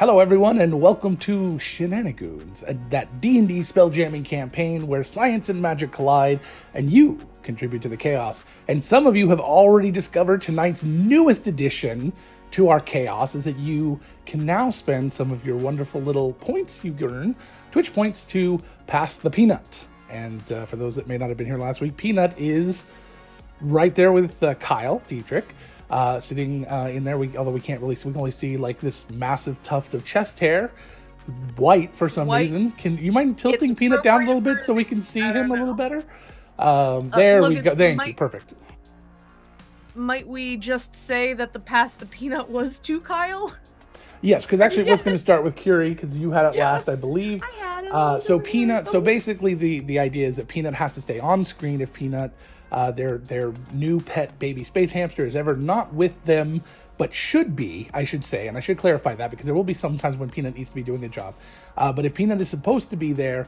Hello everyone and welcome to Shenanigoons, that D&D spelljamming campaign where science and magic collide and you contribute to the chaos. And some of you have already discovered tonight's newest addition to our chaos is that you can now spend some of your wonderful little points you earn, Twitch points, to pass the peanut. And for those that may not have been here last week, Peanut is right there with Kyle Dietrich. Sitting in there, although we can't really see, we can only see like this massive tuft of chest hair, white for some reason. Can you mind tilting Peanut down a little bit so we can see him a little better? There we go. Thank you. Perfect. Might we just say that the pass the peanut was to Kyle? Yes, because actually it was going to start with Curie because you had it last, I believe. I had it. So Peanut. So basically, the idea is that Peanut has to stay on screen if Peanut. Their new pet baby space hamster is ever not with them, but should be, I should say, and I should clarify that because there will be some times when Peanut needs to be doing a job. But if Peanut is supposed to be there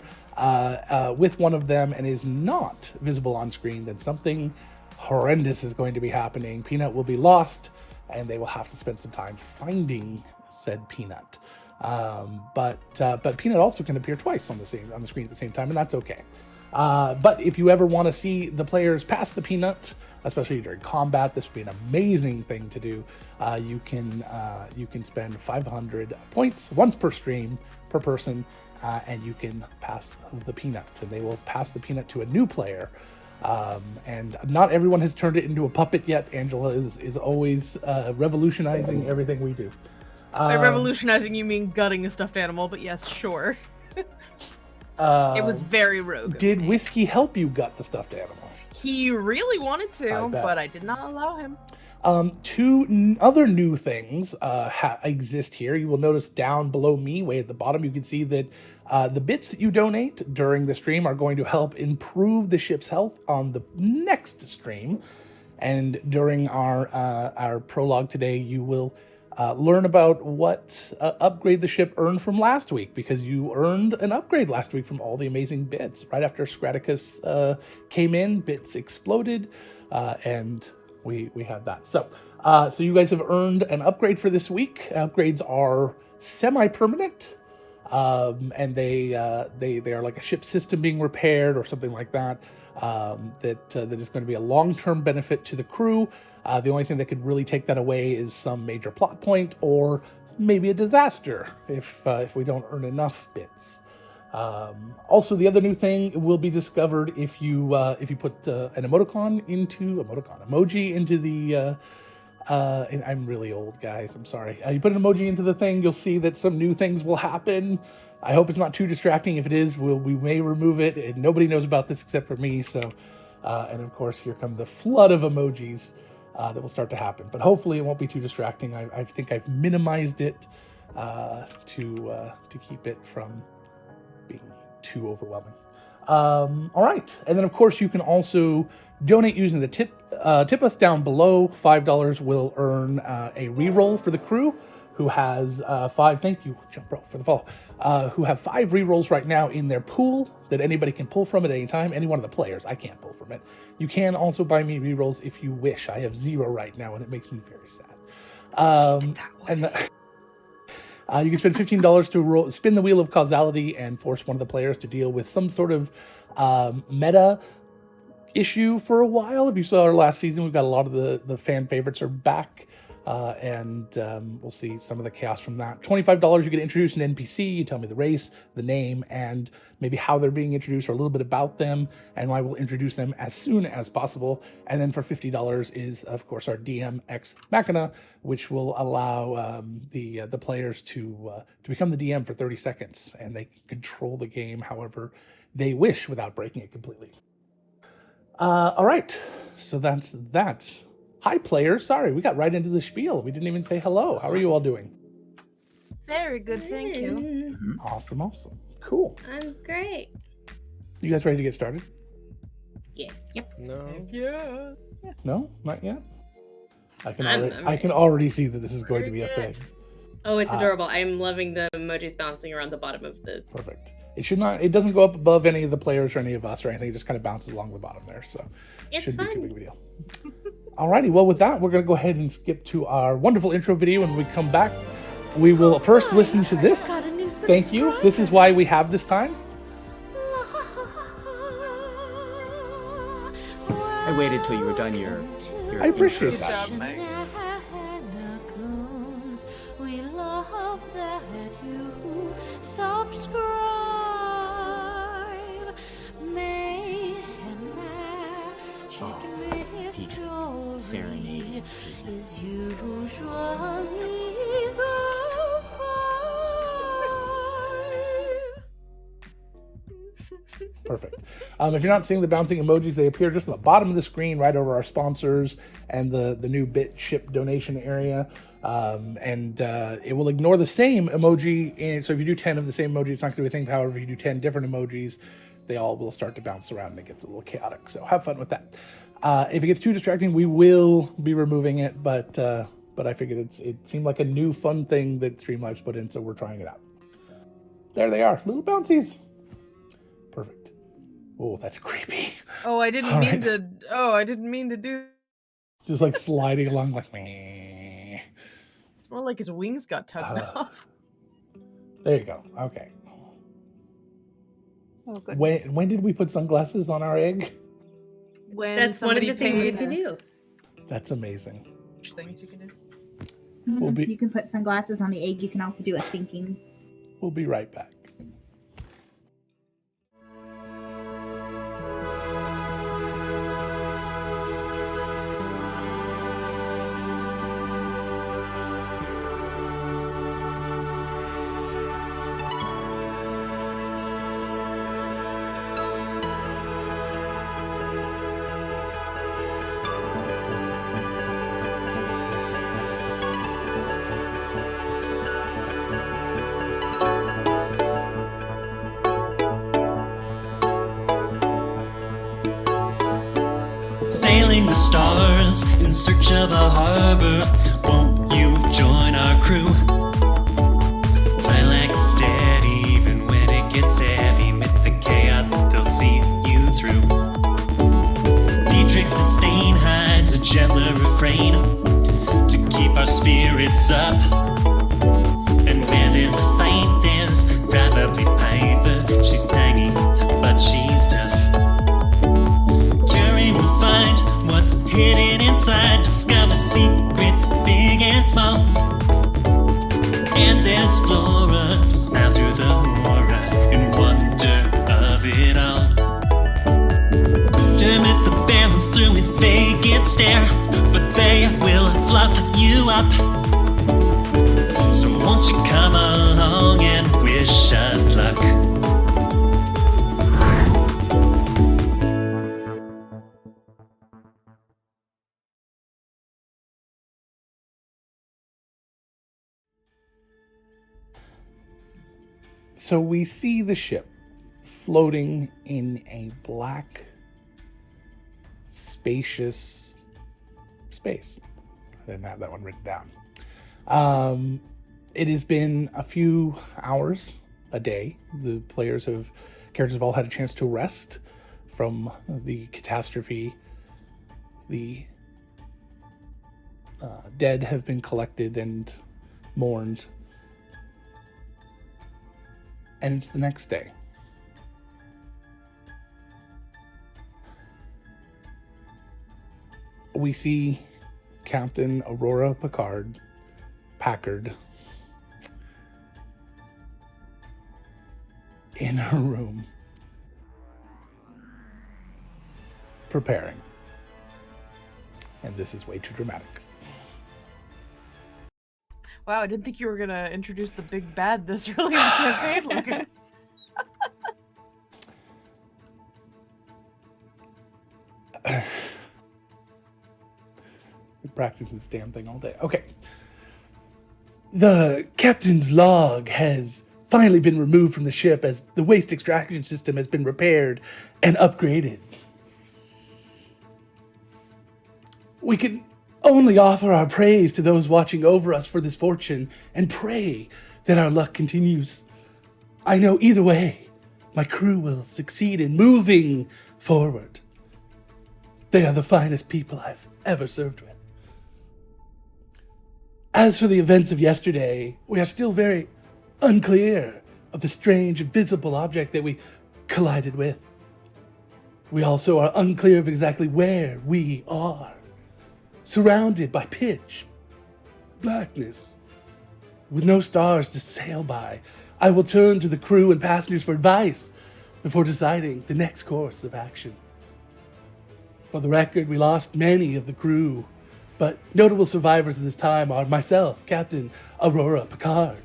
with one of them and is not visible on screen, then something horrendous is going to be happening. Peanut will be lost, and they will have to spend some time finding said Peanut. But Peanut also can appear twice on the screen at the same time, and that's okay. But if you ever want to see the players pass the peanut, especially during combat, this would be an amazing thing to do. You can spend 500 points once per stream per person, and you can pass the peanut. And they will pass the peanut to a new player. And not everyone has turned it into a puppet yet. Angela is always revolutionizing everything we do. By revolutionizing, you mean gutting a stuffed animal, but yes, sure. It was very rogue. Did Whiskey help you gut the stuffed animal? He really wanted to, but I did not allow him. Two other new things exist here. You will notice down below me, way at the bottom, you can see that the bits that you donate during the stream are going to help improve the ship's health on the next stream. And during our prologue today, you will learn about what upgrade the ship earned from last week, because you earned an upgrade last week from all the amazing bits. Right after Scraticus came in, bits exploded, and we had that. So you guys have earned an upgrade for this week. Upgrades are semi-permanent, and they are like a ship system being repaired or something like that. That is going to be a long-term benefit to the crew. The only thing that could really take that away is some major plot point or maybe a disaster if we don't earn enough bits. Also, the other new thing will be discovered if you put an emoji into the. And I'm really old, guys. I'm sorry. You put an emoji into the thing, you'll see that some new things will happen. I hope it's not too distracting. If it is, we may remove it. And nobody knows about this except for me. So, and of course, here come the flood of emojis that will start to happen. But hopefully, it won't be too distracting. I think I've minimized it to keep it from being too overwhelming. All right, and then of course you can also donate using the tip us down below. $5 will earn a reroll for the crew, who has 5. Thank you, Jump Rope, for the follow. Who have 5 rerolls right now in their pool that anybody can pull from at any time. Any one of the players, I can't pull from it. You can also buy me rerolls if you wish. I have 0 right now, and it makes me very sad. You can spend $15 to spin the wheel of causality and force one of the players to deal with some sort of meta issue for a while. If you saw our last season, we've got a lot of the fan favorites are back, and we'll see some of the chaos from that. $25, you get introduced an NPC. You tell me the race, the name, and maybe how they're being introduced or a little bit about them, and I will introduce them as soon as possible. And then for $50 is, of course, our DM Ex Machina, which will allow the players to become the DM for 30 seconds, and they can control the game however they wish without breaking it completely. All right, so that's that. Hi, players. Sorry, we got right into the spiel. We didn't even say hello. How are you all doing? Very good, thank you. Awesome. Cool. I'm great. You guys ready to get started? Yes. Yep. No. Yeah. No, not yet. I can already see that this is going to be a thing. Oh, it's adorable. I'm loving the emojis bouncing around the bottom of the... Perfect. It doesn't go up above any of the players or any of us or anything. It just kind of bounces along the bottom there. So it shouldn't be too big of a deal. Alrighty, well with that, we're going to go ahead and skip to our wonderful intro video. When we come back, We will first listen to this. Thank you. This is why we have this time. I waited till you were done your I appreciate that. Job, Mike. Shenanigoons, we love that you subscribe. Mayhem magic mystery serenade. is usually the Perfect. If you're not seeing the bouncing emojis, they appear just on the bottom of the screen, right over our sponsors and the new bit ship donation area. It will ignore the same emoji. So if you do 10 of the same emoji, it's not going to do a thing. However, if you do 10 different emojis, they all will start to bounce around and it gets a little chaotic. So have fun with that. If it gets too distracting, we will be removing it. But I figured it seemed like a new fun thing that Streamlabs put in, so we're trying it out. There they are, little bouncies. Perfect. Oh, that's creepy. Oh, I didn't mean to do. Just like sliding along like me. It's more like his wings got tugged off. There you go. Okay. Oh, goodness. When did we put sunglasses on our egg? When That's one of somebody the things you paid can do. That's amazing. things you can do. We'll be- You can put sunglasses on the egg. You can also do a thinking. We'll be right back. Sailing the stars in search of a harbor. Won't you join our crew? Fly like a steady, even when it gets heavy. Amidst the chaos, they'll see you through. Dietrich's disdain hides a gentler refrain to keep our spirits up. And where there's a fight, there's probably Piper. She's tiny, but she's tough. What's hidden inside, discover secrets big and small. And there's Flora to smile through the horror and wonder of it all. Dermot the bear looks through his vacant stare, but they will fluff you up. So won't you come along and wish us luck? So we see the ship floating in a black, spacious space. I didn't have that one written down. It has been a few hours, a day. The characters have all had a chance to rest from the catastrophe. The dead have been collected and mourned. And it's the next day. We see Captain Aurora Packard in her room preparing. And this is way too dramatic. Wow, I didn't think you were gonna introduce the big bad this early in the campaign, Logan. We practiced this damn thing all day. Okay. The captain's log has finally been removed from the ship as the waste extraction system has been repaired and upgraded. We can only offer our praise to those watching over us for this fortune and pray that our luck continues. I know either way, my crew will succeed in moving forward. They are the finest people I've ever served with. As for the events of yesterday, we are still very unclear of the strange invisible object that we collided with. We also are unclear of exactly where we are, surrounded by pitch blackness, with no stars to sail by. I will turn to the crew and passengers for advice before deciding the next course of action. For the record, we lost many of the crew, but notable survivors of this time are myself, Captain Aurora Picard,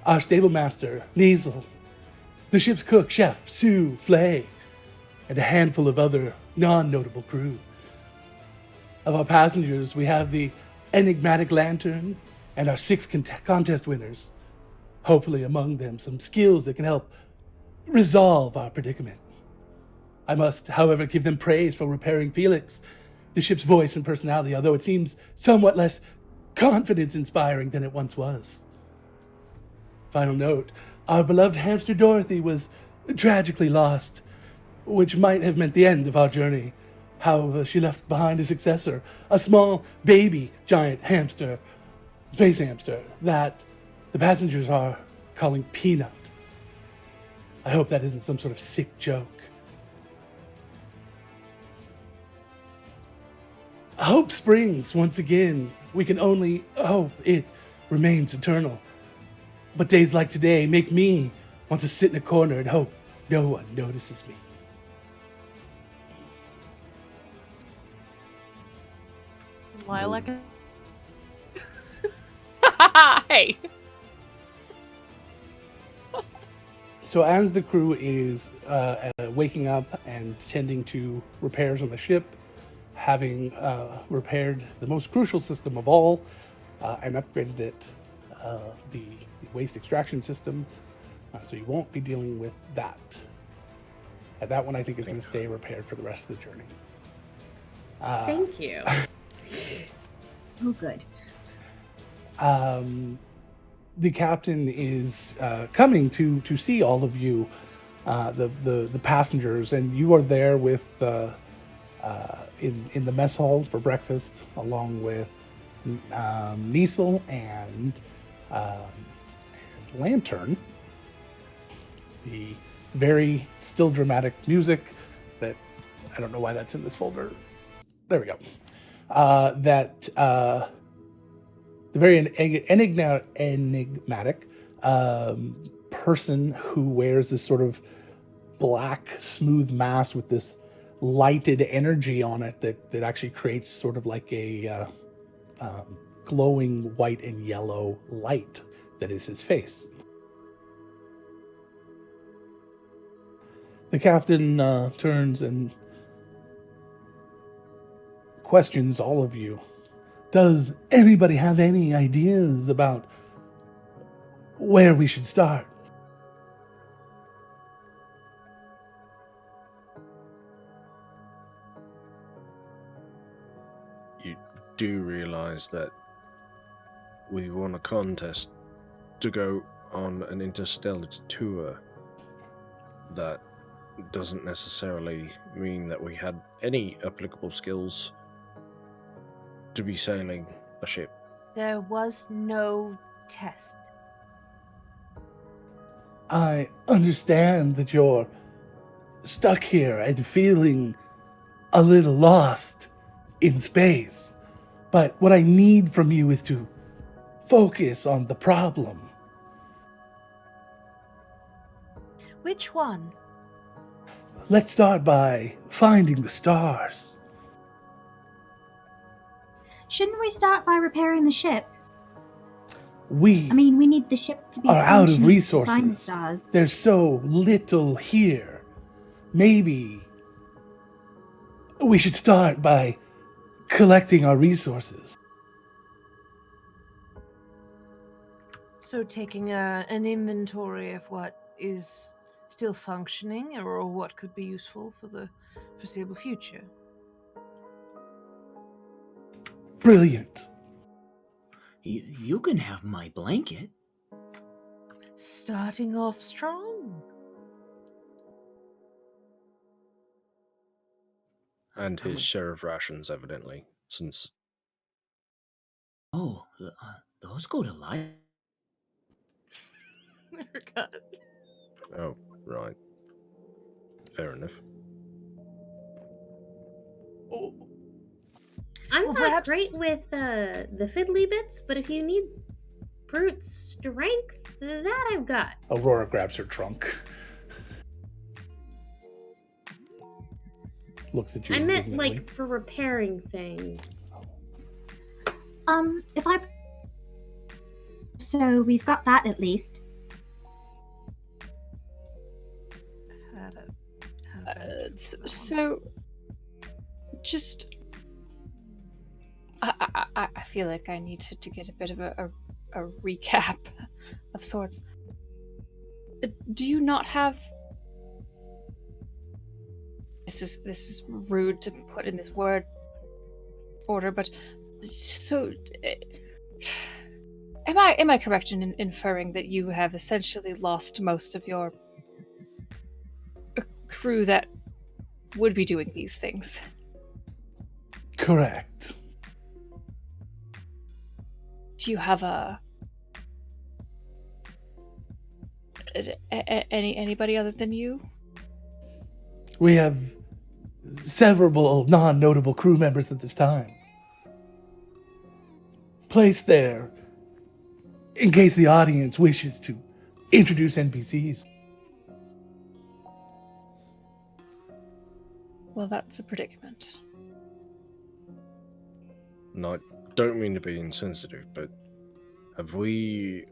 our stable master, Niesel, the ship's cook, Chef Sue Flay, and a handful of other non-notable crew. Of our passengers, we have the enigmatic lantern and our 6 contest winners. Hopefully among them some skills that can help resolve our predicament. I must, however, give them praise for repairing Felix, the ship's voice and personality, although it seems somewhat less confidence-inspiring than it once was. Final note, our beloved hamster Dorothy was tragically lost, which might have meant the end of our journey. However, she left behind a successor, a small baby giant hamster, space hamster, that the passengers are calling Peanut. I hope that isn't some sort of sick joke. Hope springs once again. We can only hope it remains eternal. But days like today make me want to sit in a corner and hope no one notices me. Lilac. Hey. So as the crew is waking up and tending to repairs on the ship, having repaired the most crucial system of all and upgraded it, the waste extraction system, so you won't be dealing with that. And that one I think is going to stay repaired for the rest of the journey. Thank you. Oh, good. The captain is coming to see all of you, the passengers, and you are there with in the mess hall for breakfast, along with Niesel and Lantern. The very still dramatic music that I don't know why that's in this folder. There we go. The very enigmatic person who wears this sort of black, smooth mask with this lighted energy on it that actually creates sort of like a glowing white and yellow light that is his face. The captain turns and questions all of you. Does anybody have any ideas about where we should start? You do realize that we won a contest to go on an interstellar tour. That doesn't necessarily mean that we had any applicable skills to be sailing a ship. There was no test. I understand that you're stuck here and feeling a little lost in space, but what I need from you is to focus on the problem. Which one? Let's start by finding the stars. Shouldn't we start by repairing the ship? We I mean, we need the ship to be are out of functioning to find the resources. stars. There's so little here. Maybe we should start by collecting our resources. So taking an inventory of what is still functioning or what could be useful for the foreseeable future. Brilliant. You can have my blanket. Starting off strong. And his share of rations, evidently, since Oh, those go to life. I forgot. Oh, right. Fair enough. Oh, I'm Well, not perhaps- great with the fiddly bits, but if you need brute strength, that I've got. Aurora grabs her trunk. Looks at you I meant indignantly. like for repairing things. If I. So we've got that at least. So, just I feel like I need to get a bit of a recap of sorts. Do you not have? This is rude to put in this word order, but so am I correct in inferring that you have essentially lost most of your crew that would be doing these things? Correct. Do you have anybody other than you? We have several non-notable crew members at this time. Placed there in case the audience wishes to introduce NPCs. Well, that's a predicament. No, I don't mean to be insensitive, but have we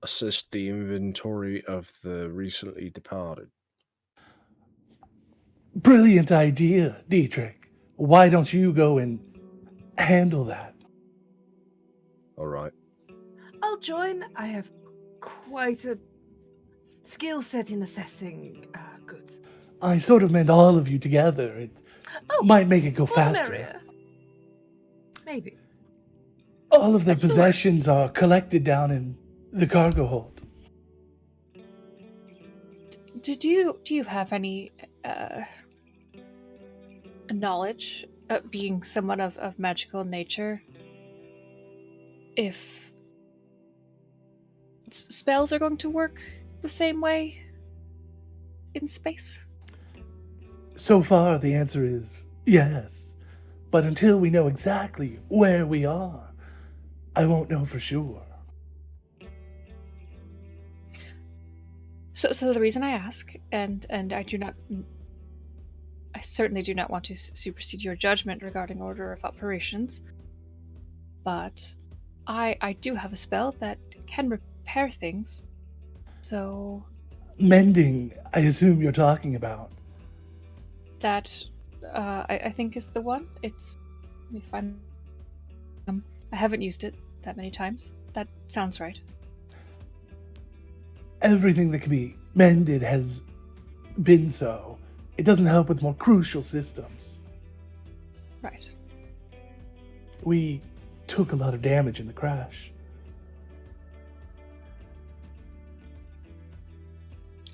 assessed the inventory of the recently departed? Brilliant idea, Dietrich. Why don't you go and handle that? All right. I'll join. I have quite a skill set in assessing goods. I sort of meant all of you together. It might make it go More faster. merrier. Maybe. All of their Sure. possessions are collected down in the cargo hold. Do you have any knowledge, being someone of magical nature, if spells are going to work the same way in space? So far, the answer is yes. But until we know exactly where we are, I won't know for sure. So the reason I ask, and I certainly do not want to supersede your judgment regarding order of operations, but I do have a spell that can repair things. So Mending, I assume you're talking about. that I think is the one. Let me find. I haven't used it that many times. That sounds right. Everything that can be mended has been so. It doesn't help with more crucial systems. Right. We took a lot of damage in the crash.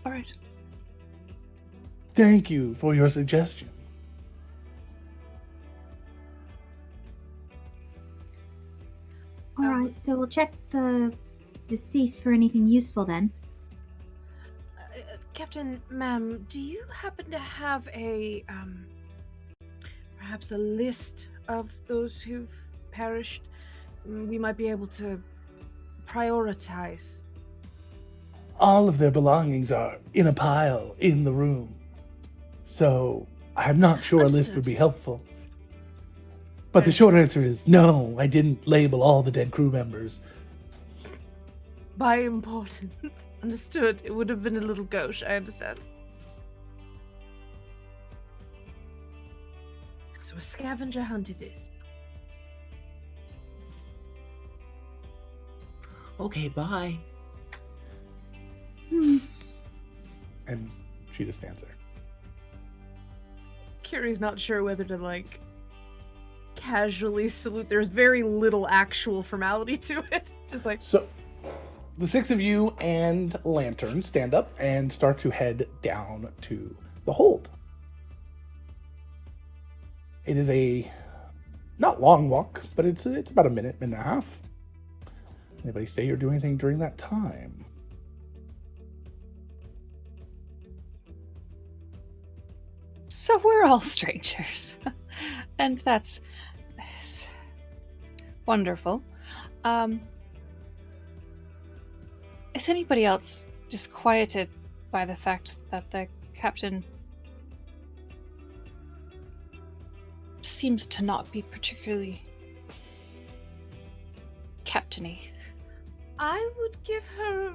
All right. Thank you for your suggestion. Alright, so we'll check the deceased for anything useful then. Captain, ma'am, do you happen to have perhaps a list of those who've perished? We might be able to prioritize. All of their belongings are in a pile in the room. So I'm not sure a list would be helpful. But the short answer is no, I didn't label all the dead crew members. By importance. Understood. It would have been a little gauche, I understand. So a scavenger hunt it is. Okay, bye. And she just stands there. Kiri's not sure whether to, casually salute. There's very little actual formality to it. Just like... So the six of you and Lantern stand up and start to head down to the hold. It is a Not long walk, but it's about a minute and a half. Anybody say or do anything during that time? So we're all strangers. And that's wonderful. Is anybody else disquieted by the fact that the captain seems to not be particularly captainy? I would give her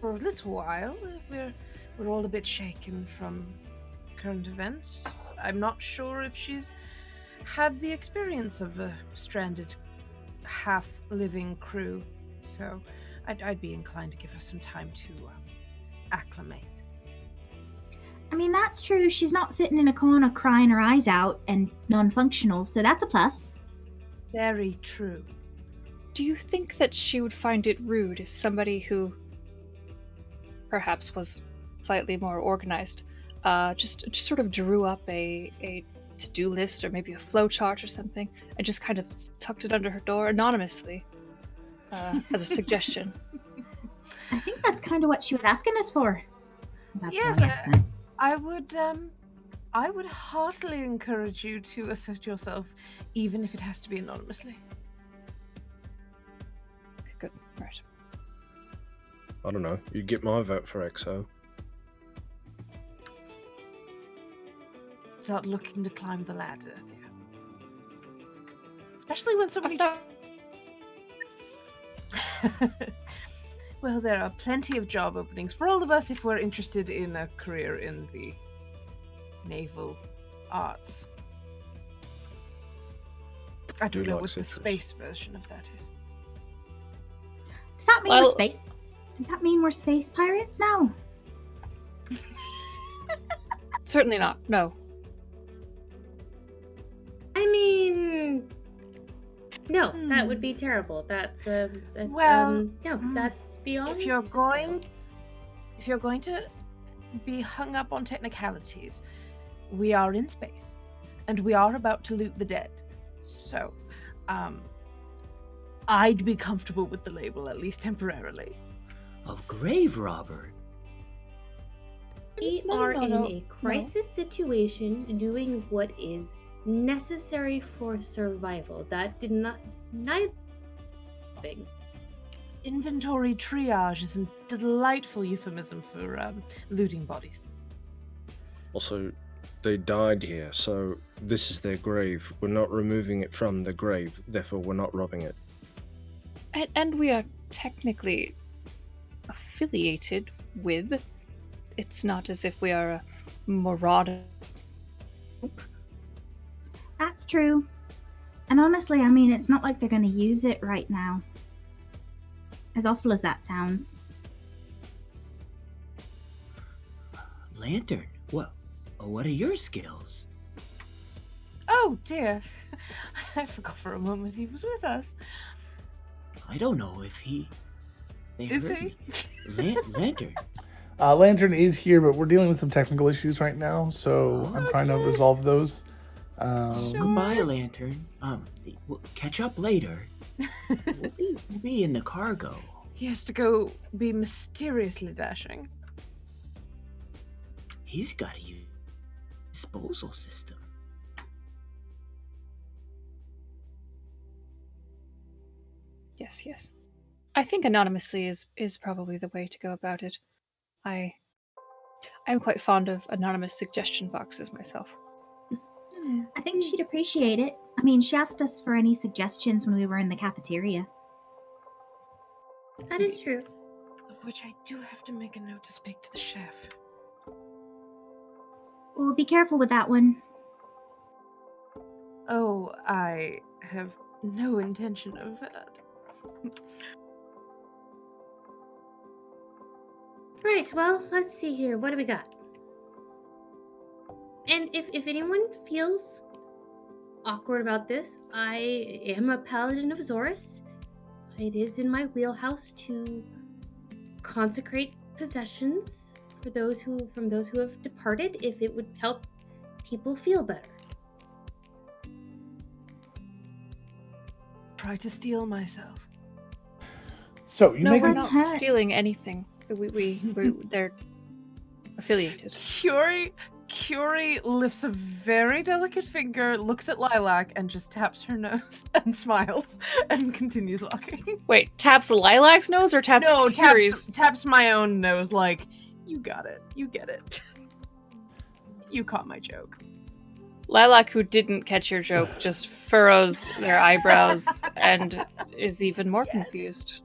for a little while. We're all a bit shaken from current events. I'm not sure if she's had the experience of a stranded, half-living crew, so I'd be inclined to give her some time to acclimate. I mean, that's true. She's not sitting in a corner crying her eyes out and non-functional, so that's a plus. Very true. Do you think that she would find it rude if somebody who perhaps was slightly more organized just sort of drew up a to-do list or maybe a flow chart or something and just kind of tucked it under her door anonymously as a suggestion? I think that's kind of what she was asking us for. That's Yes, my accent. I would heartily encourage you to assert yourself, even if it has to be anonymously. Good, right. I don't know. You'd get my vote for XO. Start looking to climb the ladder, dear. Especially when somebody... Well, there are plenty of job openings for all of us if we're interested in a career in the naval arts. I don't know like what the citrus. space version of that is. Does that mean Well- we're space? Does that mean we're space pirates now? Certainly not, no. I mean, no, that would be terrible. That's Well, no, that's beyond. If you're going to be hung up on technicalities, we are in space, and we are about to loot the dead. So, I'd be comfortable with the label, at least temporarily. Of grave robber. We No, are no, in no, a crisis situation, doing what is necessary for survival. That did not neither thing. Inventory triage is a delightful euphemism for looting bodies. Also, they died here, so this is their grave. We're not removing it from the grave, therefore we're not robbing it. And we are technically affiliated with. It's not as if we are a marauder. That's true. And honestly, I mean, it's not like they're going to use it right now. As awful as that sounds. Lantern, what are your skills? Oh dear, I forgot for a moment he was with us. I don't know if they Is heard he? me. Lantern. Lantern is here, but we're dealing with some technical issues right now, so I'm trying to resolve those. Goodbye, Lantern. We'll catch up later. We'll be in the cargo. He has to go be mysteriously dashing. He's got a disposal system. Yes. I think anonymously is probably the way to go about it. I'm quite fond of anonymous suggestion boxes myself. I think she'd appreciate it. I mean, she asked us for any suggestions when we were in the cafeteria. That is true. Of which I do have to make a note to speak to the chef. Well, be careful with that one. Oh, I have no intention of that. Right, well, let's see here. What do we got? And if anyone feels awkward about this, I am a paladin of Azorus. It is in my wheelhouse to consecrate possessions from those who have departed if it would help people feel better. try to steal myself. So you No, make we're a, not hurt. stealing anything. They're affiliated. Curie lifts a very delicate finger, looks at Lilac, and just taps her nose and smiles and continues walking. Wait, taps Lilac's nose or taps No, Curie's? taps my own nose like, you got it. You get it. You caught my joke. Lilac, who didn't catch your joke, just furrows their eyebrows and is even more confused.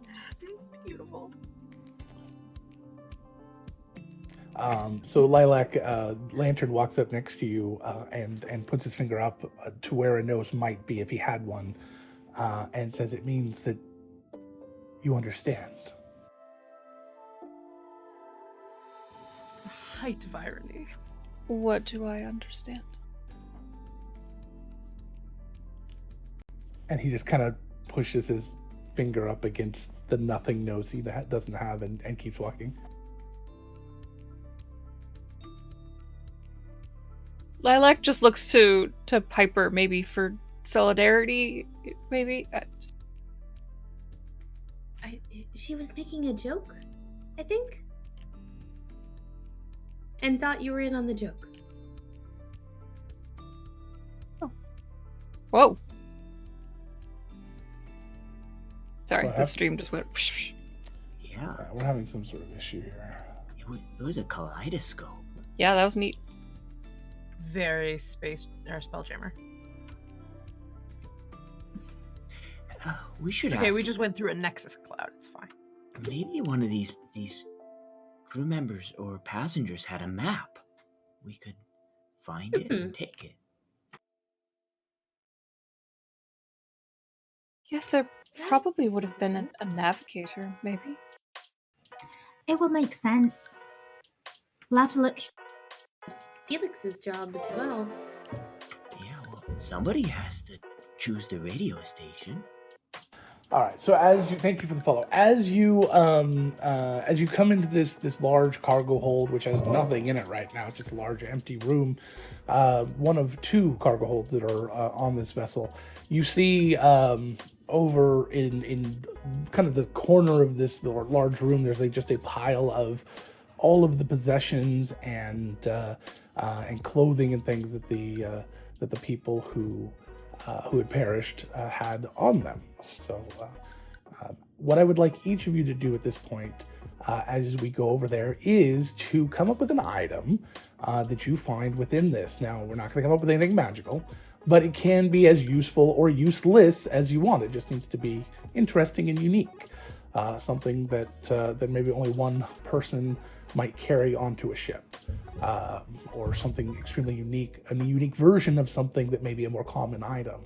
Beautiful. So Lilac, Lantern walks up next to you and puts his finger up to where a nose might be if he had one, and says it means that you understand. Height of irony. What do I understand? And he just kind of pushes his finger up against the nothing nose he doesn't have and keeps walking. Lilac just looks to Piper, maybe for solidarity, maybe? She was making a joke, I think? And thought you were in on the joke. Whoa. Sorry, What the stream just went... Yeah, We're having some sort of issue here. it was a kaleidoscope. Yeah, that was neat. Very space or Spelljammer. We should Okay, ask. we just went through a Nexus cloud. It's fine. Maybe one of these crew members or passengers had a map. We could find it and take it. Yes, there probably would have been a navigator, maybe. It would make sense. We'll have to look. It's Felix's job as well. Yeah, well, somebody has to choose the radio station. All right. So thank you for the follow. As you come into this large cargo hold, which has nothing in it right now, it's just a large empty room, one of two cargo holds that are on this vessel. You see over in kind of the corner of the large room, there's just a pile of all of the possessions and clothing and things that the people who had perished had on them. So what I would like each of you to do at this point, as we go over there, is to come up with an item that you find within this. Now, we're not going to come up with anything magical, but it can be as useful or useless as you want. It just needs to be interesting and unique. Something that maybe only one person might carry onto a ship. Or something extremely unique, a unique version of something that may be a more common item.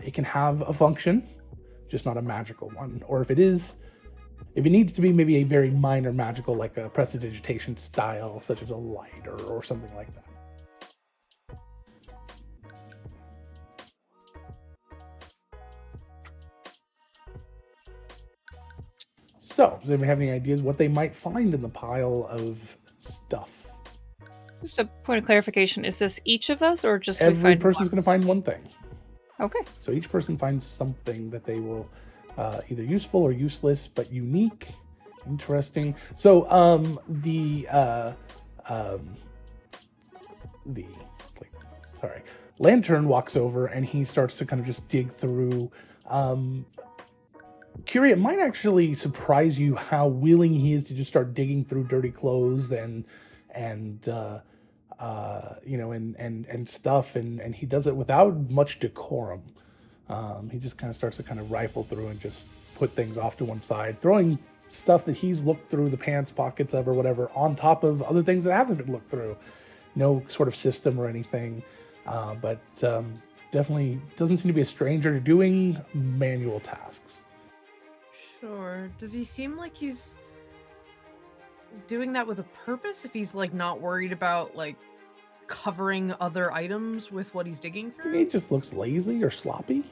It can have a function, just not a magical one. Or if it needs to be maybe a very minor magical, like a prestidigitation style, such as a lighter or something like that. So, does anybody have any ideas what they might find in the pile of stuff? Just a point of clarification, is this each of us or just we Every find person's one? going to find one thing. Okay. So each person finds something that they will either useful or useless, but unique, interesting. So Lantern walks over and he starts to kind of just dig through. Curie, it might actually surprise you how willing he is to just start digging through dirty clothes and stuff, and he does it without much decorum. He just kind of starts to kind of rifle through and just put things off to one side, throwing stuff that he's looked through the pants pockets of or whatever on top of other things that haven't been looked through. No sort of system or anything, but definitely doesn't seem to be a stranger to doing manual tasks. Sure. Does he seem like he's doing that with a purpose? If he's like not worried about like covering other items with what he's digging through? He just looks lazy or sloppy.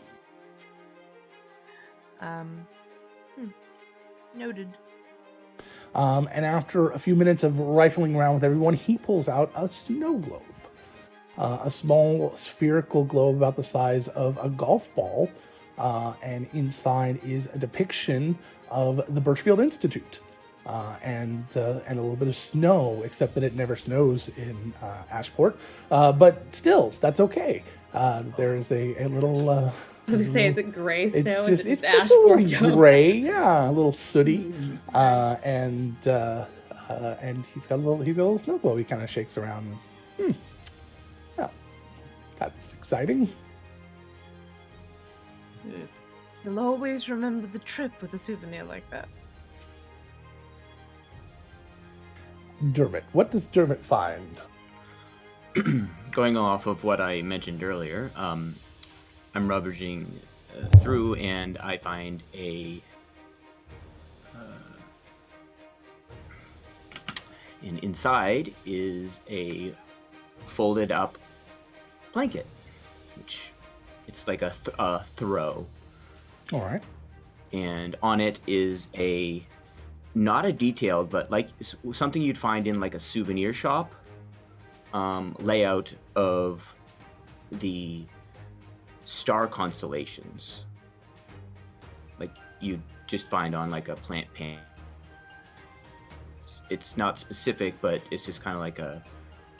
Noted. And after a few minutes of rifling around with everyone, he pulls out a snow globe. A small spherical globe about the size of a golf ball and inside is a depiction of the Birchfield Institute. And a little bit of snow, except that it never snows in Ashport. But still, that's okay. There is a little. I was gonna say, is it gray snow? It's Is just it a little Ashford? gray, yeah, a little sooty, Nice. and he's got a little snow globe. He kind of shakes around. Yeah, that's exciting. You'll always remember the trip with a souvenir like that. Dermot, what does Dermot find? Going off of what I mentioned earlier, I'm rummaging through, and I find and inside is a folded up blanket, which it's like a throw. All right. And on it is not a detailed, but like something you'd find in like a souvenir shop layout of the star constellations, like you'd just find on like a plant pan. It's not specific, but it's just kind of like the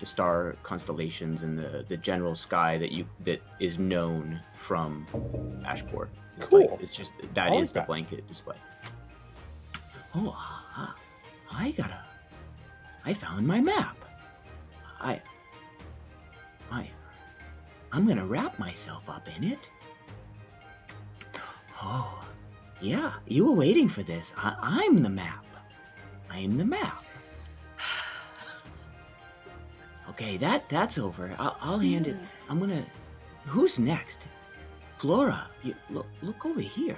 star constellations and the general sky that is known from Ashport. Cool. It's just that is the blanket display. Oh, I found my map. I'm gonna wrap myself up in it. Oh, yeah, you were waiting for this. I'm the map. I am the map. Okay, that's over. I'll hand it. Who's next? Flora, look over here.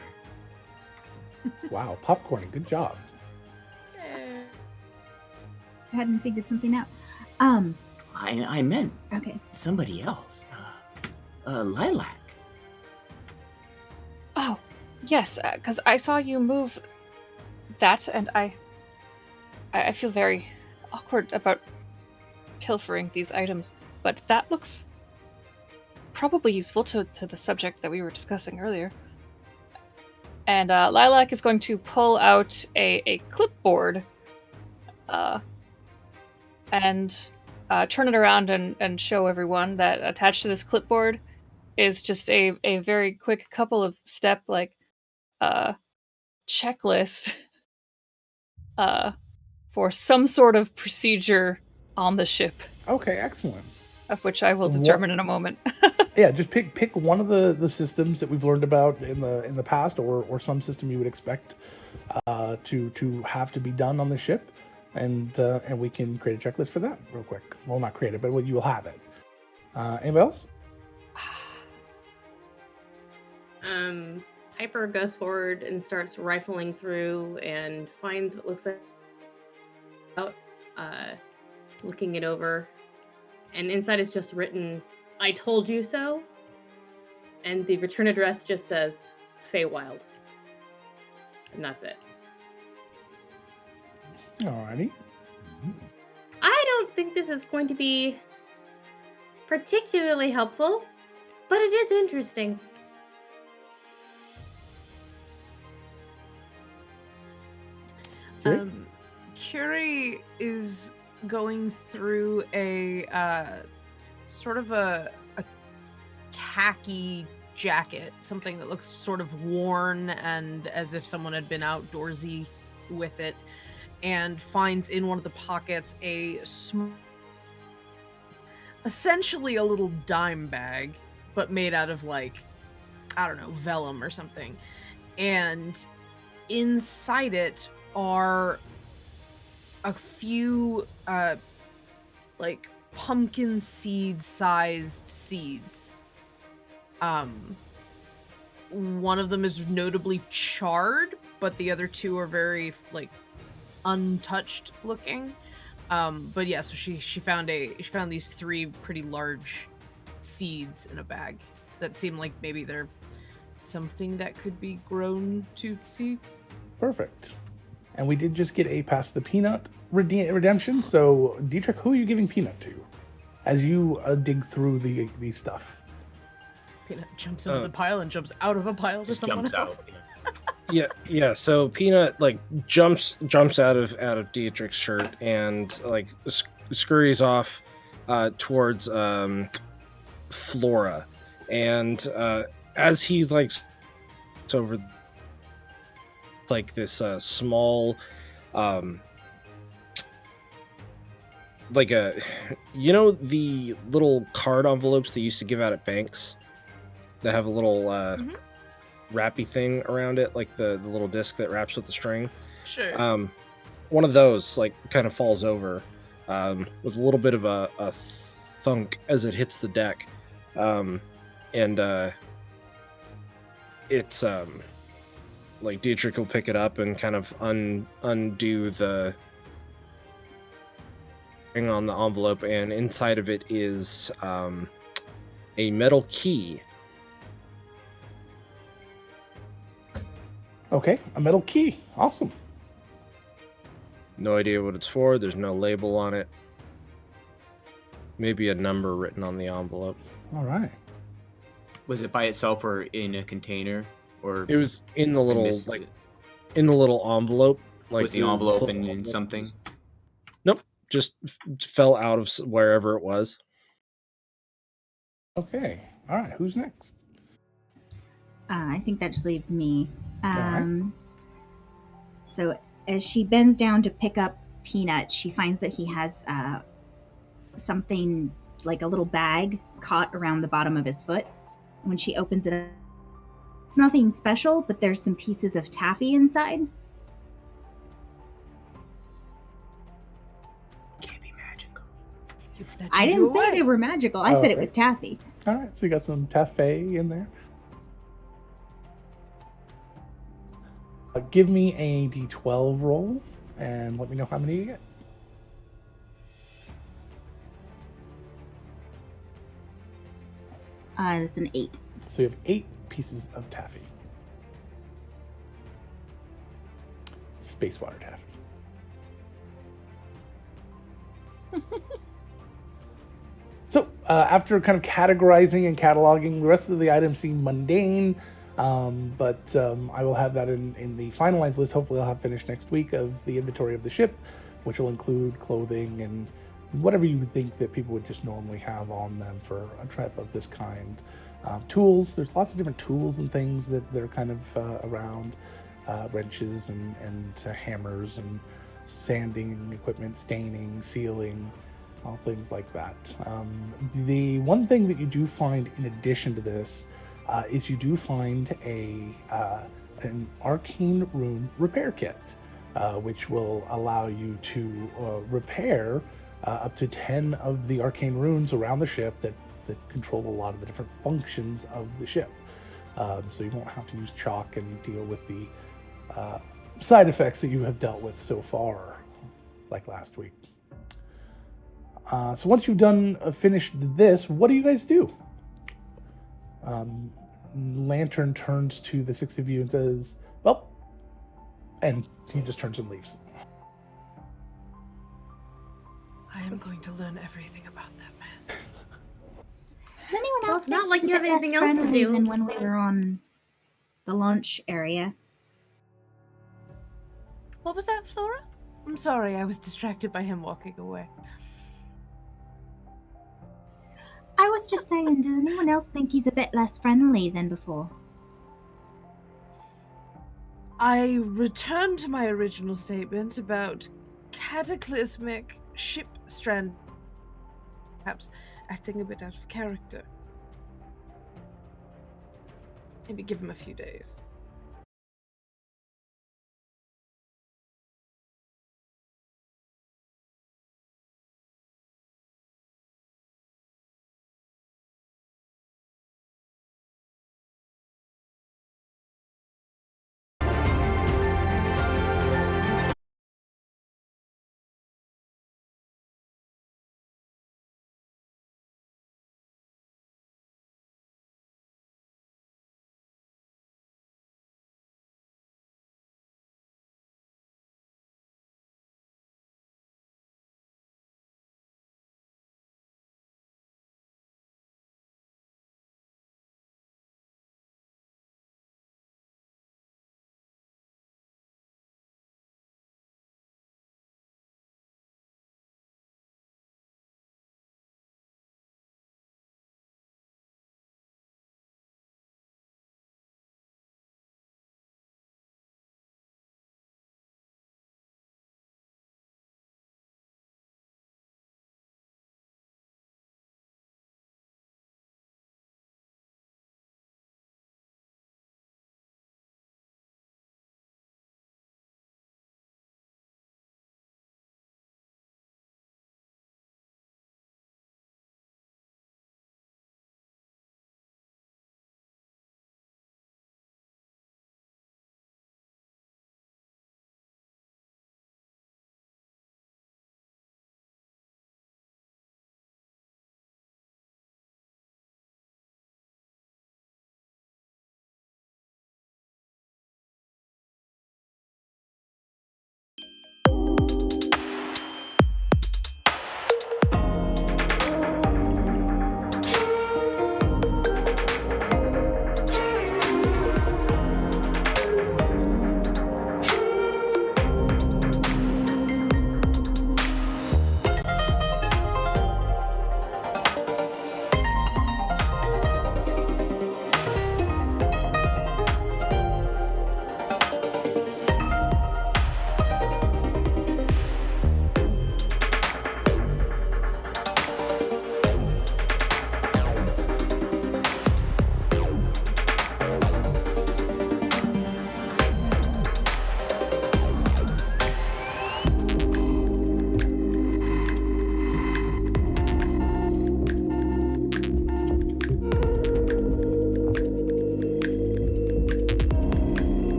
Wow, popcorn, good job. I hadn't figured something out. I meant Okay. somebody else. Lilac. Oh, yes, because I saw you move that, and I feel very awkward about pilfering these items, but that looks probably useful to the subject that we were discussing earlier. And Lilac is going to pull out a clipboard and turn it around and show everyone that attached to this clipboard is just a very quick couple of step checklist for some sort of procedure on the ship, Okay, excellent. of which I will determine in a moment. Yeah, just pick one of the systems that we've learned about in the past, or some system you would expect to have to be done on the ship, and we can create a checklist for that real quick. Well, not create it, but you will have it. Anybody else? Piper goes forward and starts rifling through and finds what looks like looking it over, and inside is just written, "I told you so," and the return address just says Feywild, and that's it. Alrighty. I don't think this is going to be particularly helpful, but it is interesting. Curie is going through a sort of a khaki jacket, something that looks sort of worn and as if someone had been outdoorsy with it, and finds in one of the pockets essentially a little dime bag, but made out of, like, I don't know, vellum or something. And inside it are a few like pumpkin seed sized seeds. One of them is notably charred, but the other two are very like untouched looking. But yeah, so she found these three pretty large seeds in a bag that seem like maybe they're something that could be grown to seed. Perfect. And we did just get a pass the peanut redemption. So Dietrich, who are you giving peanut to as you dig through the stuff? Peanut jumps into the pile and jumps out of a pile to Just someone jumps else. out. Yeah. So Peanut like jumps out of Dietrich's shirt and like scurries off towards Flora, and as he like over like this small like a the little card envelopes they used to give out at banks that have a little wrappy thing around it, like the little disc that wraps with the string. Sure. One of those like kind of falls over with a little bit of a thunk as it hits the deck, and it's like Dietrich will pick it up and kind of undo the ring on the envelope, and inside of it is a metal key. Okay, a metal key. Awesome. No idea what it's for. There's no label on it. Maybe a number written on the envelope. All right. Was it by itself or in a container? Or It was in the I little missed like it. in the little envelope. Like Was the envelope little in envelope. something? Nope, just fell out of wherever it was. Okay. All right. Who's next? I think that just leaves me. right. So as she bends down to pick up Peanut, she finds that he has something like a little bag caught around the bottom of his foot. When she opens it up, it's nothing special, but there's some pieces of taffy inside. Can't be magical. I didn't say they were magical. I said it okay. was taffy. All right. So you got some taffy in there. Give me a d12 roll and let me know how many you get. It's an 8. So you have 8 pieces of taffy. Space water taffy. So after kind of categorizing and cataloging, the rest of the items seem mundane, but I will have that in the finalized list. Hopefully I'll have finished next week of the inventory of the ship, which will include clothing and whatever you would think that people would just normally have on them for a trip of this kind. Tools, there's lots of different tools and things that are kind of around, wrenches and hammers and sanding equipment, staining, sealing, all things like that. The one thing that you do find in addition to this is you do find an arcane rune repair kit, which will allow you to repair up to 10 of the arcane runes around the ship that control a lot of the different functions of the ship. So you won't have to use chalk and deal with the side effects that you have dealt with so far, like last week. So once you've finished this, what do you guys do? Lantern turns to the 6 of you and says, well, and he just turns and leaves. I am going to learn everything about that man. Does anyone Well, else it's not think like he's a you have bit less anything else to friendly do. than when we were on the launch area? What was that, Flora? I'm sorry, I was distracted by him walking away. I was just saying, does anyone else think he's a bit less friendly than before? I return to my original statement about cataclysmic ship strand, perhaps acting a bit out of character. Maybe give him a few days.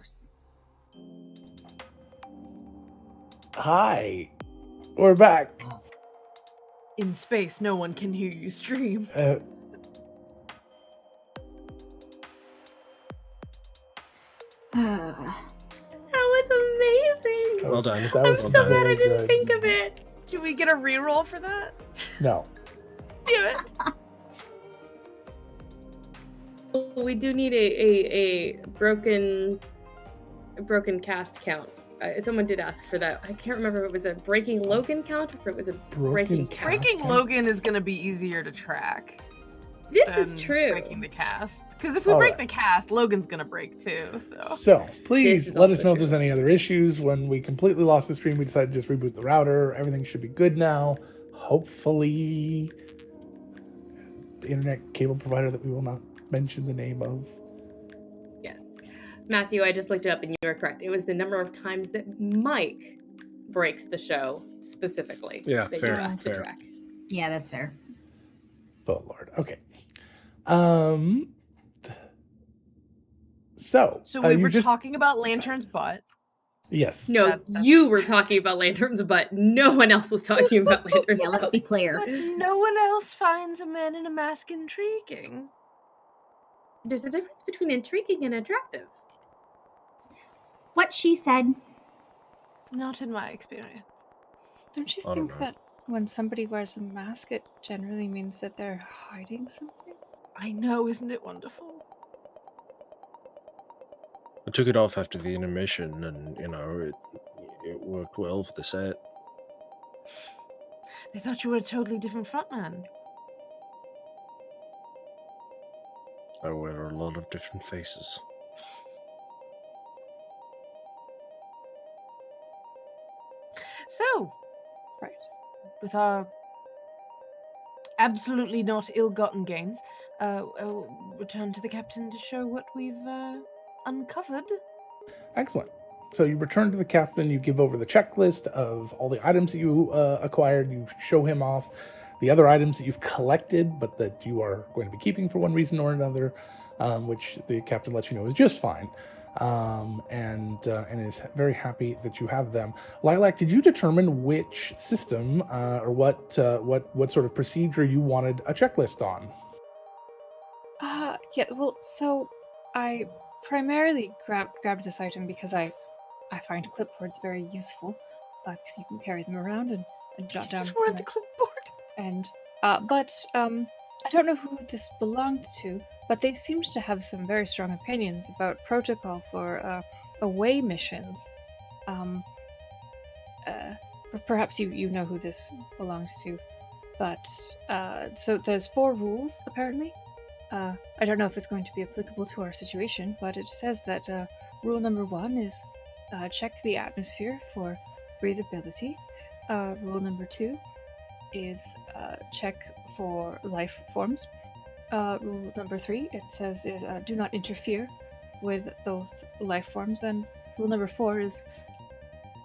course. Hi, we're back. In space, no one can hear you stream. That was amazing. Well done. That I'm was so glad I very didn't good. think of it. Should we get a reroll for that? No. Damn it. We do need a broken cast count. Someone did ask for that. I can't remember if it was a breaking Logan count or if it was a breaking cast Breaking count? Logan is going to be easier to track. This is than true. Breaking the cast. Because if we All break right. the cast, Logan's going to break too. So please This is let us also know if true. there's any other issues. When we completely lost the stream, we decided to just reboot the router. Everything should be good now. Hopefully, the internet cable provider that we will not mention the name of. Yes. Matthew, I just looked it up and you were correct. It was the number of times that Mike breaks the show specifically. Yeah, that fair, you asked to fair. track. Yeah, that's fair. Oh Lord. Okay. So we you were just talking about Lantern's butt. yes. No, That's- you were talking about Lantern's butt. No one else was talking about Lantern's Yeah, let's butt. be clear. But no one else finds a man in a mask intriguing. There's a difference between intriguing and attractive. What she said. Not in my experience. Don't you I don't think know. that when somebody wears a mask, it generally means that they're hiding something? I know, isn't it wonderful? I took it off after the intermission, and it worked well for the set. They thought you were a totally different frontman. I wear a lot of different faces. So, Right. with our absolutely not ill-gotten gains, return to the captain to show what we've uncovered. Excellent. So you return to the captain, you give over the checklist of all the items that you acquired, you show him off the other items that you've collected, but that you are going to be keeping for one reason or another, which the captain lets you know is just fine, and is very happy that you have them. Lilac, did you determine which system or what sort of procedure you wanted a checklist on? Yeah, well, so I primarily grabbed this item because I find clipboards very useful, because you can carry them around and jot down. Just wanted the notes. clipboard. And but I don't know who this belonged to, but they seemed to have some very strong opinions about protocol for away missions. Perhaps you know who this belongs to, but so there's 4 rules apparently. I don't know if it's going to be applicable to our situation, but it says that rule number 1 is check the atmosphere for breathability. Rule number 2 is check for life forms. Rule number 3, it says, is do not interfere with those life forms. And rule number 4 is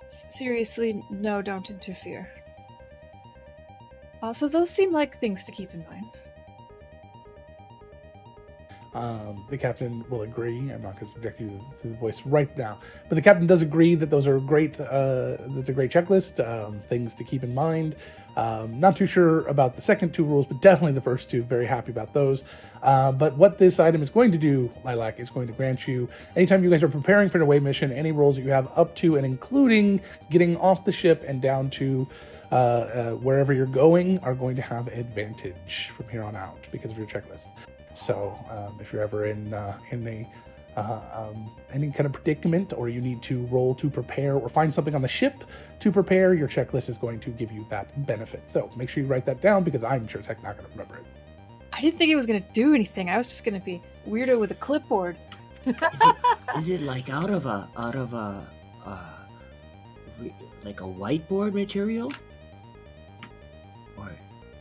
seriously, no, don't interfere. Also, those seem like things to keep in mind. The captain will agree. I'm not going to subject you to the voice right now, but the captain does agree that those are great. That's a great checklist. Things to keep in mind. Not too sure about the second 2 rules, but definitely the first 2. Very happy about those. But what this item is going to do, Lilac, is going to grant you, anytime you guys are preparing for an away mission, any rolls that you have up to and including getting off the ship and down to wherever you're going are going to have advantage from here on out because of your checklist. So if you're ever in any kind of predicament, or you need to roll to prepare or find something on the ship to prepare, your checklist is going to give you that benefit. So make sure you write that down because I'm sure as heck not going to remember it. I didn't think it was going to do anything. I was just going to be weirdo with a clipboard. Is it like out of a like a whiteboard material? Or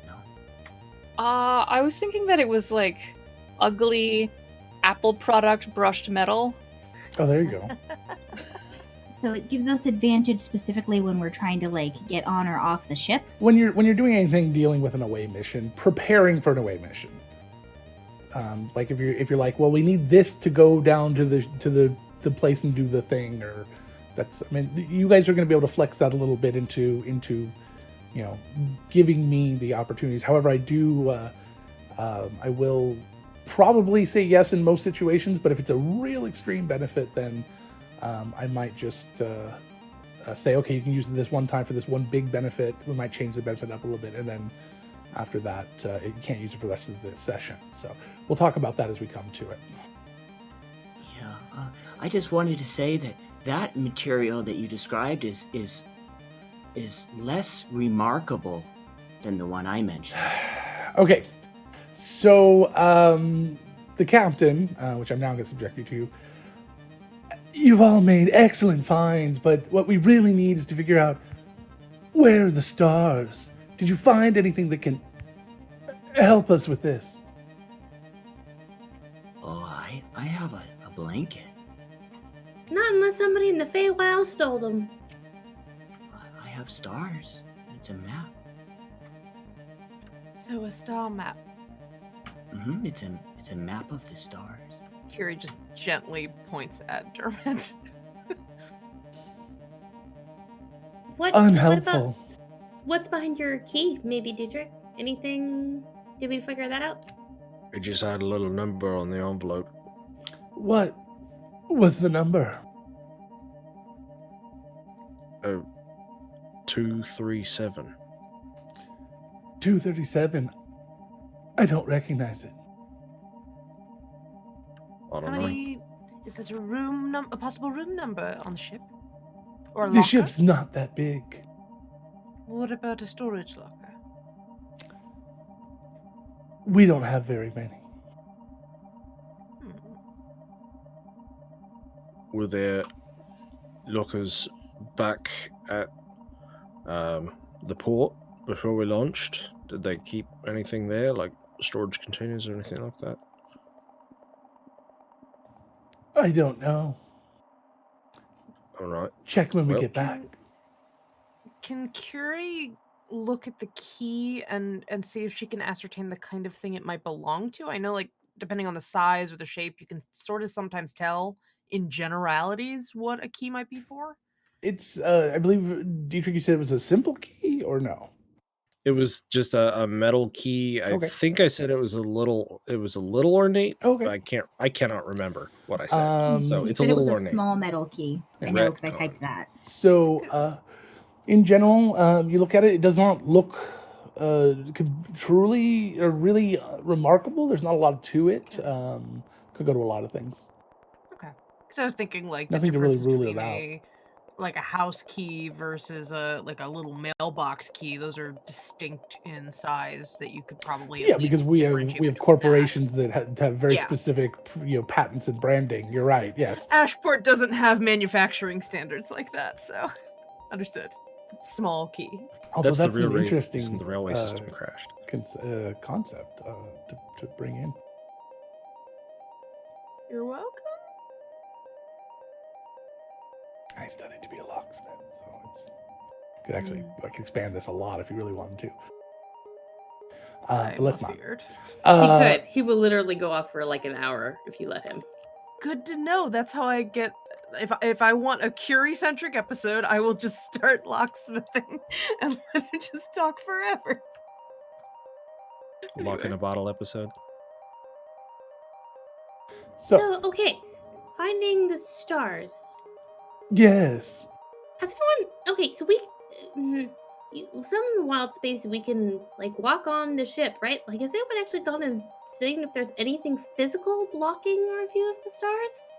no? I was thinking that it was like ugly Apple product brushed metal. Oh, there you go. So it gives us advantage specifically when we're trying to get on or off the ship. When you're doing anything dealing with an away mission, preparing for an away mission. Like if you're like, well, we need this to go down to the the place and do the thing, or that's. I mean, you guys are going to be able to flex that a little bit into giving me the opportunities. However, I will probably say yes in most situations, but if it's a real extreme benefit, then I might just say, okay, you can use this one time for this one big benefit. We might change the benefit up a little bit, and then after that, you can't use it for the rest of the session. So we'll talk about that as we come to it. Yeah, I just wanted to say that material that you described is less remarkable than the one I mentioned. Okay, so the captain, which I'm now going to subject you to, you've all made excellent finds, but what we really need is to figure out, where are the stars? Did you find anything that can help us with this? Oh, I have a blanket. Not unless somebody in the Feywild stole them. I have stars. It's a map. So a star map. Mm-hmm. It's a map of the stars. Curie just gently points at Dermot. Unhelpful. What's behind your key, maybe, Dietrich? Anything? Did we figure that out? It just had a little number on the envelope. What was the number? 237. 237. I don't recognize it. I don't How know. many? Is that a possible room number on the ship? Or a The locker? ship's not that big. What about a storage locker? We don't have very many. Were there lockers back at the port before we launched? Did they keep anything there, like storage containers or anything like that? I don't know. All right. Check when we Well, get back. Can Curie look at the key and see if she can ascertain the kind of thing it might belong to? I know, like, depending on the size or the shape, you can sort of sometimes tell in generalities what a key might be for. It's, I believe, Dietrich, you said it was a simple key, or no? It was just a metal key. I Okay. think I said it was a little ornate. Okay. But I cannot remember what I said. So He it's a said it little was a ornate. small metal key. I Yeah. know because I Retcon. typed that. So, in general, you look at it, it does not look truly or really remarkable. There's not a lot to it. Could go to a lot of things. Okay. So I was thinking, like, Nothing the to really difference rule it between like a house key versus a little mailbox key. Those are distinct in size that you could probably Yeah, because we have corporations that have very Yeah. specific, patents and branding. You're right. Yes. Ashport doesn't have manufacturing standards like that, so understood. Small key. Although That's that's the real an reason interesting the railway system crashed. concept to bring in. You're welcome. I studied to be a locksmith, so could actually expand this a lot if you really wanted to. But let's not. Figured. He could. He will literally go off for like an hour if you let him. Good to know. That's how I get. If I want a Curie-centric episode, I will just start locksmithing and let it just talk forever. Lock in a bottle episode. So, okay, finding the stars. yes. Has anyone? Okay, so we, some in the wild space we can like walk on the ship, right? Like, has anyone actually gone and seen if there's anything physical blocking our view of the stars?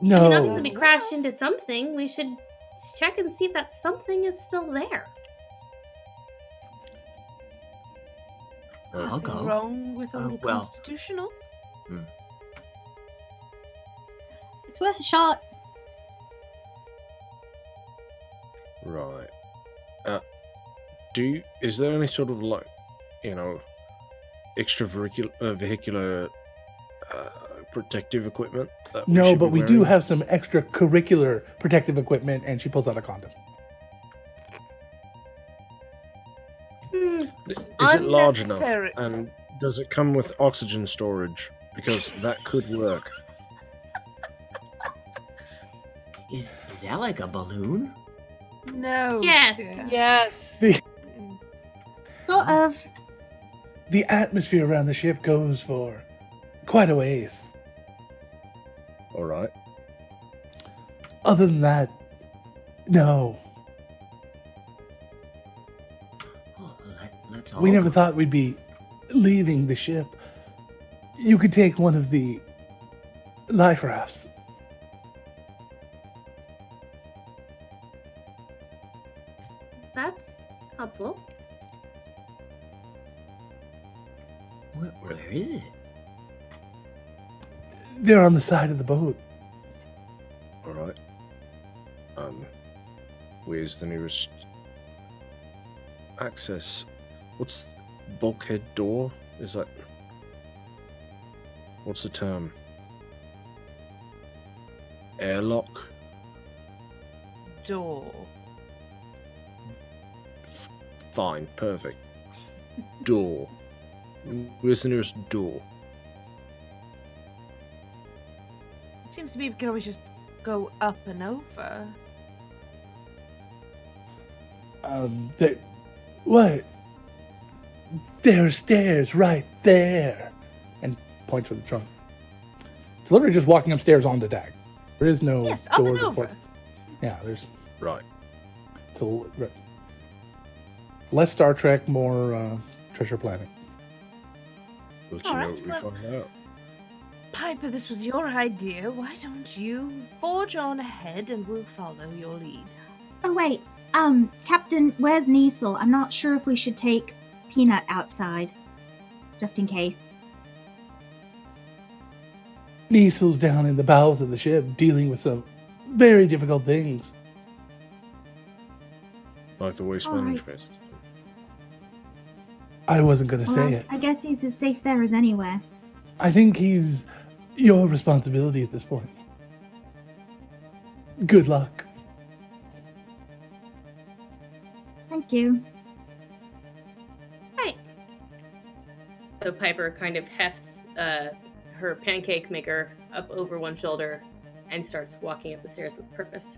No. I mean, obviously we crashed into something. We should check and see if that something is still there. I'll Nothing go. wrong with a little well. constitutional. It's worth a shot. Right. Is there any sort of like, vehicular protective equipment? That we No, should but be we do wearing? have some extracurricular protective equipment, and she pulls out a condom. Is it large enough? Unnecessary. And does it come with oxygen storage? Because that could work. Is that like a balloon? No. Yes. dear. Yes. Sort of. The atmosphere around the ship goes for quite a ways. All right. Other than that, no. Oh, let's all We never go. thought we'd be leaving the ship. You could take one of the life rafts. That's helpful. Where is it? They're on the side of the boat. All right. Where's the nearest access? What's bulkhead door? Is that? What's the term? Airlock? Door. Fine, perfect. Door. Where's the nearest door? It seems to me we could always just go up and over. There, what? There are stairs right there. And points for the trunk. It's literally just walking upstairs onto deck. There is no Yes, up and doors or over. ports. Yeah, there's Right. it's less Star Trek, more Treasure Planet. We'll let All you know right, what we well- find out. Piper, this was your idea. Why don't you forge on ahead and we'll follow your lead? Oh, wait. Captain, where's Niesel? I'm not sure if we should take Peanut outside. Just in case. Niesel's down in the bowels of the ship dealing with some very difficult things. Like the waste All right. management. I wasn't going to Well, say it. I guess he's as safe there as anywhere. I think he's your responsibility at this point. Good luck. Thank you. Right. So Piper kind of hefts her pancake maker up over one shoulder and starts walking up the stairs with purpose.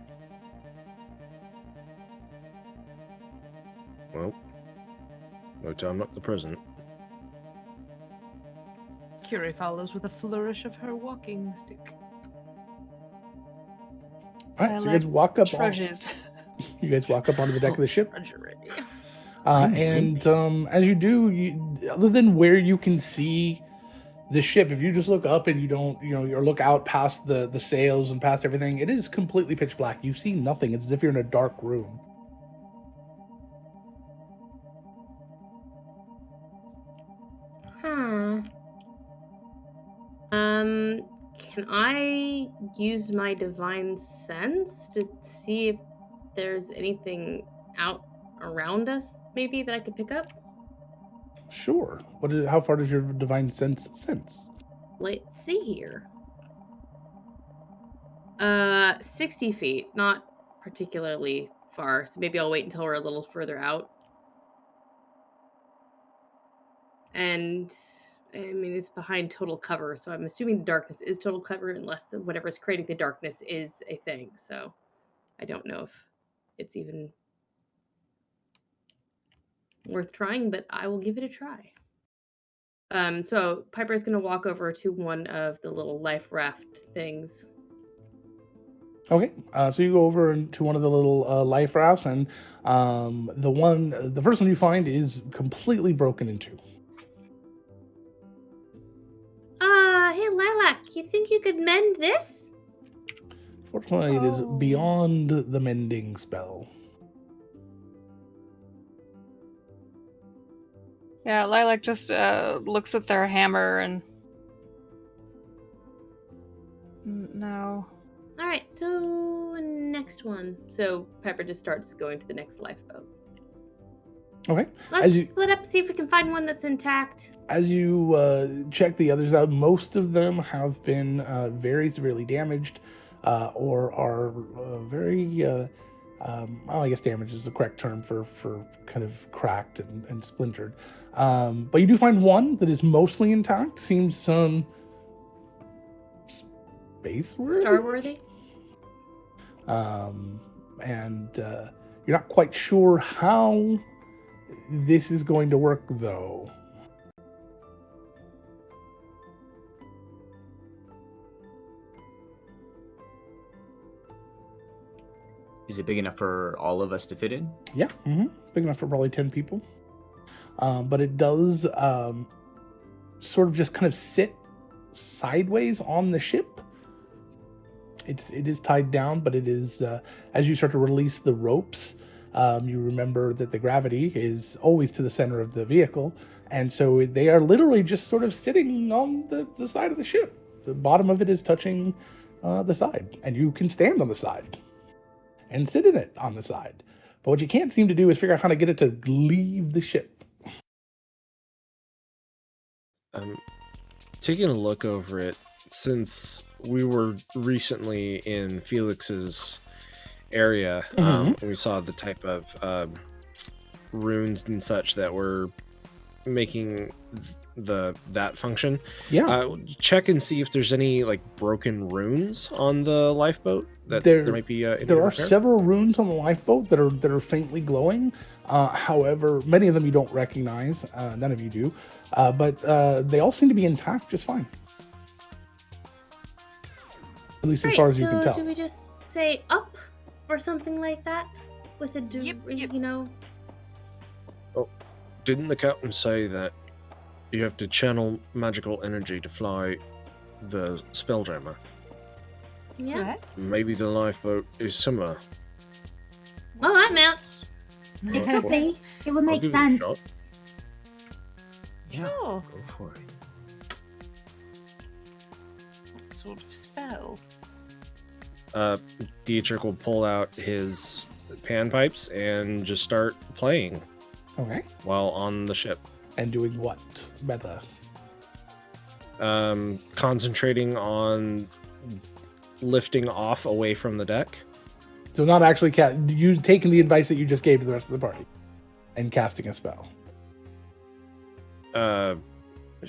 Well, no time like the present. Curie follows with a flourish of her walking stick. All right, so you guys walk up. Trudges. You guys walk up onto the deck of the ship. Drudgery. And as you do, other than where you can see the ship, if you just look up and you don't, or look out past the sails and past everything, it is completely pitch black. You see nothing. It's as if you're in a dark room. Can I use my divine sense to see if there's anything out around us, maybe, that I could pick up? Sure. How far does your divine sense sense? Let's see here. 60 feet, not particularly far, so maybe I'll wait until we're a little further out. And I mean, it's behind total cover, so I'm assuming the darkness is total cover unless whatever's creating the darkness is a thing. So I don't know if it's even worth trying, but I will give it a try. So Piper's going to walk over to one of the little life raft things. Okay, so you go over to one of the little life rafts, and the first one you find is completely broken into. Hey Lilac, you think you could mend this? Fortunately, it is Oh. beyond the mending spell. Yeah, Lilac just looks at their hammer and. No. All right, so next one. So Piper just starts going to the next lifeboat. Okay, Let's As you- split up, see if we can find one that's intact. as you check the others out, most of them have been very severely damaged or are very, well, I guess damage is the correct term for kind of cracked and splintered. But you do find one that is mostly intact, seems space-worthy? Star-worthy? And you're not quite sure how this is going to work, though. Is it big enough for all of us to fit in? Yeah, big enough for probably 10 people. But it does sort of just kind of sit sideways on the ship. It is tied down, but it is, as you start to release the ropes, you remember that the gravity is always to the center of the vehicle. And so they are literally just sort of sitting on the side of the ship. The bottom of it is touching the side, and you can stand on the side and sit in it on the side. But what you can't seem to do is figure out how to get it to leave the ship. Taking a look over it, since we were recently in Felix's area, we saw the type of runes and such that were making that function. Yeah. Check and see if there's any like broken runes on the lifeboat that there might be. There are several runes on the lifeboat that are faintly glowing. However, many of them you don't recognize. None of you do, but they all seem to be intact just fine. At least as far as you can tell. Do we just say up or something like that with a Yep. you know? Oh, didn't the captain say that you have to channel magical energy to fly the Spelljammer? Yeah. Correct. Maybe the lifeboat is similar. Well, I'm out. It could be. It would I'll make give it a sense. shot. Yeah, Sure. go for it. What sort of spell? Dietrich will pull out his panpipes and just start playing Okay. while on the ship. And doing what? Meta. Concentrating on lifting off away from the deck. So not actually you taking the advice that you just gave to the rest of the party and casting a spell.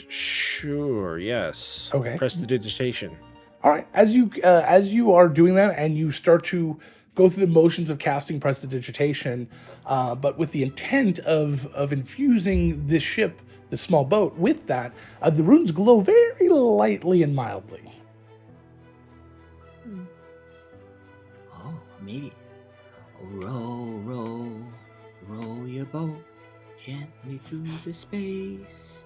Sure, yes. Okay. Prestidigitation. All right. As you are doing that and you start to go through the motions of casting prestidigitation, but with the intent of infusing this ship, the small boat, with that, the runes glow very lightly and mildly. Oh, maybe. Row, row, row your boat gently through the space.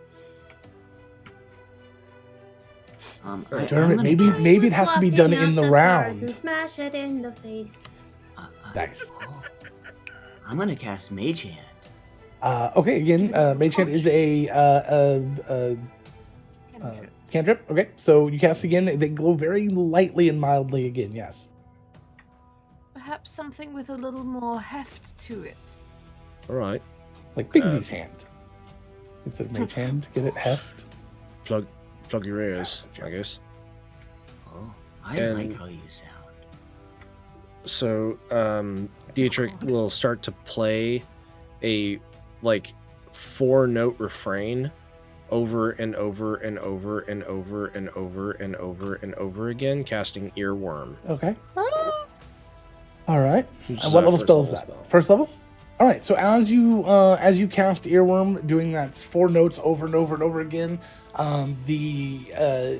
Dermot, maybe it has to be done in the round. And smash it in the face. Nice. I'm gonna cast Mage Hand. Okay, again, Mage Hand is a cantrip. Okay, so you cast again. They glow very lightly and mildly again, yes. Perhaps something with a little more heft to it. All right. Like Bigby's hand. Instead of Mage Hand, get it heft. Plug your ears, I guess. Oh, I And- like how you sound. So, Dietrich will start to play a, 4-note refrain over and over and over and over and over and over and over again, casting Earworm. Okay. All right. Which And is what our level first spell is that? spell. First level? All right. So as you cast Earworm, doing that 4 notes over and over and over again, the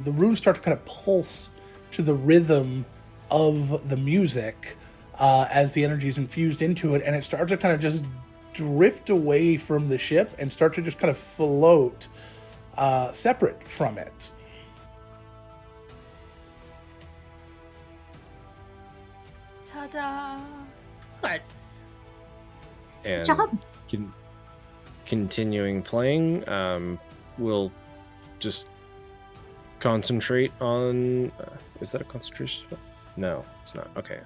runes start to kind of pulse to the rhythm of the music as the energy is infused into it, and it starts to kind of just drift away from the ship and start to just kind of float separate from it. Ta-da! Gorgeous. And Job. continuing playing, we'll just concentrate on. Is that a concentration spell? No, it's not. Okay.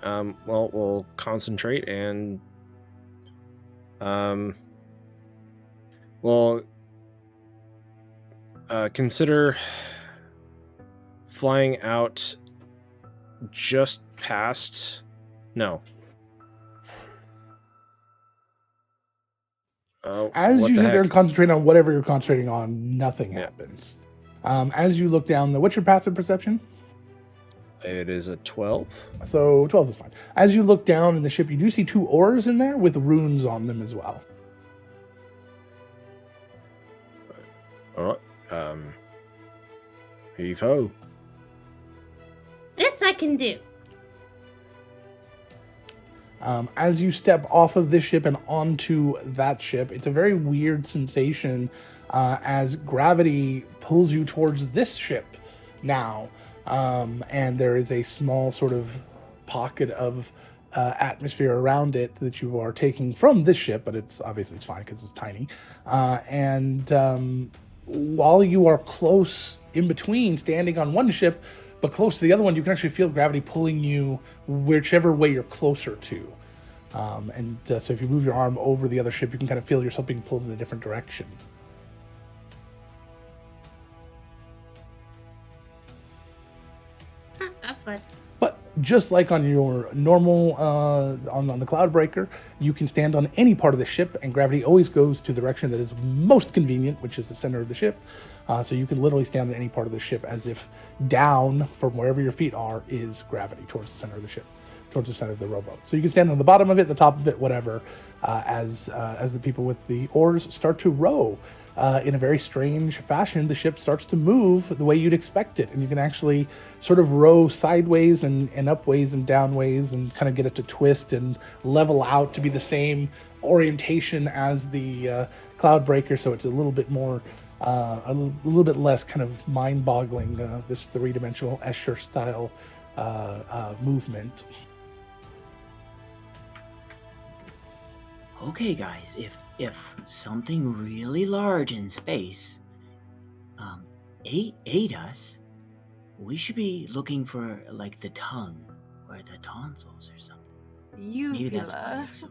Well, we'll concentrate and. We'll consider flying out just past. No. As what you the sit there and heck? concentrate on whatever you're concentrating on, nothing Yeah. happens. As you look down, what's your passive perception? It is a 12. So 12 is fine. As you look down in the ship, you do see 2 oars in there with runes on them as well. All right. Heave ho. This I can do. As you step off of this ship and onto that ship, it's a very weird sensation as gravity pulls you towards this ship now. And there is a small sort of pocket of atmosphere around it that you are taking from this ship, but it's fine because it's tiny. While you are close in between, standing on one ship, but close to the other one, you can actually feel gravity pulling you whichever way you're closer to. So if you move your arm over the other ship, you can kind of feel yourself being pulled in a different direction. That's fun. But just like on your normal, on the Cloudbreaker, you can stand on any part of the ship, and gravity always goes to the direction that is most convenient, which is the center of the ship. So you can literally stand on any part of the ship as if down from wherever your feet are is gravity towards the center of the ship, towards the center of the rowboat. So you can stand on the bottom of it, the top of it, whatever, as the people with the oars start to row. In a very strange fashion, the ship starts to move the way you'd expect it, and you can actually sort of row sideways and upways and downways and kind of get it to twist and level out to be the same orientation as the Cloudbreaker, so it's a little bit more, a little bit less kind of mind-boggling, this three-dimensional Escher style movement. Okay, guys, if something really large in space ate us, we should be looking for like the tongue or the tonsils or something. Maybe that's why it's so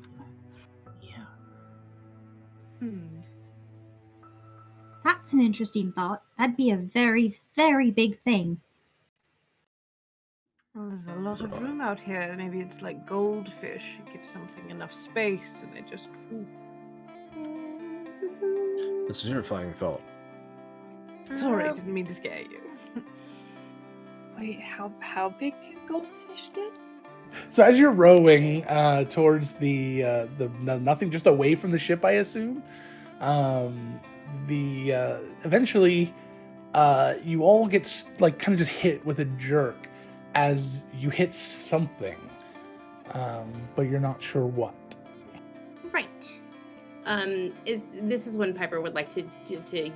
yeah. That's an interesting thought. That'd be a very, very big thing. Well, there's a lot of room out here. Maybe it's like goldfish. You give something enough space and it just... That's a terrifying thought. Sorry, didn't mean to scare you. Wait, how big can goldfish get? So as you're rowing towards the nothing, just away from the ship, I assume, eventually you all get like kind of just hit with a jerk as you hit something, but you're not sure what. Right. This is when Piper would like to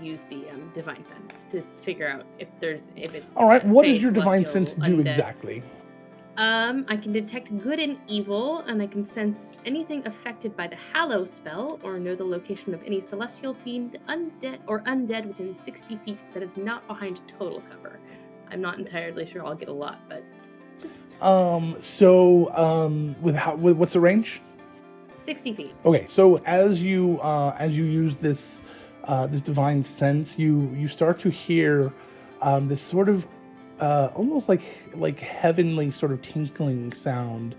use the divine sense to figure out if it's all right. What fey, does your divine sense celestial, do undead. exactly? I can detect good and evil, and I can sense anything affected by the Hallow spell, or know the location of any celestial fiend, undead within 60 feet that is not behind total cover. I'm not entirely sure I'll get a lot, but just What's the range? 60 feet. Okay, so as you use this this divine sense, you start to hear this sort of almost like heavenly sort of tinkling sound,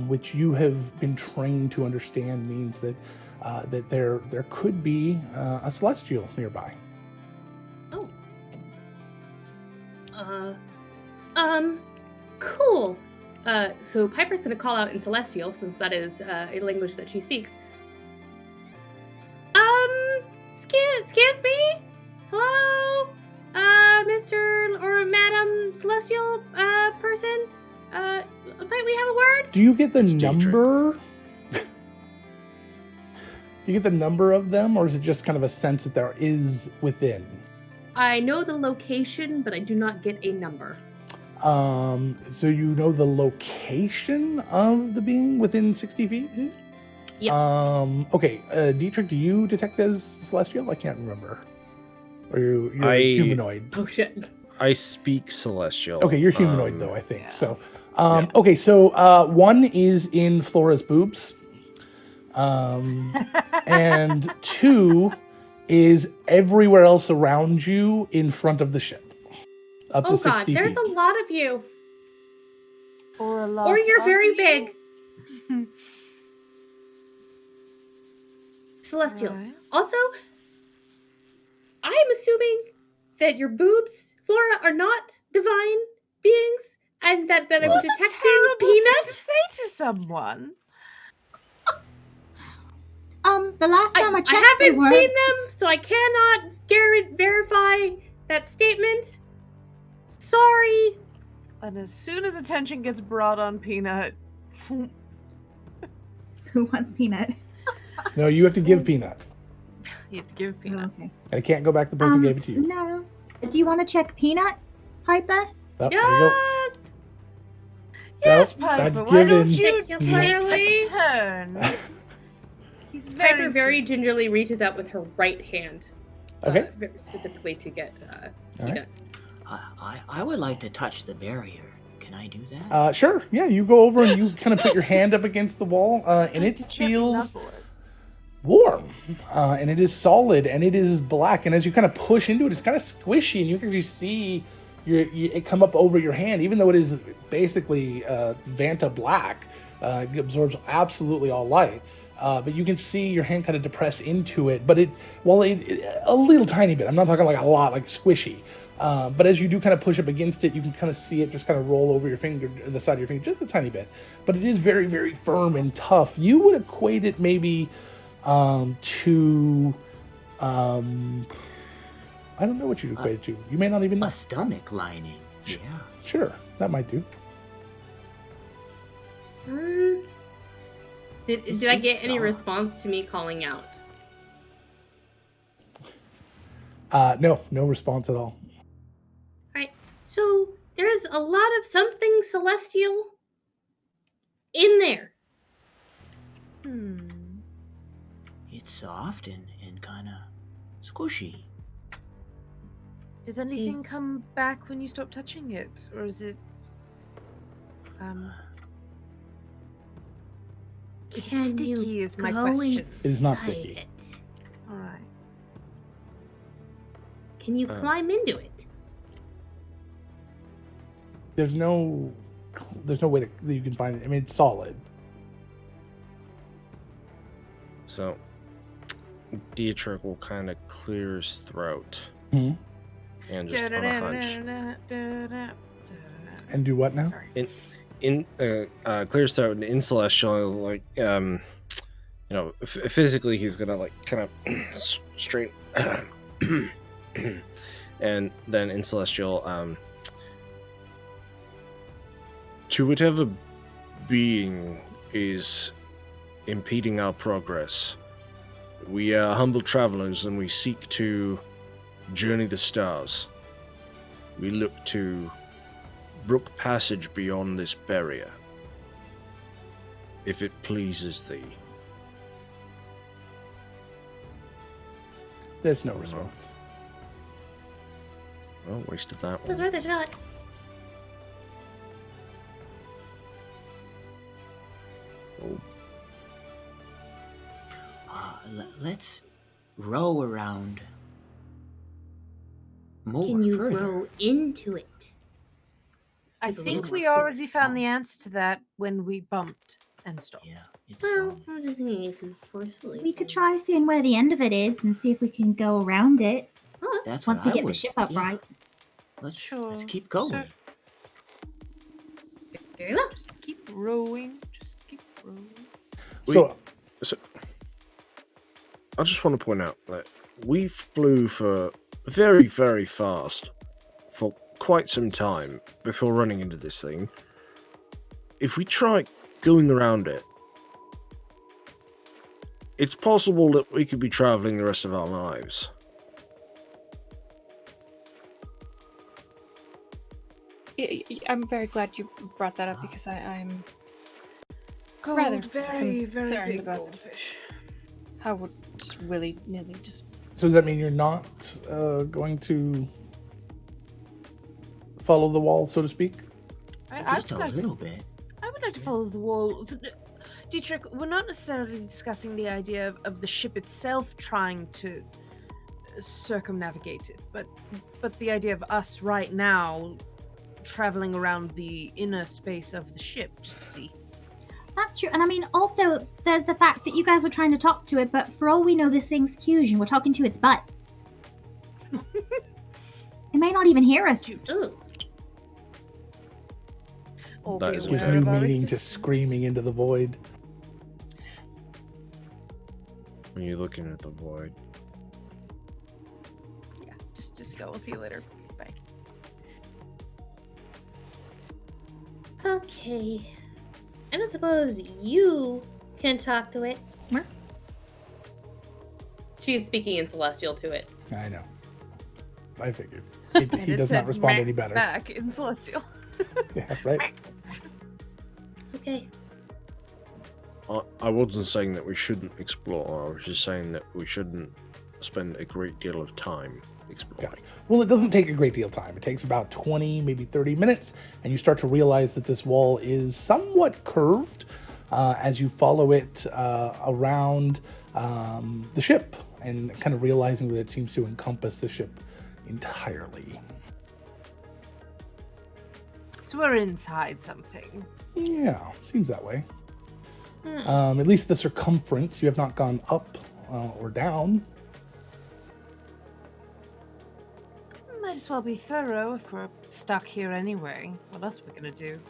which you have been trained to understand means that that there could be a celestial nearby. Oh. Cool. So Piper's gonna call out in Celestial, since that is a language that she speaks. Excuse me? Hello? Mr. or Madam Celestial person? Might we have a word? Do you get the It's Dietrich. number? Do you get the number of them, or is it just kind of a sense that there is within? I know the location, but I do not get a number. So you know the location of the being within 60 feet? Mm-hmm. Yep. Okay, Dietrich, do you detect as celestial? I can't remember. Or you're humanoid. Oh shit. I speak celestial. Okay, you're humanoid though, I think. yeah. So, Yeah. okay, so one is in Flora's boobs, and two is everywhere else around you in front of the ship, up to Oh 60 god, there's feet. a lot of you. Or a lot Or you're of very you. big. Celestials. Right. Also, I am assuming that your boobs, Flora, are not divine beings, and that I'm What a detecting terrible thing Peanut. to say to someone. The last time I checked, I they haven't were. seen them, so I cannot verify that statement. Sorry. And as soon as attention gets brought on Peanut, Who wants peanut? No, you have to give Peanut. you have to give Peanut. Okay. And it can't go back to the person who gave it to you. No. Do you want to check peanut, Piper? Oh, there you go. Yes, Nope, Piper, that's why don't given. you Take take Charlie. a turn? He's Piper very sweet. gingerly reaches out with her right hand. Okay. Very specifically to get All right. Peanut. I would like to touch the barrier. Can I do that? Sure. Yeah, you go over and you kind of put your hand up against the wall, and it Just feels knuckle it. warm, and it is solid, and it is black. And as you kind of push into it, it's kind of squishy, and you can just see it come up over your hand, even though it is basically Vanta black. It absorbs absolutely all light. But you can see your hand kind of depress into it, but a little tiny bit. I'm not talking like a lot, like squishy. But as you do kind of push up against it, you can kind of see it just kind of roll over your finger, the side of your finger, just a tiny bit. But it is very, very firm and tough. You would equate it maybe to, I don't know what you'd equate it to. You may not even know. A stomach lining. Yeah. Sure, that might do. Did I get any soft. response to me calling out? No response at all. Right. So there's a lot of something celestial in there. It's soft and kind of squishy. Does anything come back when you stop touching it, or is it? Is it Can sticky? you Is my go question. It is not inside sticky. it? All right. Can you climb into it? There's no way that you can find it. I mean, it's solid. So, Dietrich will kind of clear his throat Mhm. and just on a hunch. And do what now? Sorry. Clear his throat and in Celestial, like, physically he's gonna like kind of straight, and then in Celestial, to whatever being is impeding our progress, we are humble travelers and we seek to journey the stars. We look to brook passage beyond this barrier, if it pleases thee. There's no response. Well, wasted that It was one. worth a shot. Oh, Let's row around more Can you further. row into it? I With a think little we more already force. found the answer to that when we bumped and stopped. Yeah, it's Well, I'm just thinking if you forcefully. We could try seeing where the end of it is and see if we can go around it that's once what we I get the would- ship up yeah, right. Let's Sure, keep going. sure. Very well. Just keep rowing. Just keep rowing. So, I just want to point out that we flew for very, very fast for quite some time before running into this thing. If we try going around it, it's possible that we could be traveling the rest of our lives. I'm very glad you brought that up because I'm Gold, rather very, very concerned big about goldfish. how would just willy-nilly just so does that mean you're not going to follow the wall, so to speak? Just a little bit. I would like to follow the wall. Dietrich, we're not necessarily discussing the idea of the ship itself trying to circumnavigate it, but the idea of us right now traveling around the inner space of the ship just to see. That's true. And I mean, also, there's the fact that you guys were trying to talk to it, but for all we know, this thing's huge and we're talking to its butt. It may not even hear us. Ooh. all That be is a aware Gives fair new of our meaning to existence. screaming into the void. When you're looking at the void. Yeah, just go. We'll see you later. Bye. Okay. I don't suppose you can talk to it. She is speaking in Celestial to it. I know. I figured. And He it does not said respond "Meh" any better. Back in Celestial. Yeah, right? Okay. I wasn't saying that we shouldn't explore. I was just saying that we shouldn't spend a great deal of time exploring. Well, it doesn't take a great deal of time. It takes about 20, maybe 30 minutes, and you start to realize that this wall is somewhat curved as you follow it around the ship, and kind of realizing that it seems to encompass the ship entirely. So we're inside something. Yeah, seems that way. At least the circumference. You have not gone up or down. Might as well be thorough if we're stuck here anyway. What else are we gonna do?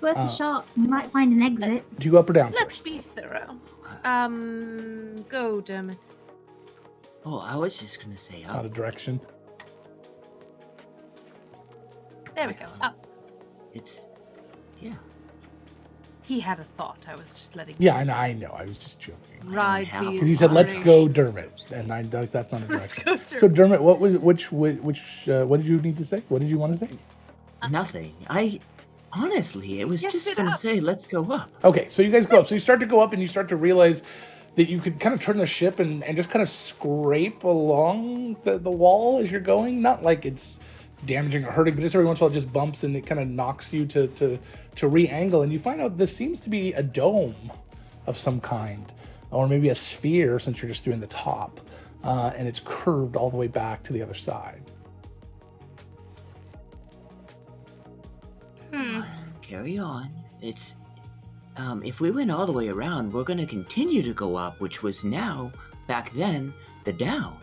Worth a shot. You might find an exit. Do you go up or down Let's first? be thorough. Go, Dermot. Oh, I was just gonna say It's not a up. direction. There we go. Up. It's yeah. He had a thought. I was just letting. Yeah, I know. I was just joking. Ride have- the. Because you said, "Let's go, inspiration." Dermot," and that's not a Let's direction. go, So, Dermot. Dermot, what did you need to say? What did you want to say? Nothing. I honestly, it was Yes, just sit gonna up. say, let's go up. Okay, so you guys go up. So you start to go up, and you start to realize that you could kind of turn the ship and just kind of scrape along the wall as you're going. Not like it's damaging or hurting, but just every once in a while it just bumps and it kind of knocks you to re-angle. And you find out this seems to be a dome of some kind, or maybe a sphere since you're just doing the top. And it's curved all the way back to the other side. Carry on. It's if we went all the way around, we're gonna continue to go up, which was now, back then, the down.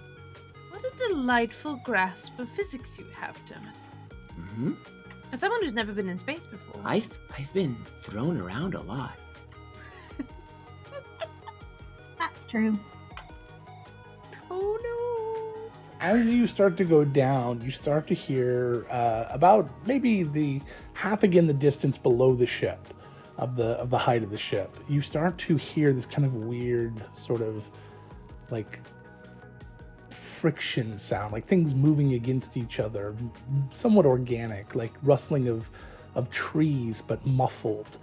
What a delightful grasp of physics you have, Dermot. Mm-hmm. For someone who's never been in space before. I've been thrown around a lot. That's true. Oh no. As you start to go down, you start to hear about maybe the half again the distance below the ship, of the height of the ship. You start to hear this kind of weird sort of like friction sound, like things moving against each other, somewhat organic, like rustling of trees but muffled.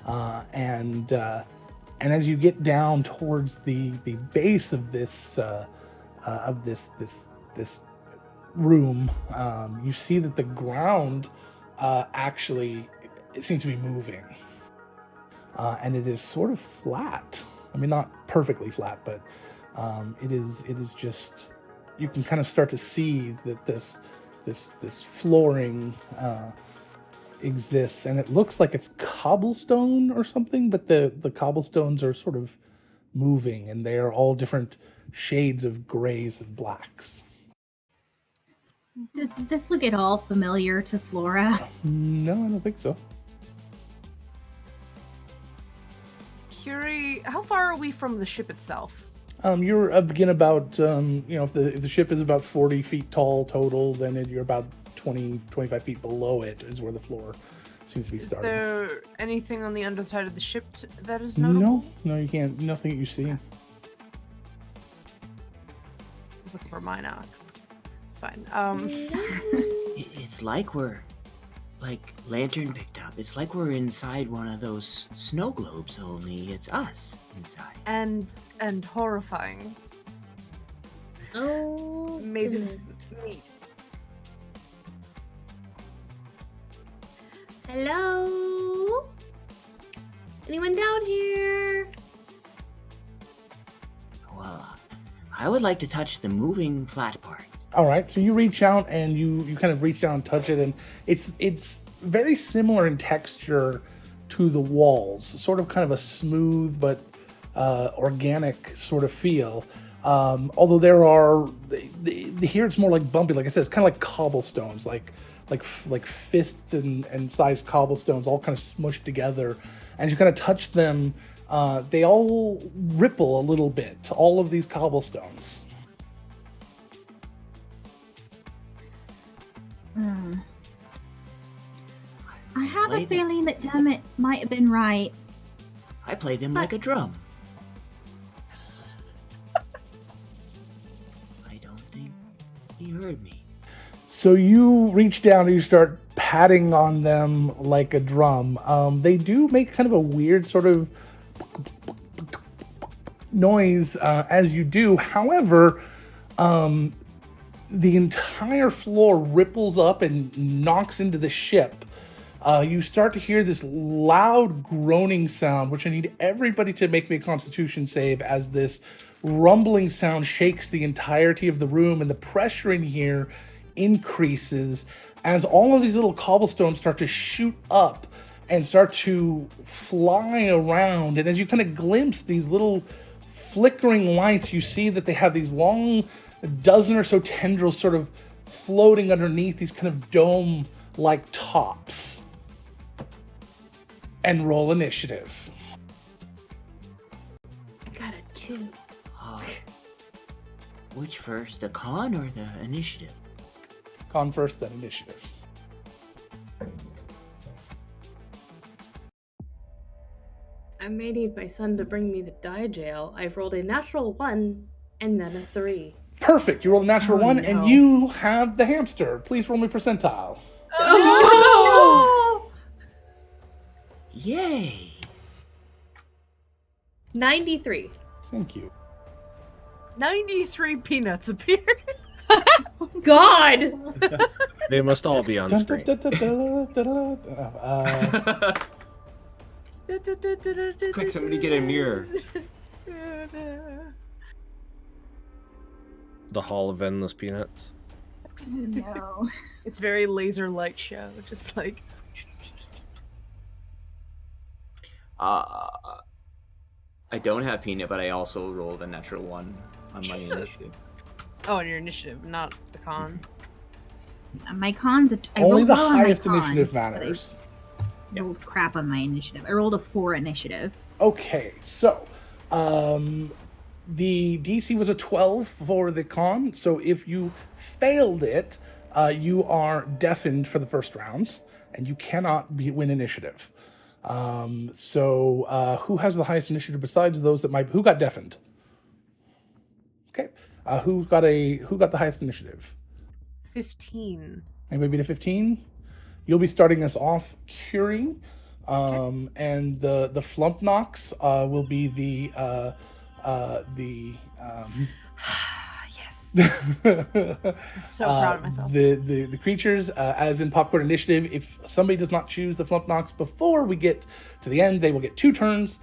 And as you get down towards the base of this room, you see that the ground actually, it seems to be moving, and it is sort of flat. I mean, not perfectly flat, but it is just, you can kind of start to see that this flooring exists, and it looks like it's cobblestone or something, but the cobblestones are sort of moving, and they are all different shades of grays and blacks. Does this look at all familiar to Flora? No, I don't think so. Curie, how far are we from the ship itself? You're again about, if the ship is about 40 feet tall total, then you're about 25 feet below it is where the floor seems to be Is starting. there anything on the underside of the ship that is notable? No, you can't. Nothing that you see. I was looking for mine axe. It's fine. It's like we're, like Lantern picked up. It's like we're inside one of those snow globes. Only it's us inside. and horrifying. Oh, Made goodness. of meat. Hello? Anyone down here? Well, I would like to touch the moving flat part. All right, so you reach out and you kind of reach down and touch it, and it's very similar in texture to the walls, sort of kind of a smooth but organic sort of feel. Although there are, here it's more like bumpy. Like I said, it's kind of like cobblestones, like fist and sized cobblestones, all kind of smushed together. And you kind of touch them, they all ripple a little bit. All of these cobblestones. I have a feeling that Dammit might have been right. I play them like a drum. I don't think he heard me. So you reach down and you start patting on them like a drum. They do make kind of a weird sort of noise as you do. However, the entire floor ripples up and knocks into the ship. You start to hear this loud groaning sound, which I need everybody to make me a constitution save as this rumbling sound shakes the entirety of the room, and the pressure in here increases as all of these little cobblestones start to shoot up and start to fly around. And as you kind of glimpse these little flickering lights, you see that they have these long dozen or so tendrils sort of floating underneath these kind of dome-like tops. And roll initiative. I got a 2. Which first, the con or the initiative? Con first, then initiative. I may need my son to bring me the die jail. I've rolled a natural 1 and then a 3. Perfect. You rolled a natural 1, no. and you have the hamster. Please roll me percentile. Oh, Yay! 93. Thank you. 93 peanuts appeared. God! They must all be on Dun, screen. dun, dun, dun, dun, dun, dun. Quick, somebody get a mirror. The Hall of Endless Peanuts. No. It's very laser light show, just like. I don't have peanut, but I also rolled a natural 1 on my Jesus. initiative. Oh, and your initiative, not the con. My con's I Only rolled the well on my highest con, initiative but I matters. rolled crap on my initiative. I rolled a 4 initiative. Okay, so the DC was a 12 for the con. So if you failed it, you are deafened for the first round, and you cannot win initiative. Who has the highest initiative besides those that might? Who got deafened? Okay. Who got the highest initiative? 15. Anybody beat a 15? You'll be starting us off, Curie. And the flump knocks will be the Yes. I'm so proud of myself. The creatures, as in Popcorn Initiative, if somebody does not choose the flump knocks before we get to the end, they will get 2 turns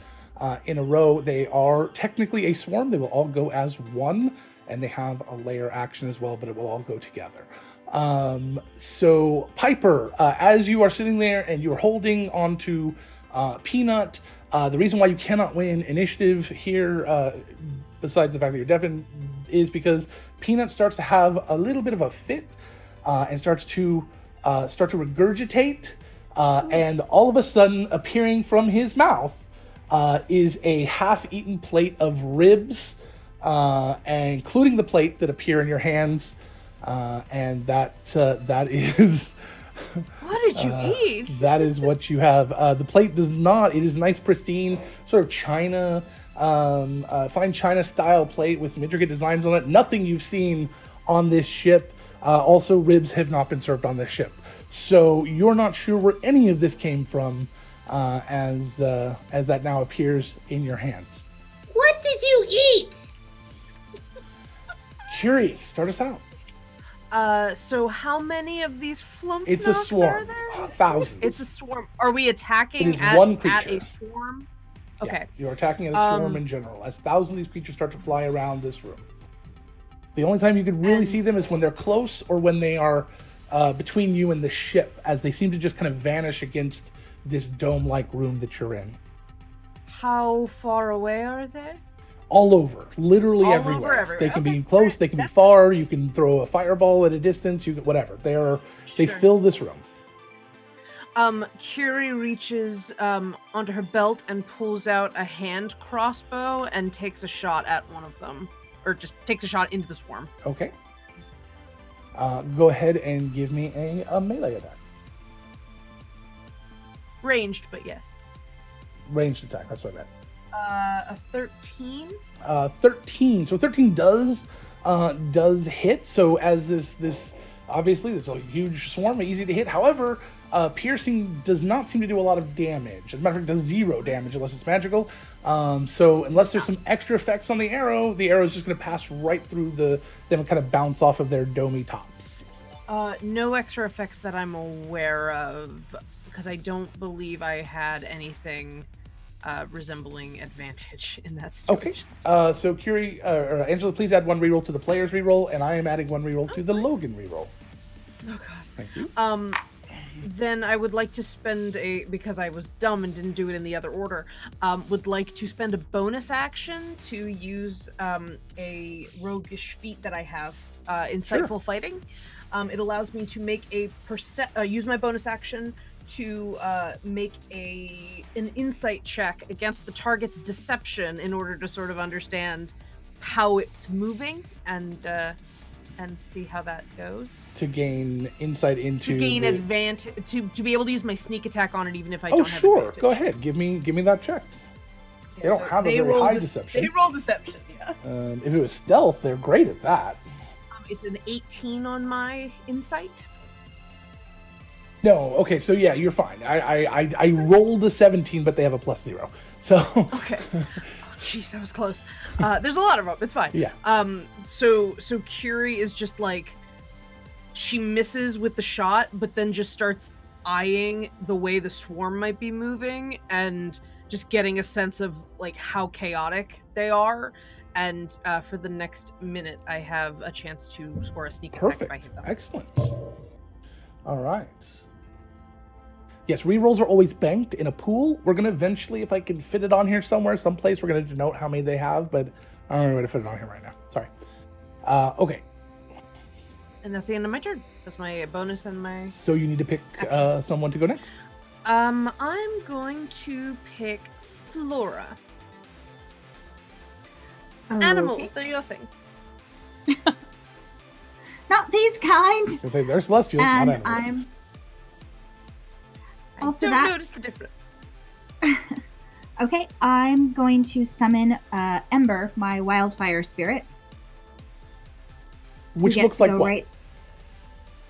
in a row. They are technically a swarm. They will all go as one, and they have a layer action as well, but it will all go together. So Piper, as you are sitting there and you're holding onto Peanut, the reason why you cannot win initiative here, besides the fact that you're deafened, is because Peanut starts to have a little bit of a fit and starts to regurgitate, and all of a sudden, appearing from his mouth is a half-eaten plate of ribs, and including the plate that appear in your hands, and that is. What did you eat? That is what you have. The plate does not. It is nice, pristine, sort of china, fine china style plate with some intricate designs on it. Nothing you've seen on this ship. Also, ribs have not been served on this ship, so you're not sure where any of this came from, as that now appears in your hands. What did you eat? Curie, start us out. So how many of these flump It's a knocks swarm. are there? Thousands. It's a swarm. Are we attacking It is at, one at creature. a swarm? Yeah, Okay. you're attacking at a swarm in general, as thousands of these creatures start to fly around this room. The only time you can really see them is when they're close or when they are between you and the ship, as they seem to just kind of vanish against this dome-like room that you're in. How far away are they? all over, literally All everywhere. over everywhere. They can be Okay, close, great. they can be That's- far. You can throw a fireball at a distance. You can whatever. They Sure. fill this room. Curie reaches onto her belt and pulls out a hand crossbow and takes a shot at one of them, or just takes a shot into the swarm. Okay. Go ahead and give me a melee attack. Ranged, but yes. Ranged attack. That's what I meant. A 13. 13. So 13 does hit. So as this obviously it's a huge swarm, easy to hit. However, piercing does not seem to do a lot of damage. As a matter of fact, it does 0 damage unless it's magical. So unless there's some extra effects on the arrow is just going to pass right through them and kind of bounce off of their domey tops. No extra effects that I'm aware of, because I don't believe I had anything resembling advantage in that situation. Okay. So Curie, or Angela, please add 1 reroll to the player's reroll, and I am adding 1 reroll to the Logan reroll. Oh god. Thank you. Then I would like to spend because I was dumb and didn't do it in the other order, would like to spend a bonus action to use a roguish feat that I have, Insightful Fighting. It allows me to make use my bonus action to make an insight check against the target's deception in order to sort of understand how it's moving and see how that goes. To gain insight into Advantage to be able to use my sneak attack on it even if I Oh, don't have sure. advantage. Go ahead. Give me that check. Yeah, They don't have a very high deception. They roll deception, yeah. If it was stealth, they're great at that. It's an 18 on my insight. No, okay, so yeah, you're fine. I rolled a 17, but they have a +0. So Okay. Oh, jeez, that was close. There's a lot of them. It's fine. Yeah. So Curie is just like, she misses with the shot, but then just starts eyeing the way the swarm might be moving and just getting a sense of like how chaotic they are. And for the next minute, I have a chance to score a sneak attack if I hit perfect. them. Excellent. All right. Yes, rerolls are always banked in a pool. We're going to eventually, if I can fit it on here somewhere, someplace, we're going to denote how many they have, but I don't know where to fit it on here right now. Sorry. Okay. And that's the end of my turn. That's my bonus and my... So you need to pick someone to go next. I'm going to pick Flora. Animals, they're your thing. Not these kind. I say they're celestials, not And animals. I Also don't that- notice the difference. Okay, I'm going to summon Ember, my wildfire spirit. who Which gets looks to like go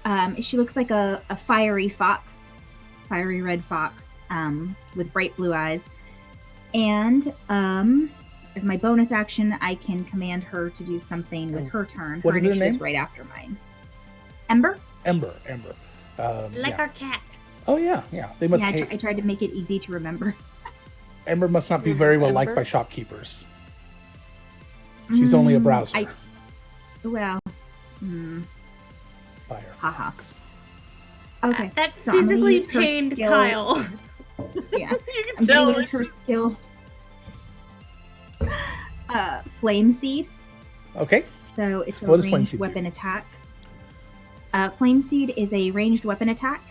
what? She looks like a fiery fox, fiery red fox, with bright blue eyes. And as my bonus action, I can command her to do something with her turn. What Her is her initiative's name? right after mine. Ember? Ember. Like Yeah. our cat. Oh yeah. They must Yeah, hate. I tried to make it easy to remember. Ember must not be very well liked Ember? by shopkeepers. She's only a browser. Well, Firefox. okay. That So I'm gonna physically use her pained skill. Kyle. Yeah, You can I'm tell. gonna use her skill. Flame Seed. Okay. So it's What a does Flame ranged Seed do? weapon attack. Flame Seed is a ranged weapon attack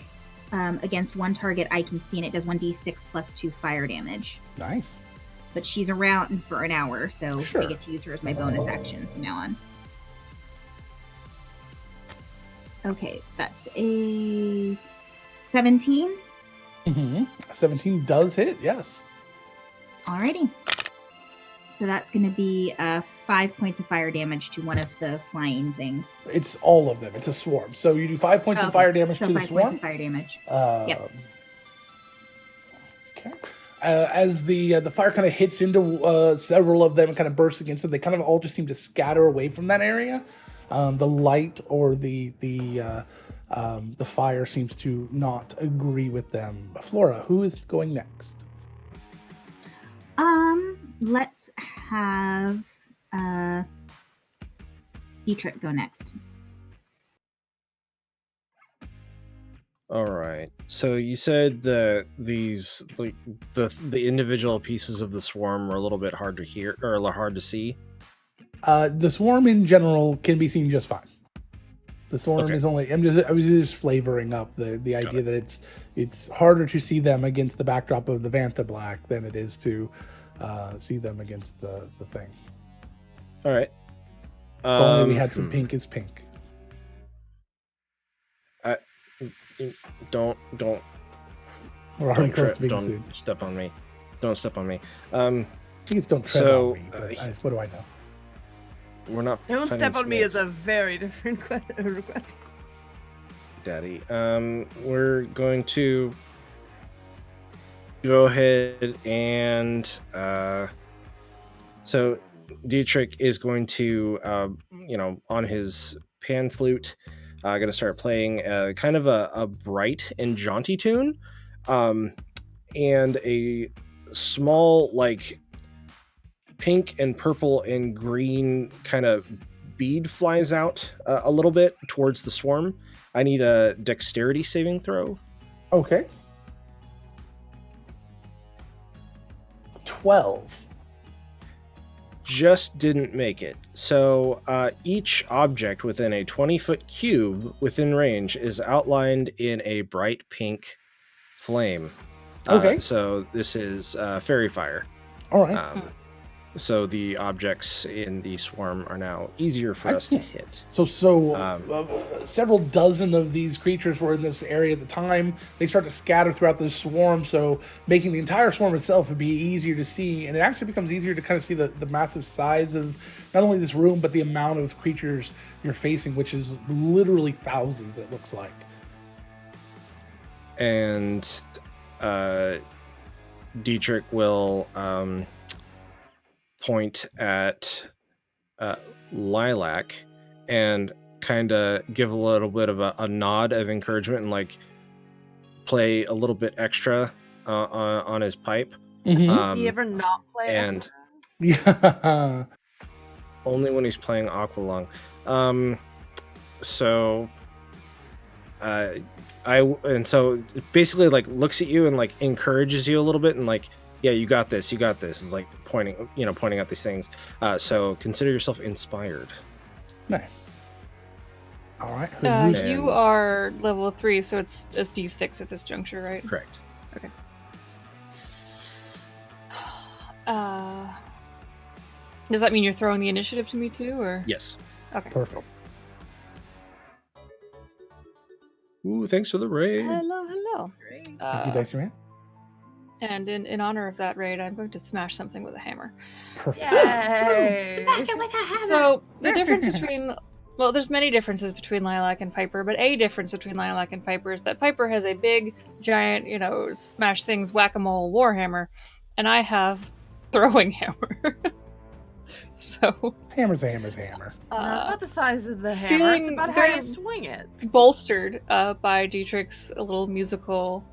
against one target I can see, and it does 1d6 plus 2 fire damage. Nice. But she's around for an hour, so Sure. I get to use her as my bonus action from now on. Okay, that's a 17. 17 does hit. Yes. Alrighty. So that's going to be 5 points of fire damage to one of the flying things. It's all of them. It's a swarm. So you do 5 points of Okay, fire damage so to the 5 swarm. points of fire damage. Yep. Okay. As the fire kind of hits into several of them and kind of bursts against them, they kind of all just seem to scatter away from that area. The light or the fire seems to not agree with them. Flora, who is going next? Let's have Dietrich go next. All right. So you said that these like the individual pieces of the swarm were a little bit hard to hear or hard to see. The swarm in general can be seen just fine. The swarm Okay. is only. I was just flavoring up the idea that it's harder to see them against the backdrop of the Vanta Black than it is to see them against the thing. All right. If only we had some pink as pink. Don't We're already close to being sued. step on me. Don't step on me. I think it's don't tread on me. But what do I know? We're not. Don't fighting step on me is snakes, a very different request. Daddy. We're going to go ahead and so Dietrich is going to on his pan flute going to start playing kind of a bright and jaunty tune, and a small like pink and purple and green kind of bead flies out a little bit towards the swarm. I need a dexterity saving throw. Okay. 12. Just didn't make it. So each object within a 20-foot cube within range is outlined in a bright pink flame. Okay. So this is fairy fire. All right. So the objects in the swarm are now easier for us to hit. So several dozen of these creatures were in this area at the time. They start to scatter throughout the swarm, so making the entire swarm itself would be easier to see. And it actually becomes easier to kind of see the massive size of not only this room, but the amount of creatures you're facing, which is literally thousands, it looks like. And Dietrich will point at Lilac and kind of give a little bit of a nod of encouragement and like play a little bit extra on his pipe. Does he ever not play and Yeah. only when he's playing Aqualung. So so basically like looks at you and like encourages you a little bit and like, yeah, you got this. It's like pointing out these things. So consider yourself inspired. Nice. All right. You are level 3, so it's just D6 at this juncture, right? Correct. Okay. Does that mean you're throwing the initiative to me too, or? Yes. Okay. Perfect. Ooh, thanks for the raid. Hello. Thank you, Dicey Man. And in honor of that raid, I'm going to smash something with a hammer. Perfect. Yay! Smash it with a hammer. So the difference between, well, there's many differences between Lilac and Piper, but a difference between Lilac and Piper is that Piper has a big, giant, smash things whack-a-mole warhammer, and I have throwing hammer. So Hammer's a hammer's a hammer. Not about the size of the hammer, it's about how you swing it. Bolstered by Dietrich's little musical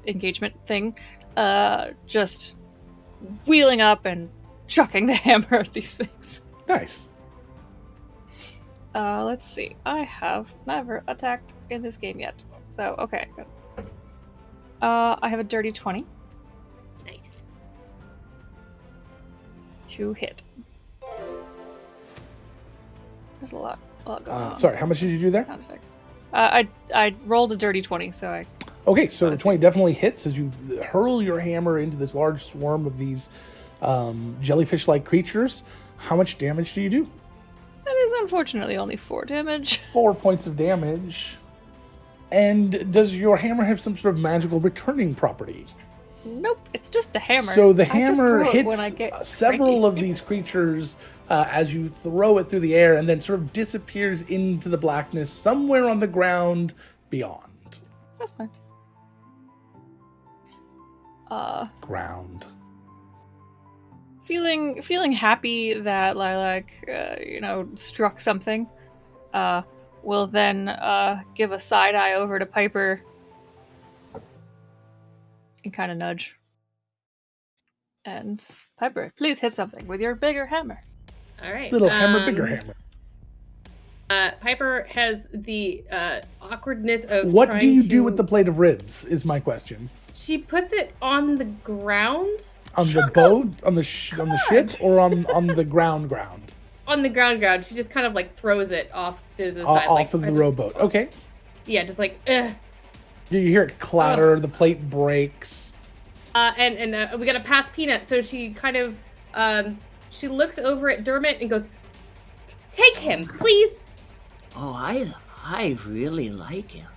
engagement thing, just wheeling up and chucking the hammer at these things. Nice. Let's see. I have never attacked in this game yet. So, okay. Good. I have a dirty 20 Nice. to hit. There's a lot going on. Sorry, how much did you do there? Sound effects. I rolled a dirty 20, so I... Okay, so the 20 definitely hits as you hurl your hammer into this large swarm of these jellyfish-like creatures. How much damage do you do? That is unfortunately only 4 damage. 4 points of damage. And does your hammer have some sort of magical returning property? Nope, it's just a hammer. So the I just hammer throw it hits when I get several cranky. of these creatures as you throw it through the air and then sort of disappears into the blackness somewhere on the ground beyond. That's fine. Ground. Feeling happy that Lilac, struck something, will then give a side eye over to Piper and kind of nudge. And Piper, please hit something with your bigger hammer. All right. Little hammer, bigger hammer. Piper has the awkwardness of What trying do you to... do with the plate of ribs? Is my question. She puts it on the ground. On the boat, on the ship, or on the ground? On the ground. She just kind of like throws it off to the side. Off of the rowboat. Okay. Yeah, just like, ugh. You hear it clatter. The plate breaks. And we gotta pass Peanut, so she kind of, she looks over at Dermot and goes, "Take him, please." Oh, I really like him.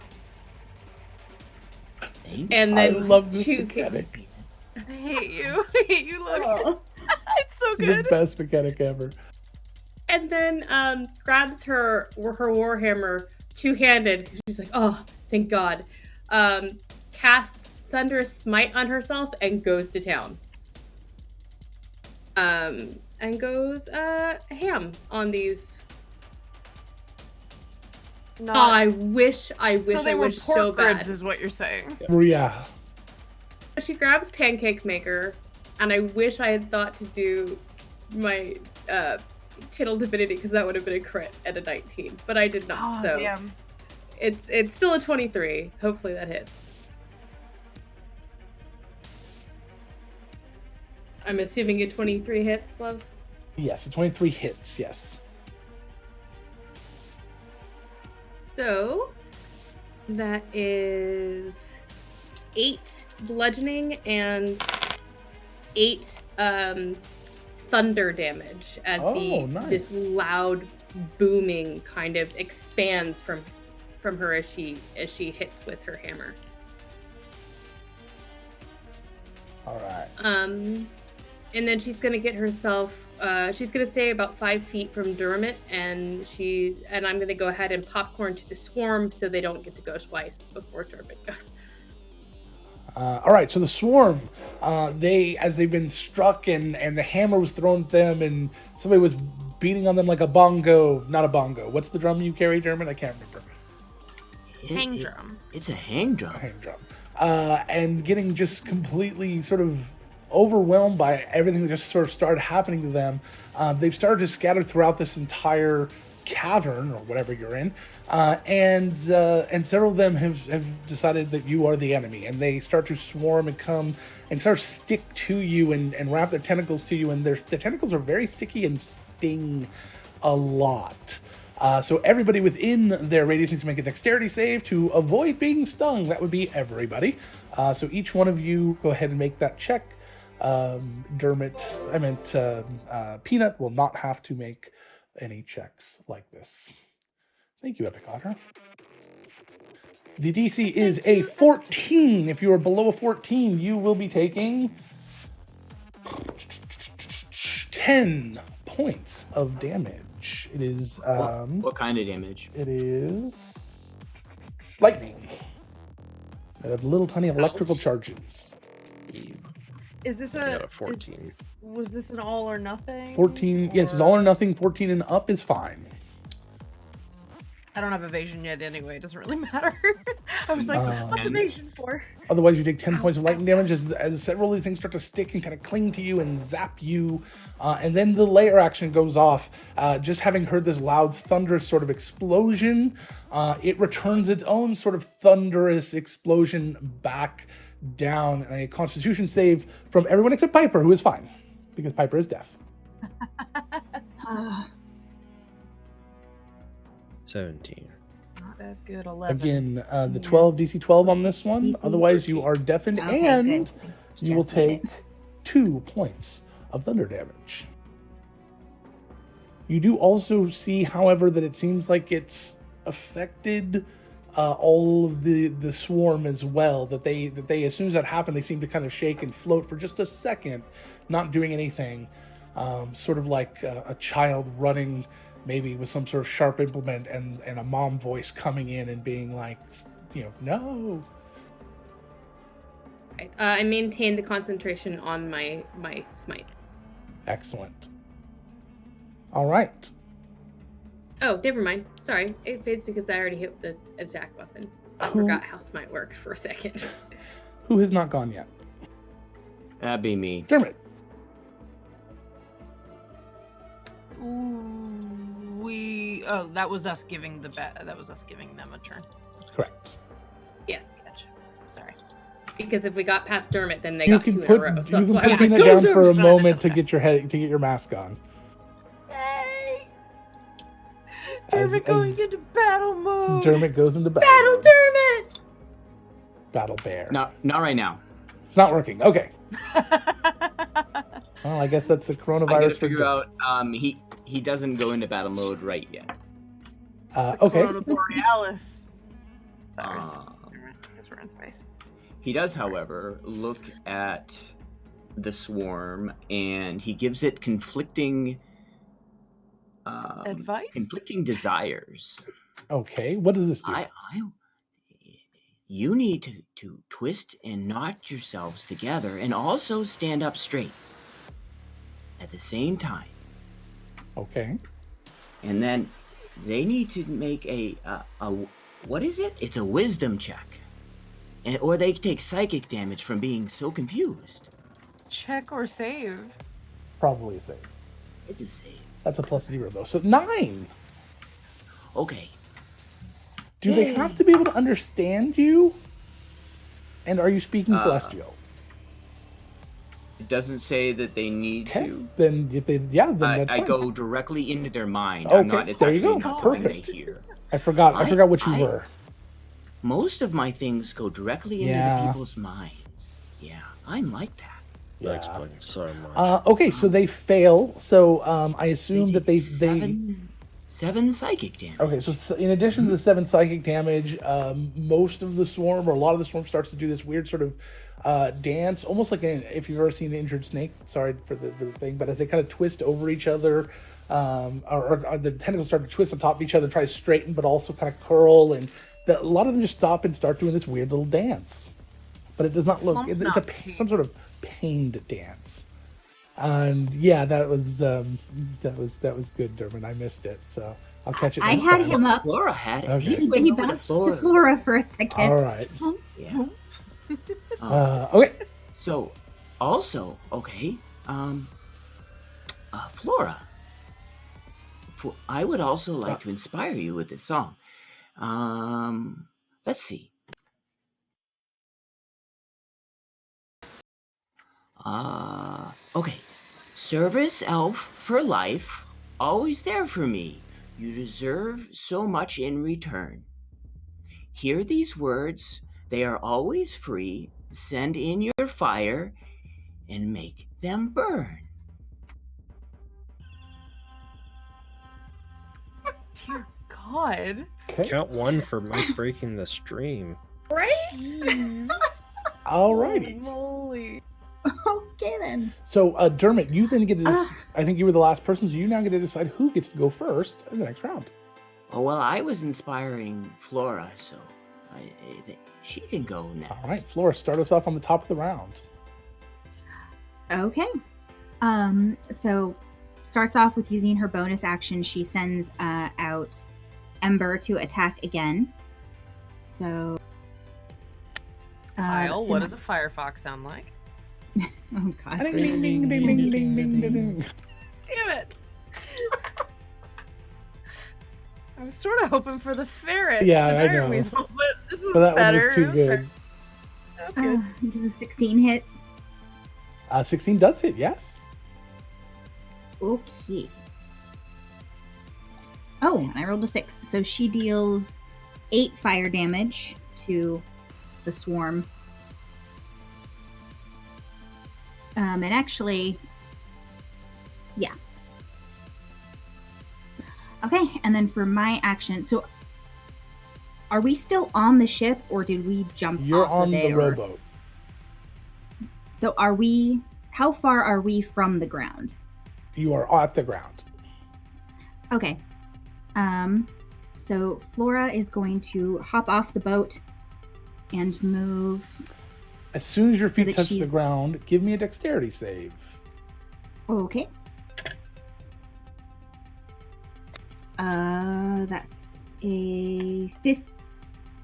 Thank And I then love this she- mechanic. I hate you. I hate you, Logan. It's so The good. best mechanic ever. And then grabs her warhammer two-handed. She's like, "Oh, thank God." Casts Thunderous Smite on herself and goes to town. And goes ham on these. Not... Oh, I wish so they I were wish pork so bad. ribs, is what you're saying. Yeah. She grabs Pancake Maker, and I wish I had thought to do my Channel Divinity, because that would have been a crit at a 19, but I did not. Oh, so damn. it's still a 23. Hopefully that hits. I'm assuming a 23 hits, love. Yes, a 23 hits. Yes. So that is 8 bludgeoning and 8 thunder damage as this loud booming kind of expands from her as she hits with her hammer. All right. And then she's gonna get herself. She's gonna stay about 5 feet from Dermot, and I'm gonna go ahead and popcorn to the swarm so they don't get to go twice before Dermot goes. All right, so the swarm, as they've been struck and the hammer was thrown at them and somebody was beating on them like a bongo. Not a bongo. What's the drum you carry, Dermot? I can't remember. Hang drum. It's a hang drum. A hang drum. And getting just completely sort of overwhelmed by everything that just sort of started happening to them. They've started to scatter throughout this entire cavern or whatever you're in, and several of them have decided that you are the enemy, and they start to swarm and come and start to stick to you and wrap their tentacles to you, and their tentacles are very sticky and sting a lot. So everybody within their radius needs to make a dexterity save to avoid being stung. That would be everybody. So each one of you go ahead and make that check. Peanut will not have to make any checks like this. Thank you, Epic Otter. The DC is a 14. If you are below a 14, you will be taking 10 points of damage. It is what kind of damage? It is lightning. They have little tiny electrical charges. Is this I got a 14. Was this an all or nothing? 14, yes, it's all or nothing. 14 and up is fine. I don't have evasion yet anyway. It doesn't really matter. I was like, what's evasion for? Otherwise, you take 10 points of lightning damage as several of these things start to stick and kind of cling to you and zap you. And then the layer action goes off. Just having heard this loud, thunderous sort of explosion, it returns its own sort of thunderous explosion back down. And a constitution save from everyone except Piper, who is fine, because Piper is deaf. 17. Not as good. 11. Again, the 12, DC 12 on this one. DC Otherwise, 14. you are deafened, Okay, and good. you will Just made take it. 2 points of thunder damage. You do also see, however, that it seems like it's affected all of the swarm as well. That they as soon as that happened, they seem to kind of shake and float for just a second, not doing anything. Sort of like a child running, maybe with some sort of sharp implement, and a mom voice coming in and being like, no. Right. I maintain the concentration on my smite. Excellent. All right. Oh, never mind. Sorry, it fades because I already hit the attack weapon. I forgot how smite worked for a second. Who has not gone yet? That'd be me. Dermot. Ooh, that was us giving them a turn. Correct. Yes. Gotcha. Sorry. Because if we got past Dermot, then they You got can 2 put in a row. So you that's can why I put was like, Tina go, down Dermot! for a Dermot's moment to get your mask on. Yay! As- Dermot going as into battle mode. Dermot goes into battle. Battle mode. Dermot! Battle bear. Not right now. It's not working. Okay. Well, I guess that's the I gotta coronavirus for figure Dermot. out. He doesn't go into battle mode right yet. Okay. Corona Borealis. Virus. Um, Never mind, because we're in space. He does, however, look at the swarm and he gives it conflicting Advice? conflicting desires. Okay. What does this do? You need to twist and knot yourselves together and also stand up straight at the same time. Okay. And then they need to make a what is it? It's a wisdom check. Or they take psychic damage from being so confused. Check or save? Probably a save. It's a save. That's a +0 though. So 9. Okay. Do they have to be able to understand you? And are you speaking Celestial? It doesn't say that they need Okay. to. Then if they, then that's I fine. go directly into their mind. Okay, I'm not, it's there you actually go. not something Perfect. they hear. I forgot what you were. Most of my things go directly into Yeah. the people's minds. Yeah, I'm like that. That explains so much. Okay, so they fail. So I assume that they seven psychic damage. Okay, so in addition to the 7 psychic damage, most of the swarm, or a lot of the swarm, starts to do this weird sort of dance, almost like if you've ever seen the injured snake. Sorry for the thing, but as they kind of twist over each other, or the tentacles start to twist on top of each other, try to straighten, but also kind of curl, and a lot of them just stop and start doing this weird little dance. But it does not look. Flump It's not some sort of pained dance. And yeah, that was good, Dermot. I missed it, so I'll catch it I next had time. him up. Flora had it. Okay. But he bounced to Flora for a second. All right. Yeah. Okay. So, also, okay, Flora. I would also like to inspire you with this song. Let's see. Okay. Service elf for life, always there for me. You deserve so much in return. Hear these words, they are always free. Send in your fire and make them burn. Dear God. Okay. Count 1 for Mike breaking the stream. Right? All righty. Moly. Okay then. So, Dermot, you then get to. I think you were the last person, so you now get to decide who gets to go first in the next round. Oh, well, I was inspiring Flora, so she can go next. All right, Flora, start us off on the top of the round. Okay. So starts off with using her bonus action. She sends out Ember to attack again. So Kyle, that's what gonna- does a firefox sound like? Oh god. Ding, ding, ding, ding, ding, ding, ding, ding, ding. Damn it! I was sort of hoping for the ferret. Yeah, the I dire know. Weasel, but this was But that better. one was too good. That's good. Does a 16 hit? 16 does hit, yes. Okay. Oh, I rolled a 6. So she deals 8 fire damage to the swarm. And actually, yeah. Okay, and then for my action, so are we still on the ship, or did we jump You're off on of it? the or- rowboat. So are we? How far are we from the ground? You are at the ground. Okay. So Flora is going to hop off the boat and move. As soon as your So feet that touch the she's- ground, give me a dexterity save. Okay. That's a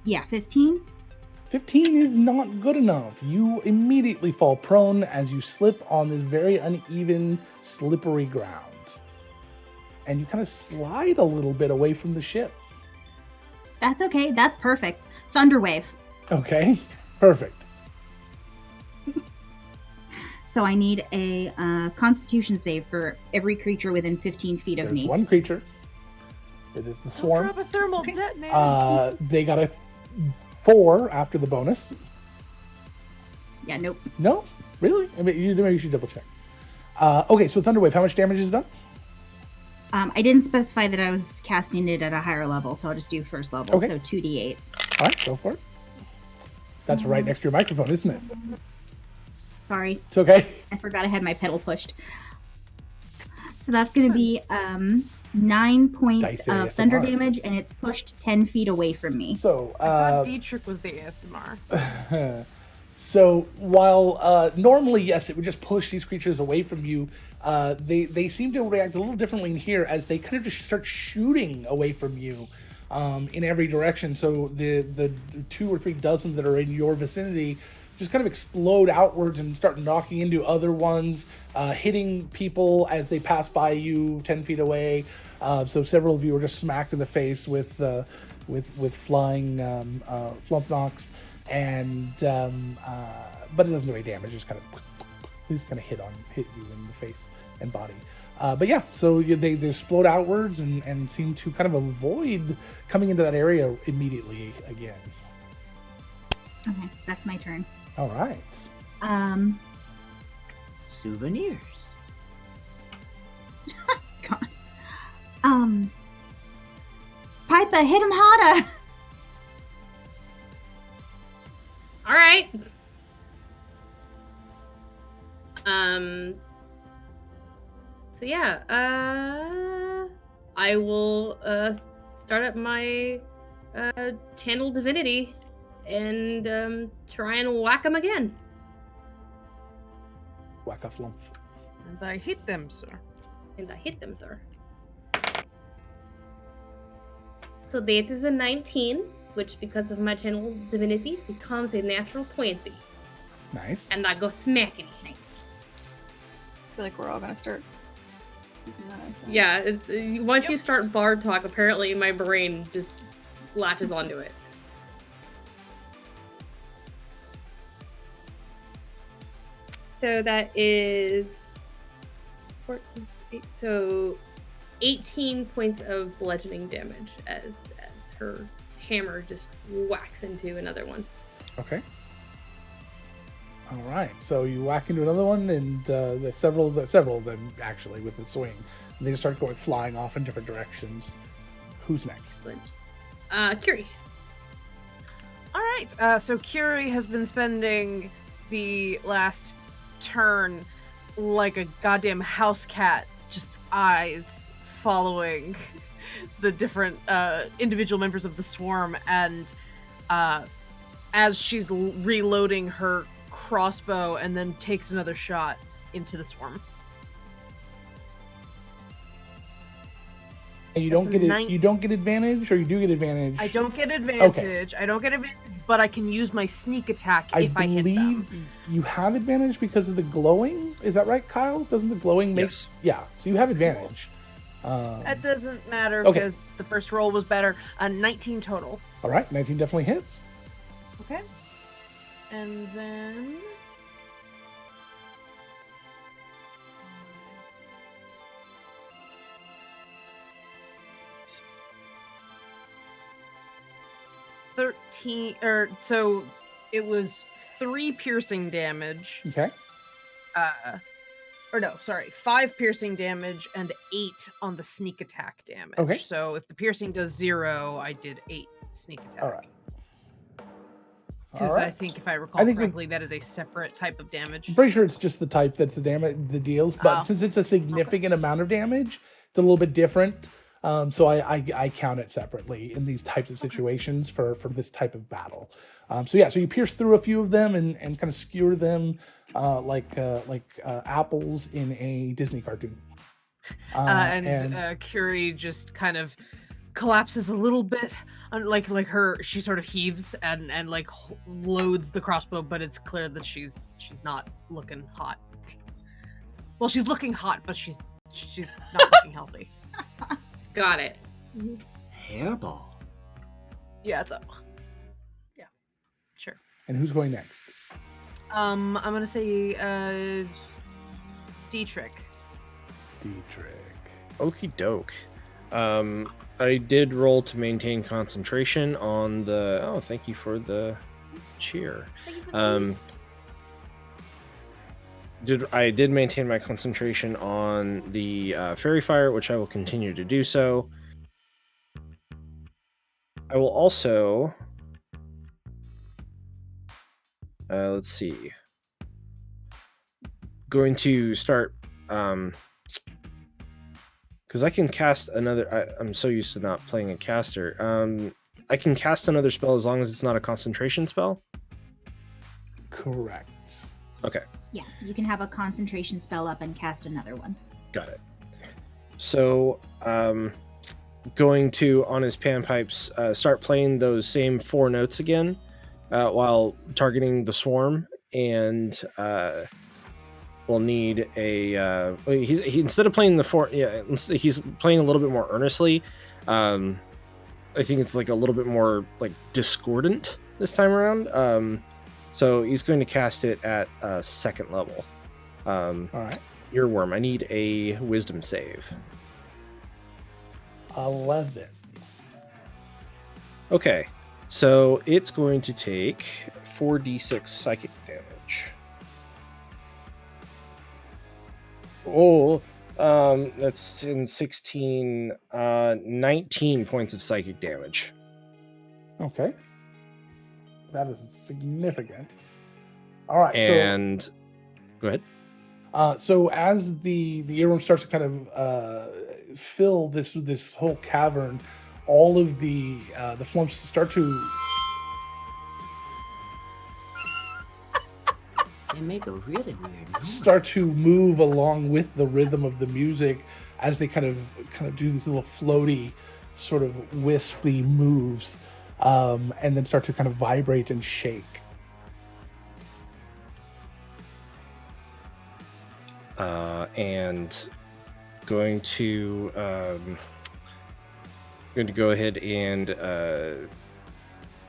15. 15 is not good enough. You immediately fall prone as you slip on this very uneven, slippery ground. And you kind of slide a little bit away from the ship. That's okay. That's perfect. Thunderwave. Okay, perfect. So I need a Constitution save for every creature within 15 feet of There's me. one creature. It is the Don't swarm. drop a thermal detonator. They got a 4 after the bonus. Yeah, nope. No, really? I mean, maybe you should double check. Okay, so Thunderwave, how much damage is done? I didn't specify that I was casting it at a higher level, so I'll just do first level. Okay. So 2d8. All right, go for it. That's right next to your microphone, isn't it? Sorry, It's okay. I forgot I had my pedal pushed. So that's going to be 9 points Dice of thunder ASMR. damage, and it's pushed 10 feet away from me. So, I thought Dietrich was the ASMR. so while normally, yes, it would just push these creatures away from you, they seem to react a little differently in here as they kind of just start shooting away from you in every direction. So the 2 or 3 dozen that are in your vicinity just kind of explode outwards and start knocking into other ones, hitting people as they pass by you 10 feet away. So several of you are just smacked in the face with flying flump knocks, and but it doesn't do any damage. Just kind of hit you in the face and body. But yeah, so they explode outwards and seem to kind of avoid coming into that area immediately again. Okay, that's my turn. All right. Souvenirs. God. Piper, hit him harder. All right. So yeah, I will start up my channel divinity and try and whack him again. Whack a flump. And I hit them, sir. And I hit them, sir. So that is a 19, which because of my channel divinity becomes a natural 20. Nice. And I go smacking. I feel like we're all gonna start using that. I think. Yeah, it's once you start bard talk, apparently my brain just latches onto it. So that is 14, 8, so 18 points of bludgeoning damage as her hammer just whacks into another one. Okay. All right. So you whack into another one, and there's several of them actually with the swing. And they just start going flying off in different directions. Who's next? Excellent. Kiri. All right. So Curie has been spending the last turn like a goddamn house cat, just eyes following the different individual members of the swarm, and as she's reloading her crossbow, and then takes another shot into the swarm. And you don't That's a get nine- you don't get advantage, or you do get advantage. I don't get advantage. I don't get advantage, but I can use my sneak attack if I hit them. believe you have advantage because of the glowing. Is that right, Kyle? Doesn't the glowing make? Yes. Yeah. So you have advantage. That doesn't matter Okay. because the first roll was better. 19 total. All right. 19 definitely hits. Okay. And then... so it was 3 piercing damage. Okay. 5 piercing damage and 8 on the sneak attack damage. Okay. So if the piercing does 0, I did 8 sneak attack. All right. Because All right. I think if I recall I think correctly, that is a separate type of damage. I'm pretty sure it's just the type that's the deals, but Oh. since it's a significant amount of damage, it's a little bit different. So I count it separately in these types of situations for this type of battle. So you pierce through a few of them and kind of skewer them like apples in a Disney cartoon. Curie just kind of collapses a little bit, she sort of heaves and loads the crossbow, but it's clear that she's not looking hot. Well, she's looking hot, but she's not looking healthy. Got it. Hairball. Yeah, it's up. Yeah, sure. And who's going next? I'm gonna say Dietrich. Dietrich. Okie doke. I did roll to maintain concentration on the. Oh, thank you for the cheer. I did maintain my concentration on the fairy fire, which I will continue to do so. I will also. Let's see. Going to start. Because I can cast another. I'm so used to not playing a caster. I can cast another spell as long as it's not a concentration spell. Correct. Okay. Yeah, you can have a concentration spell up and cast another one. Got it. So, going to, on his panpipes, start playing those same 4 notes again while targeting the swarm, and we'll need a... he instead of playing the 4... Yeah, he's playing a little bit more earnestly. I think it's like a little bit more like discordant this time around. So he's going to cast it at 2nd level. All right. Earworm, I need a wisdom save. 11. Okay, so it's going to take 4d6 psychic damage. Oh, that's in 16, 19 points of psychic damage. Okay. That is significant. All right. And go ahead. So as the earworm starts to kind of fill this whole cavern, all of the flumps start to They make a really weird noise. start to move along with the rhythm of the music as they kind of do these little floaty, sort of wispy moves, and then start to kind of vibrate and shake. And going to go ahead and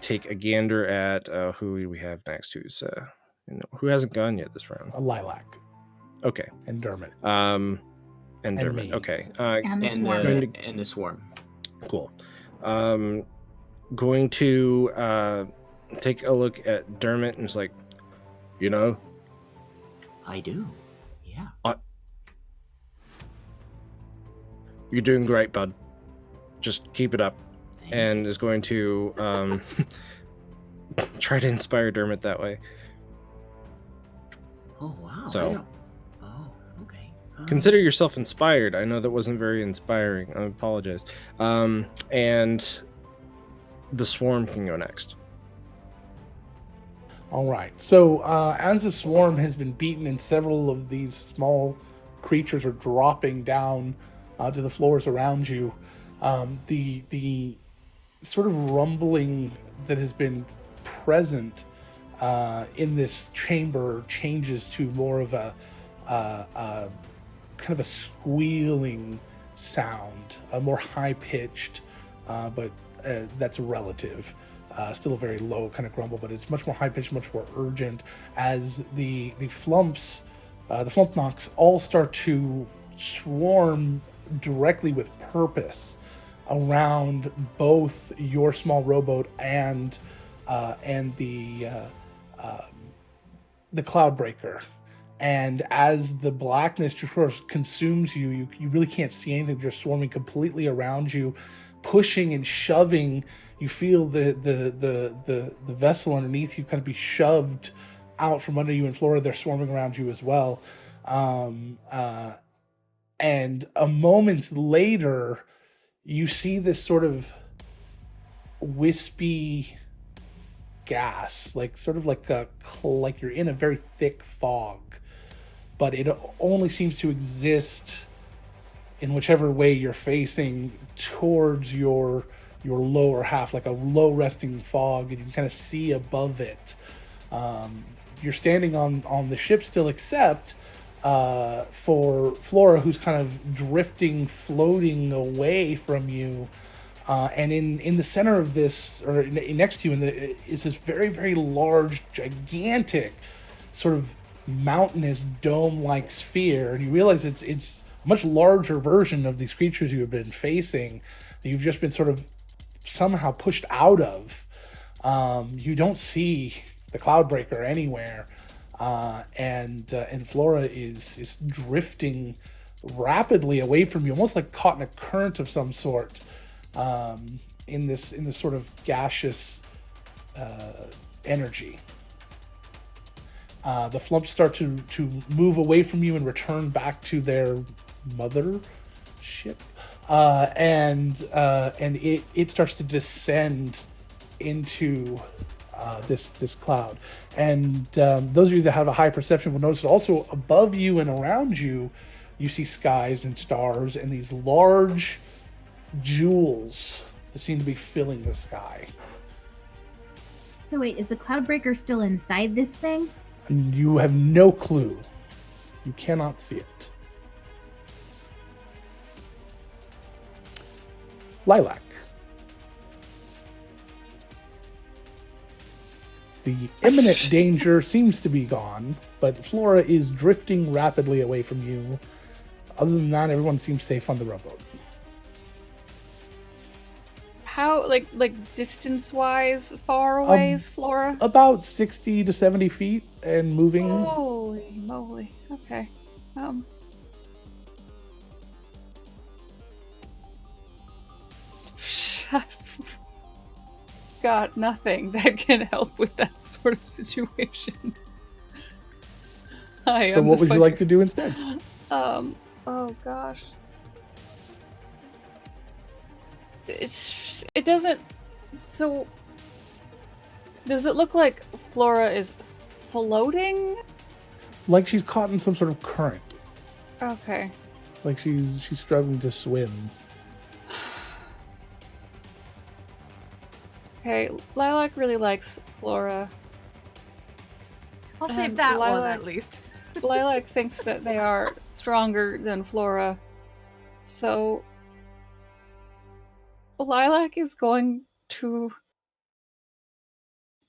take a gander at who do we have next? Who hasn't gone yet this round? A lilac Okay. and Dermot. And Dermot. me. Okay. And the And swarm. and the swarm. Cool. Going to take a look at Dermot and it's like, I do. Yeah. You're doing great, bud. Just keep it up. Thank And is going to try to inspire Dermot that way. Oh wow. So- Oh, okay. Consider yourself inspired. I know that wasn't very inspiring. I apologize. And the swarm can go next. All right. So as the swarm has been beaten and several of these small creatures are dropping down to the floors around you, the sort of rumbling that has been present in this chamber changes to more of a kind of a squealing sound, a more high-pitched, but that's relative. Still a very low kind of grumble, but it's much more high-pitched, much more urgent, as the flumps, the flump knocks all start to swarm directly with purpose around both your small rowboat and the Cloudbreaker. And as the blackness just sort of consumes you really can't see anything. They're swarming completely around you, pushing and shoving. You feel the vessel underneath you kind of be shoved out from under you, and Flora, they're swarming around you as well. And a moment later, you see this sort of wispy gas, like like you're in a very thick fog, but it only seems to exist in whichever way you're facing towards your lower half, like a low resting fog, and you can kind of see above it. You're standing on the ship still, except for Flora, who's kind of drifting, floating away from you, And in the center of this, or next to you, is this very, very large, gigantic, sort of mountainous dome-like sphere. And you realize it's a much larger version of these creatures you have been facing that you've just been sort of somehow pushed out of. You don't see the Cloudbreaker anywhere, and Flora is drifting rapidly away from you, almost like caught in a current of some sort, in this sort of gaseous energy. The flumps start to move away from you and return back to their mother ship, and it starts to descend into this cloud. And those of you that have a high perception will notice that also above you and around you, you see skies and stars and these large jewels that seem to be filling the sky. So wait, is the Cloudbreaker still inside this thing? And you have no clue. You cannot see it. Lilac. The imminent danger seems to be gone, but Flora is drifting rapidly away from you. Other than that, everyone seems safe on the rowboat. How, like distance-wise, far away is Flora? About 60 to 70 feet and moving. Holy moly. Okay. Got nothing that can help with that sort of situation. So what would you like to do instead? Oh gosh. It doesn't. So, does it look like Flora is floating? Like she's caught in some sort of current. Okay. Like she's struggling to swim. Okay, Lilac really likes Flora. I'll save that one Lilac- at least. Lilac thinks that they are stronger than Flora. So Lilac is going to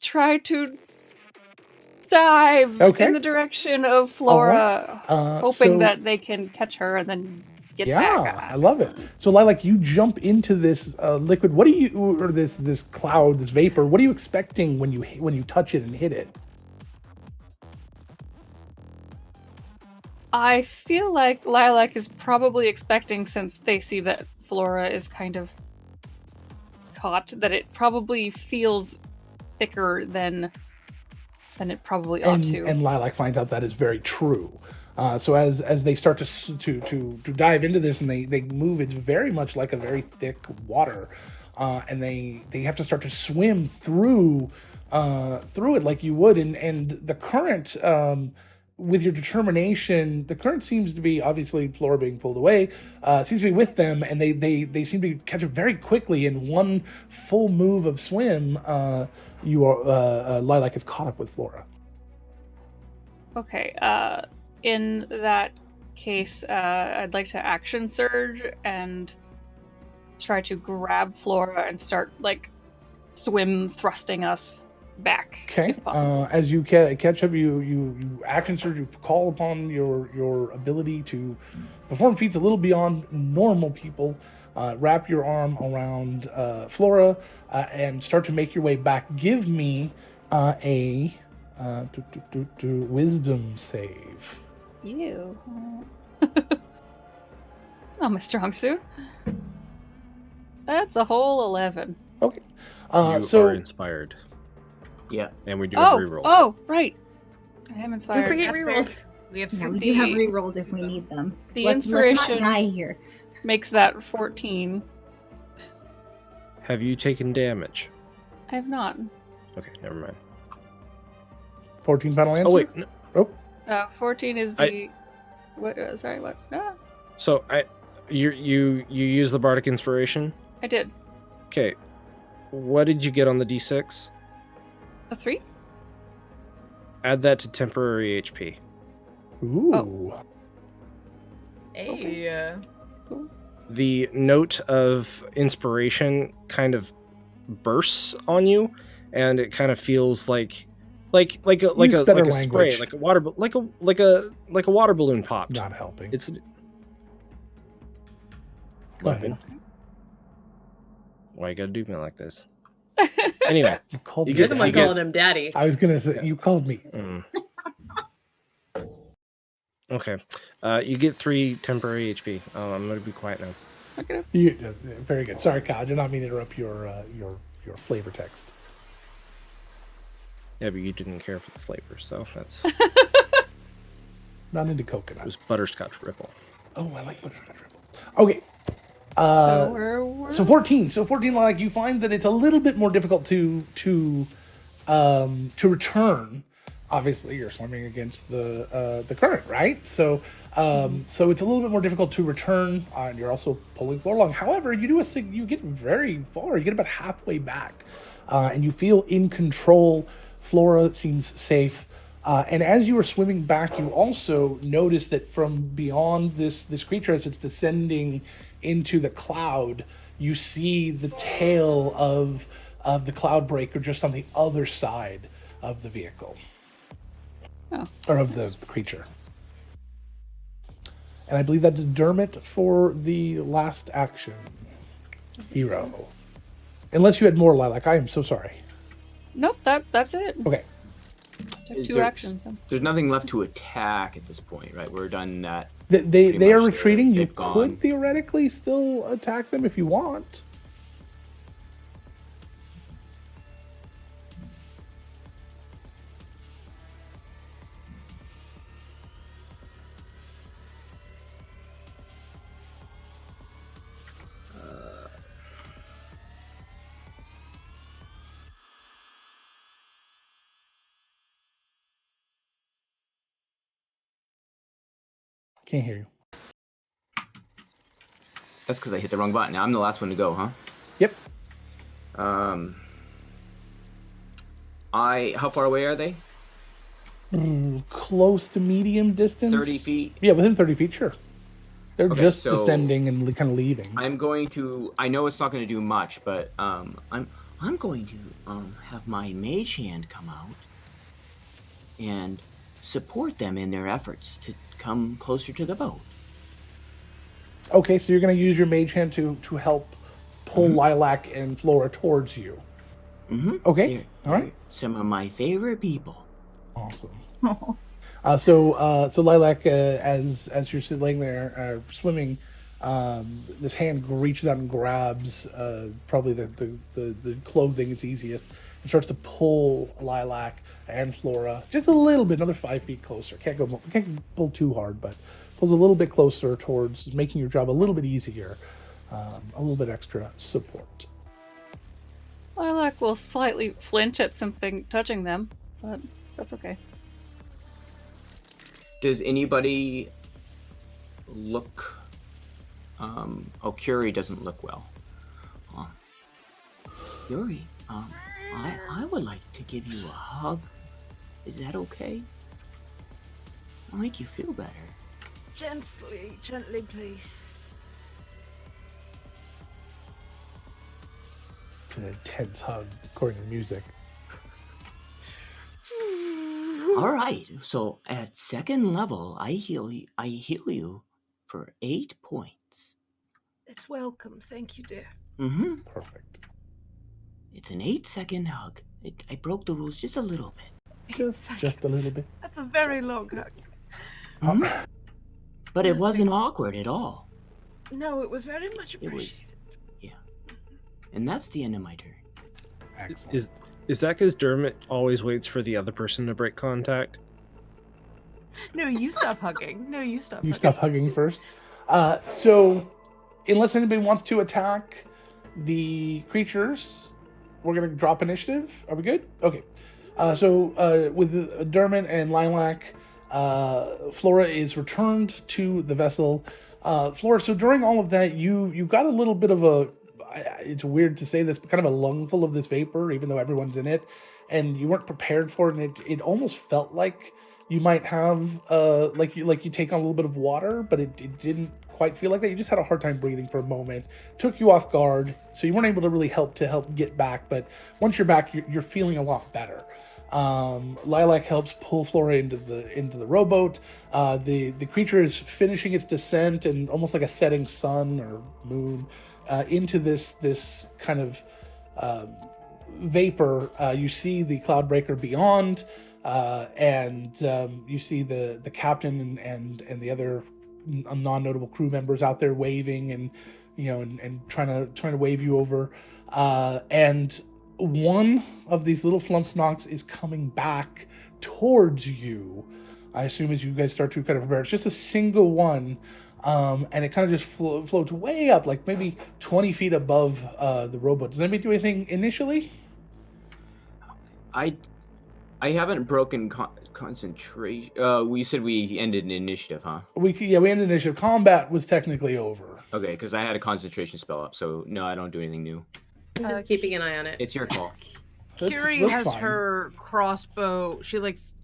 try to dive in the direction of Flora, hoping that they can catch her and then get back. Yeah, I love it. So Lilac, you jump into this liquid. What do you, or this cloud, this vapor? What are you expecting when you touch it and hit it? I feel like Lilac is probably expecting, since they see that Flora is kind of caught, that it probably feels thicker than it probably ought to. And Lilac finds out that is very true. So as they start to dive into this and they move, it's very much like a very thick water, and they have to start to swim through it like you would, and the current. With your determination, the current seems to be, obviously Flora being pulled away, seems to be with them, and they seem to catch it very quickly. In one full move of swim, Lilac is caught up with Flora. Okay, in that case, I'd like to action surge and try to grab Flora and start, swim thrusting us back. Okay. As you catch up, you action surge. You call upon your ability to perform feats a little beyond normal people. Wrap your arm around Flora and start to make your way back. Give me a wisdom save. Ew. Not my strong suit. That's a whole 11. Okay. You are inspired. Yeah. And we do have rerolls. Oh, right. I am inspired. Don't forget That's rerolls. We have Yeah, we do have rerolls if we need them. The Let's inspiration not die here. makes that 14. Have you taken damage? I have not. Okay, never mind. 14 final answer. Oh wait, no. 14 is the. What? Sorry, what? Ah, So you use the bardic inspiration. I did. Okay, what did you get on the d6? A 3? Add that to temporary HP. Ooh. Hey. Cool. the note of inspiration kind of bursts on you, and it kind of feels like a better spray, language. like a water like a water balloon popped. Not helping. It's Go ahead. why you gotta do me like this? Anyway, You called You me You're get- the daddy. one you get- calling him daddy. I was gonna say you called me. Okay, you get 3 temporary HP. I'm gonna be quiet now. Very good. Sorry, Kyle. I did not mean to interrupt your flavor text. Yeah, but you didn't care for the flavor, so that's Not into it coconut. was butterscotch ripple. Oh, I like butterscotch ripple. Okay. So we're So 14. So 14, like you find that it's a little bit more difficult to return. Obviously, you're swimming against the current, right? So so it's a little bit more difficult to return, and you're also pulling floor along. However, you get very far. You get about halfway back, and you feel in control. Flora seems safe. And as you were swimming back, you also notice that from beyond this creature, as it's descending into the cloud, you see the tail of the cloud breaker just on the other side of the vehicle. Oh. Or of the creature. And I believe that's Dermot for the last action. Hero. Unless you had more, Lilac. I am so sorry. nope. That's it. Okay. Took Is 2 there- actions. Then. There's nothing left to attack at this point, right? We're done that. They Pretty are much retreating. You they've gone. could theoretically still attack them if you want. Can't hear you. That's because I hit the wrong button. Now I'm the last one to go, huh? Yep. How far away are they? Close to medium distance. 30 feet? Yeah, within 30 feet, sure. They're Okay, just so- descending and kind of leaving. I'm going to. I know it's not going to do much, but I'm going to have my mage hand come out and support them in their efforts to come closer to the boat. Okay, so you're going to use your mage hand to help pull Lilac and Flora towards you. Mm-hmm. Okay, all right. Some of my favorite people. Awesome. So Lilac, as you're laying there swimming, this hand reaches out and grabs probably the clothing. It's easiest, and starts to pull Lilac and Flora just a little bit, another 5 feet closer. Can't pull too hard, but pulls a little bit closer towards making your job a little bit easier, a little bit extra support. Lilac will slightly flinch at something touching them, but that's okay. Does anybody look? Curie doesn't look well. Curie, I would like to give you a hug. Is that okay? I'll make you feel better. Gently, please. It's an intense hug, according to the music. All right. So at second level, I heal you for 8 points. It's welcome. Thank you, dear. Mm-hmm. Perfect. It's an 8-second hug. I broke the rules just a little bit. Just a little bit. That's a very long hug. Mhm. But it wasn't awkward at all. No, it was very much It was- appreciated. And that's the end of my turn. Excellent. Is that because Dermot always waits for the other person to break contact? No, you stop hugging. No, you stop. You hugging. stop hugging first. So, unless anybody wants to attack the creatures, we're going to drop initiative. Are we good? Okay. So, with Dermot and Lilac, Flora is returned to the vessel. Flora, so during all of that, you got a little bit of a, it's weird to say this, but kind of a lungful of this vapor, even though everyone's in it, and you weren't prepared for it, and it almost felt like you might have, like you take on a little bit of water, but it didn't quite feel like that. You just had a hard time breathing for a moment. Took you off guard, so you weren't able to really help get back. But once you're back, you're feeling a lot better. Lilac helps pull Flora into the rowboat. The creature is finishing its descent, and almost like a setting sun or moon into this kind of vapor. You see the Cloudbreaker beyond, and you see the captain and the other non-notable crew members out there waving and and trying to wave you over, and one of these little Flumpnox is coming back towards you. I assume as you guys start to kind of prepare, it's just a single one, and it kind of just floats way up, like maybe 20 feet above the rowboat. Does anybody do anything initially? I haven't broken concentration. We said we ended an initiative, huh? We ended initiative. Combat was technically over. Okay, because I had a concentration spell up, so no, I don't do anything new. I'm just keeping an eye on it. It's your call. Kiri that's has fine. her crossbow. She likes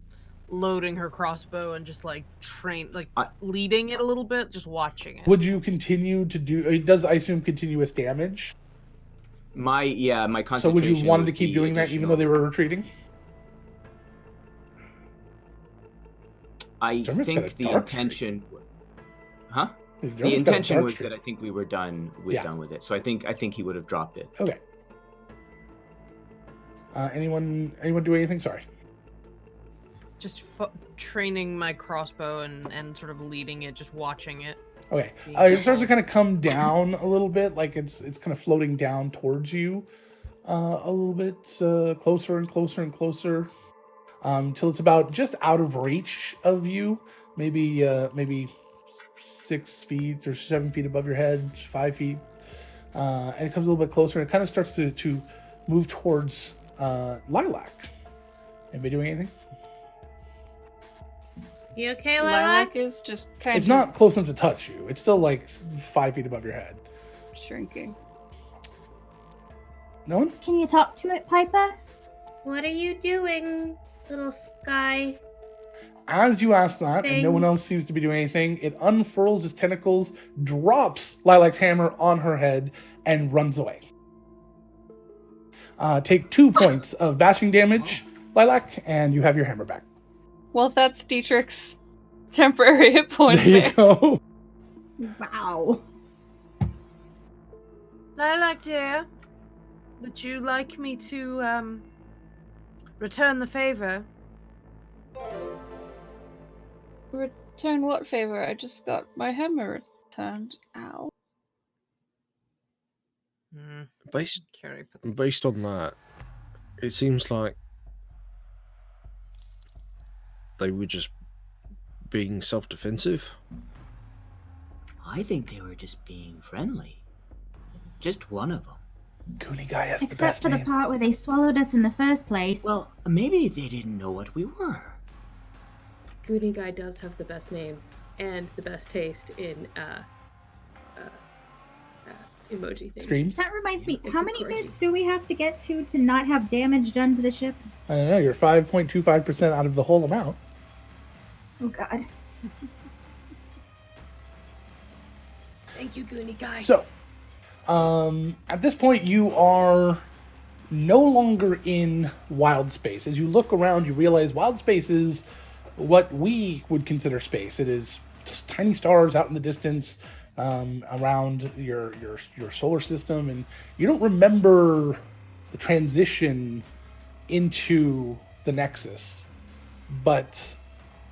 loading her crossbow and just like leading it a little bit, just watching it. Would you continue to do? It does, I assume, continuous damage. My concentration. So would you wanted to would keep be doing that even though they were retreating? I Dermot's got a think the dark intention. Huh? Dermot's The got a intention dark was streak. that I think we were done with it. So I think he would have dropped it. Okay. Anyone do anything? Sorry. Just training my crossbow and sort of leading it, just watching it. Okay. It starts to kind of come down a little bit, like it's kind of floating down towards you a little bit, closer and closer and closer, till it's about just out of reach of you, maybe 6 feet or 7 feet above your head, 5 feet, and it comes a little bit closer. And it kind of starts to move towards Lilac. Anybody doing anything? You okay, Lilac Lilac? is just kind It's of not close enough to touch you. It's still like 5 feet above your head. shrinking. No one? Can you talk to it, Piper? What are you doing, little guy? As you ask that, and no one else seems to be doing anything, it unfurls its tentacles, drops Lilac's hammer on her head, and runs away. Take 2 points of bashing damage, Lilac, and you have your hammer back. Well, that's Dietrich's temporary hit points There you there. go. Wow. Lilac, dear, would you like me to return the favor? Return what favor? I just got my hammer returned. Ow. Based on that, it seems like they were just being self-defensive. I think they were just being friendly. Just one of them. Goonie guy has the Except best for the name. part where they swallowed us in the first place. Well, maybe they didn't know what we were. Goody Guy does have the best name and the best taste in emoji things. Streams? That reminds me, It's how a many corgi. bits do we have to get to not have damage done to the ship? I don't know, you're 5.25% out of the whole amount. Oh god. Thank you, Goonie Guy. So, at this point, you are no longer in wild space. As you look around, you realize wild space is what we would consider space. It is just tiny stars out in the distance around your solar system, and you don't remember the transition into the Nexus. But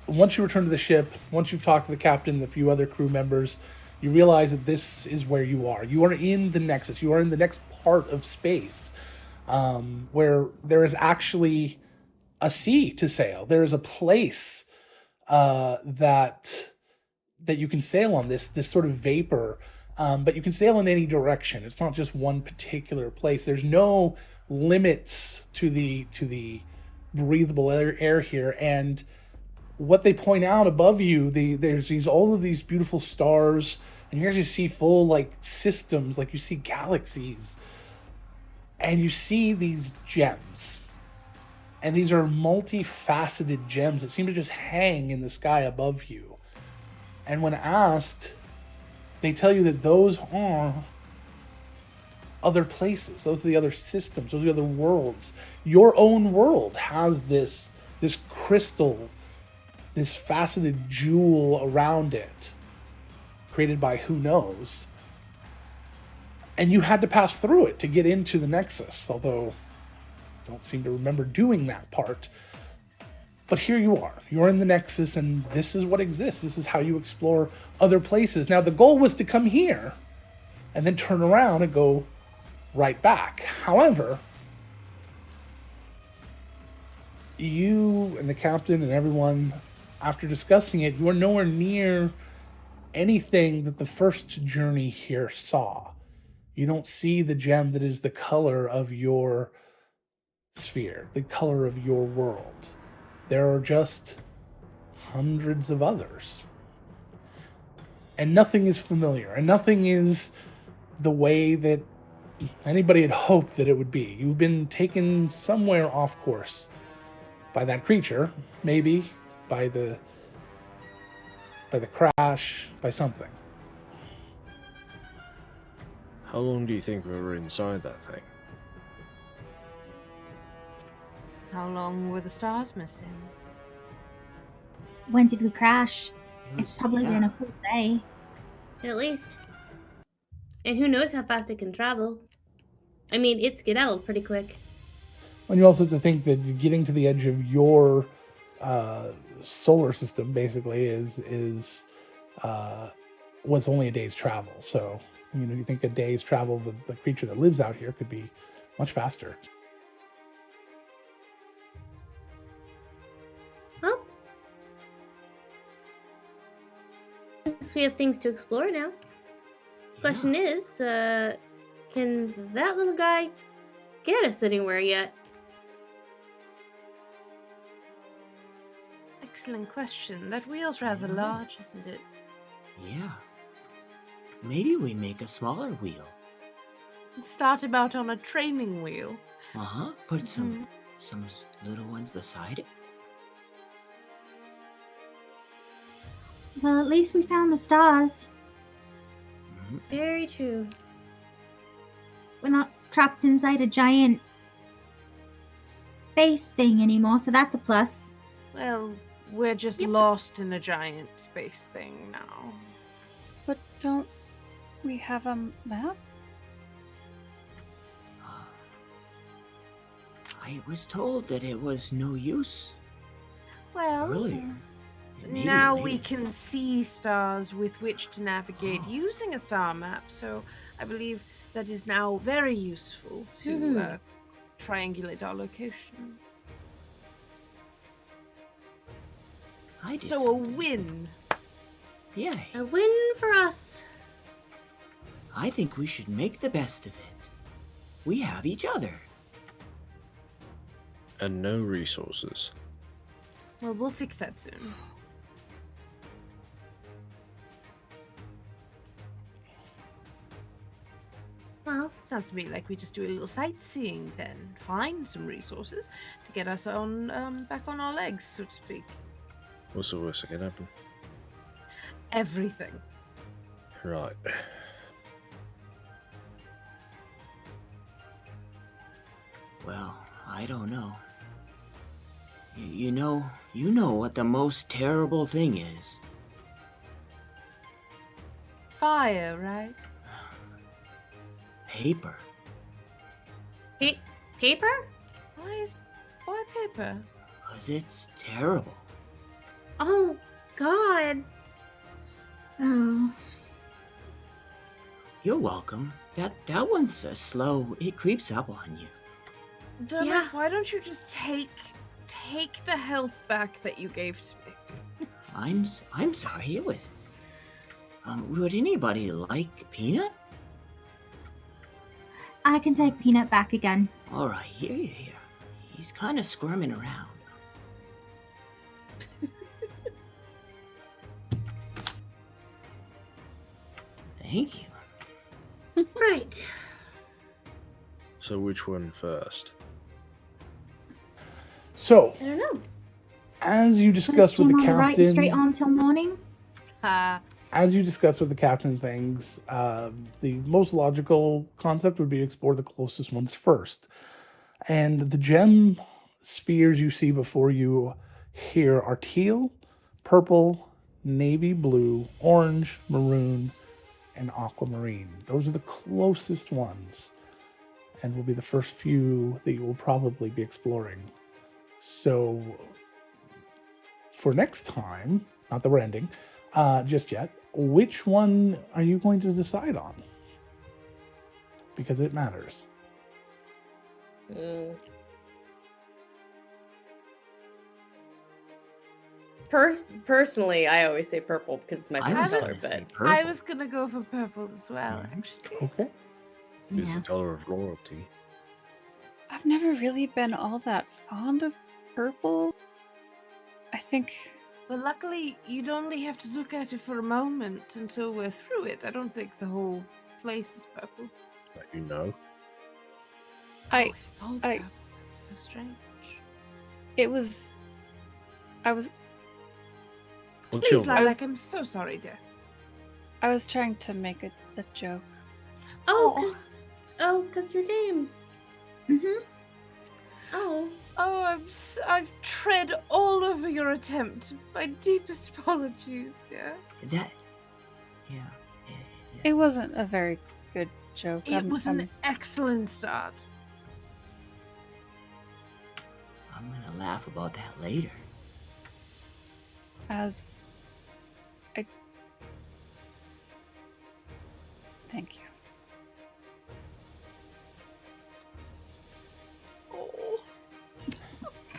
once you return to the ship, once you've talked to the captain and a few other crew members, you realize that this is where you are. You are in the Nexus. You are in the next part of space, where there is actually a sea to sail. There is a place that you can sail on, this sort of vapor, but you can sail in any direction. It's not just one particular place. There's no limits to the breathable air here. And what they point out above you, there's all of these beautiful stars, and you actually see full like systems, like you see galaxies, and you see these gems. And these are multifaceted gems that seem to just hang in the sky above you. And when asked, they tell you that those are other places. Those are the other systems. Those are the other worlds. Your own world has this crystal, this faceted jewel around it, created by who knows. And you had to pass through it to get into the Nexus, although I don't seem to remember doing that part. But here you are. You're in the Nexus, and this is what exists. This is how you explore other places. Now, the goal was to come here and then turn around and go right back. However, you and the captain and everyone, after discussing it, you are nowhere near anything that the first journey here saw. You don't see the gem that is the color of your sphere, the color of your world. There are just hundreds of others. And nothing is familiar, and nothing is the way that anybody had hoped that it would be. You've been taken somewhere off course by that creature, maybe by the crash, by something. How long do you think we were inside that thing? How long were the stars missing? When did we crash? It's probably been a full day. At least. And who knows how fast it can travel. I mean, it skedaddled pretty quick. And you also have to think that getting to the edge of your solar system basically was only a day's travel. So, you think a day's travel with the creature that lives out here could be much faster. Well, guess we have things to explore now. Question is, can that little guy get us anywhere yet? Excellent question. That wheel's rather large, isn't it? Yeah. Maybe we make a smaller wheel. Start about on a training wheel. Uh-huh. Put some little ones beside it. Well, at least we found the stars. Very true. We're not trapped inside a giant space thing anymore, so that's a plus. Well, we're just lost in a giant space thing now. But don't we have a map? I was told that it was no use Well, earlier. Maybe now later. we can see stars with which to navigate using a star map, so I believe that is now very useful to triangulate our location. I did So a something. win. Yay. A win for us. I think we should make the best of it. We have each other. And no resources. Well, we'll fix that soon. Well, sounds to me like we just do a little sightseeing then. Find some resources to get us on back on our legs, so to speak. What's the worst that can happen? Everything. Right. Well, I don't know. You know what the most terrible thing is. Fire, right? Paper. Paper? Why paper? 'Cause it's terrible. Oh, God. Oh, You're welcome. That one's slow. It creeps up on you. Dermot, Yeah. why don't you just take the health back that you gave to me? I'm sorry. It was. Would anybody like Peanut? I can take Peanut back again. All right, here. He's kind of squirming around. Thank you. Right. So which one first? So, I don't know. as you discussed with Steam the on the right, captain, straight on till morning. as you discuss with the captain things, the most logical concept would be to explore the closest ones first. And the gem spheres you see before you here are teal, purple, navy blue, orange, maroon, and aquamarine. Those are the closest ones and will be the first few that you will probably be exploring. So for next time, not that we're ending just yet, which one are you going to decide on? Because it matters. Personally, I always say purple because it's my I favorite was color, going to say but purple. I was gonna go for purple as well, actually. Okay. It's Yeah. the color of royalty. I've never really been all that fond of purple. I think Well, luckily, you'd only have to look at it for a moment until we're through it. I don't think the whole place is purple. That you know. I If it's all I- purple, that's so strange. I was Well, Please, chill. Lilac, I'm so sorry, dear. I was trying to make a joke. oh, cause your name. Mm-hmm. Oh, Oh, I've tread all over your attempt. My deepest apologies, dear. That, yeah. It wasn't a very good joke. It was an excellent start. I'm gonna laugh about that later. Thank you. Oh.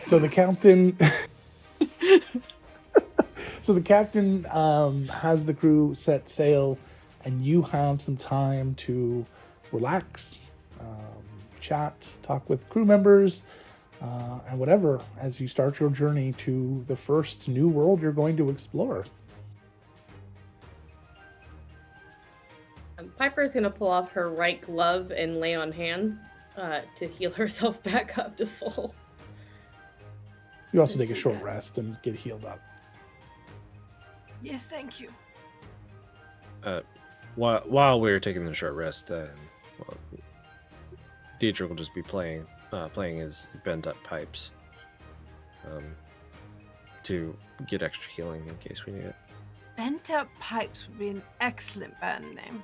So the captain has the crew set sail, and you have some time to relax, chat, talk with crew members, and whatever, as you start your journey to the first new world you're going to explore. Piper's gonna pull off her right glove and lay on hands to heal herself back up to full. You also take a short rest and get healed up. Yes, thank you. While we're taking the short rest, Deidre will just be playing his bent up pipes, to get extra healing in case we need it. Bent Up Pipes would be an excellent band name.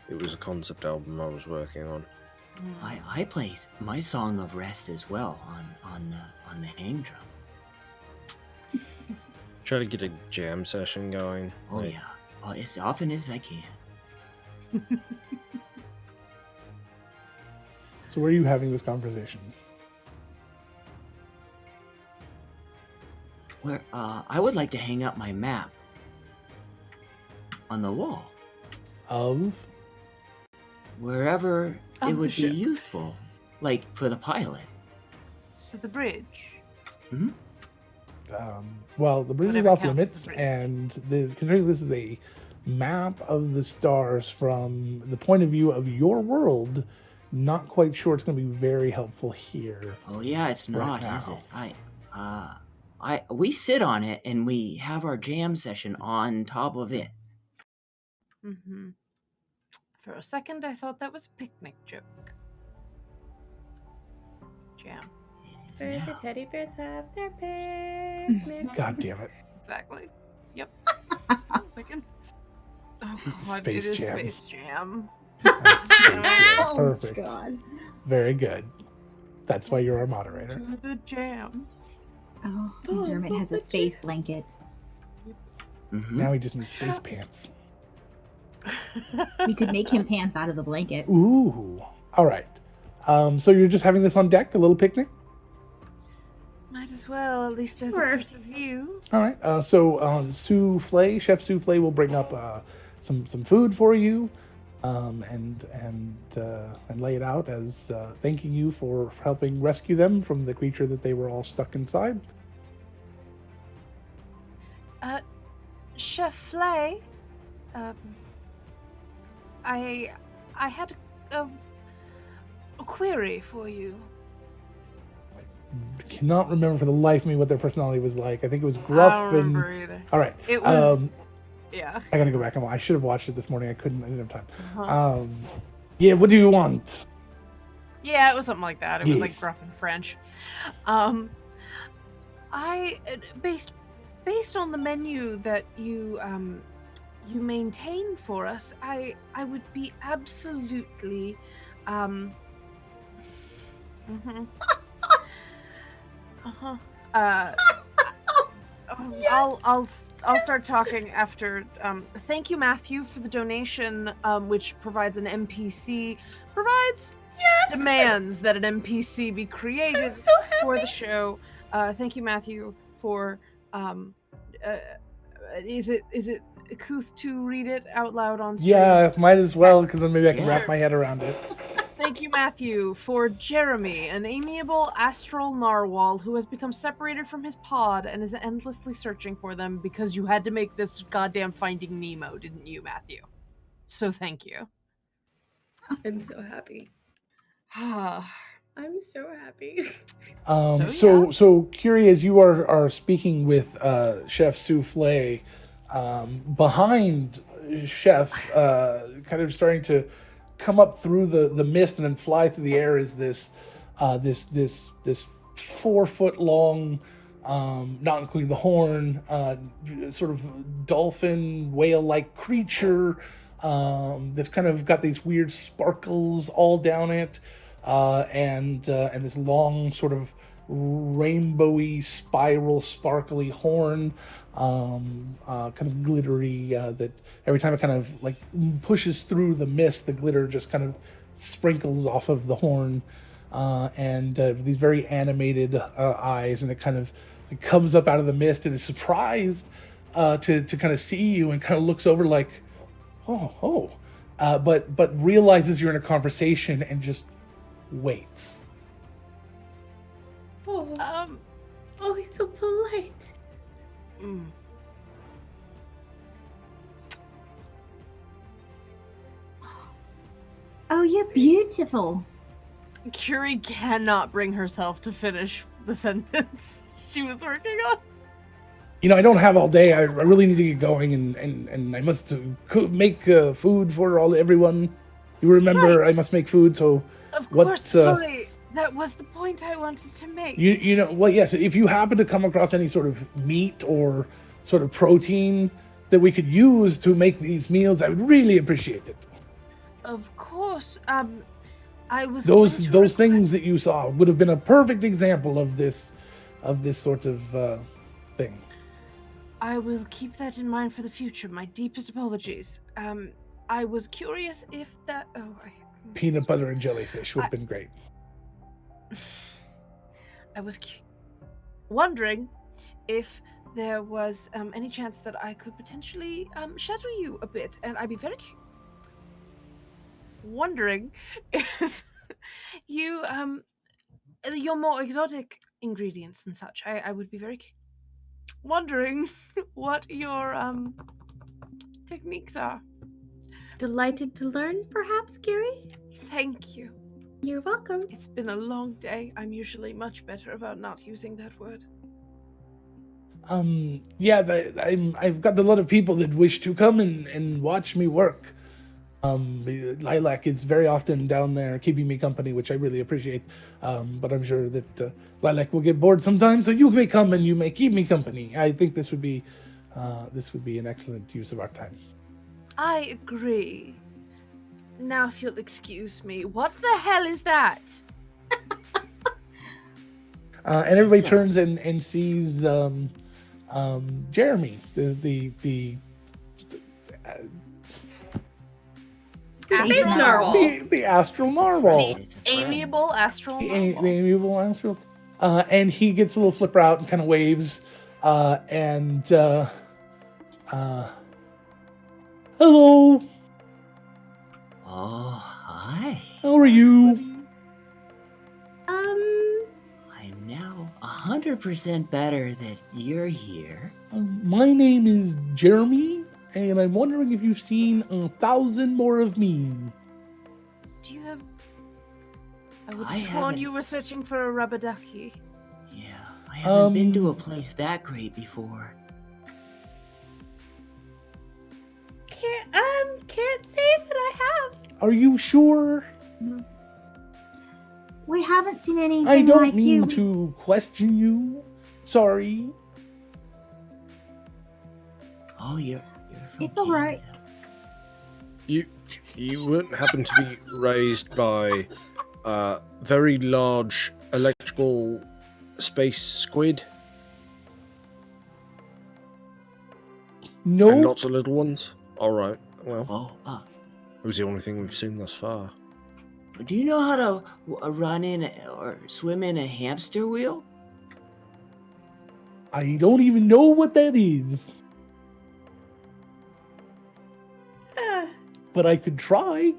It was a concept album I was working on. I play my song of rest as well on the hang drum. Try to get a jam session going. Oh like, yeah, well, as often as I can. So where are you having this conversation? Where I would like to hang up my map on the wall, Of? wherever Of it the would be ship. useful, like for the pilot. So the bridge. Well, the bridge is Whatever off counts as limits, a bridge. and considering this is a map of the stars from the point of view of your world, not quite sure it's going to be very helpful here. Oh yeah, it's Right not, is it? now. We sit on it and we have our jam session on top of it. Mm-hmm. For a second, I thought that was a picnic joke. Jam. It is Where the now. teddy bears have their picnic. God damn it. Exactly. Yep. That's what I'm thinking. Oh god, Space it is Jam. Space Jam. That's Space Jam. Oh, Perfect. God. Very good. That's why you're our moderator. To the jam. Oh, McDermott has a space blanket. Mhm. Now he just needs space pants. We could make him pants out of the blanket. Ooh. All right. So you're just having this on deck, a little picnic? Might as well. At least there's Sure. a pretty view. All right. Souffle, Chef Souffle will bring up some food for you, and lay it out as thanking you for helping rescue them from the creature that they were all stuck inside. Chef Flay, I had a query for you. Cannot remember for the life of me what their personality was like. I think it was I gruff don't and. remember either. All right. It was Yeah. I gotta go back and watch. I should have watched it this morning. I couldn't. I didn't have time. Uh-huh. Yeah. What do you want? Yeah, it was something like that. It was like Yes. gruff in French. I based on the menu that you you maintain for us, I would be absolutely mhm. Uh-huh. I'll start talking after. Thank you, Matthew, for the donation, which provides an NPC. Demands that an NPC be created for the show. Thank you, Matthew, for. Is it couth to read it out loud on stream? Yeah, might as well, because then maybe I can wrap my head around it. Thank you, Matthew, for Jeremy, an amiable astral narwhal who has become separated from his pod and is endlessly searching for them because you had to make this goddamn Finding Nemo, didn't you, Matthew? So thank you. I'm so happy. I'm so happy. So Curie, as you are speaking with Chef Souffle, behind Chef, kind of starting to come up through the mist and then fly through the air is this 4 foot long, not including the horn, sort of dolphin whale like creature that's kind of got these weird sparkles all down it, and this long sort of rainbowy spiral sparkly horn, kind of glittery, that every time it kind of like pushes through the mist, the glitter just kind of sprinkles off of the horn, and these very animated eyes, and it kind of it comes up out of the mist and is surprised to kind of see you and kind of looks over like, but realizes you're in a conversation and just waits. Oh, he's so polite. Oh, you're beautiful. Curie cannot bring herself to finish the sentence she was working on. You know, I don't have all day. I really need to get going, and I must make food for everyone. You remember, Right. I must make food. So, Of what? course, sorry. That was the point I wanted to make. You know, well, yes. If you happen to come across any sort of meat or sort of protein that we could use to make these meals, I would really appreciate it. Of course. I was Those things that you saw would have been a perfect example of this sort of thing. I will keep that in mind for the future. My deepest apologies. I was curious if that. Peanut butter and jellyfish would have been great. I was wondering if there was any chance that I could potentially shadow you a bit, and I'd be very wondering if you your more exotic ingredients and such. I would be very wondering what your techniques are. Delighted to learn, perhaps, Gary? Thank you. You're welcome. It's been a long day. I'm usually much better about not using that word. Yeah, I've got a lot of people that wish to come and watch me work. Lilac is very often down there keeping me company, which I really appreciate. But I'm sure that Lilac will get bored sometime, so you may come and you may keep me company. I think this would be an excellent use of our time. I agree. Now, if you'll excuse me, what the hell is that? And everybody turns and sees Jeremy, the Space narwhal. the astral narwhal. Amiable astral The narwhal. amiable astral. And he gets a little flipper out and kind of waves. Hello. Oh, hi. How are you? I'm now 100% better that you're here. My name is Jeremy, and I'm wondering if you've seen 1,000 more of me. Do you have... I would I have sworn haven't- you were searching for a rubber ducky. Yeah, I haven't been to a place that great before. Are you sure? We haven't seen anything I don't like mean you. to question you. Sorry. Oh, you're from It's all right. You wouldn't happen to be raised by very large electrical space squid No. and lots of little ones? All right. Well, Oh, it was the only thing we've seen thus far. do you know how to run in or swim in a hamster wheel? I don't even know what that is. But I could try.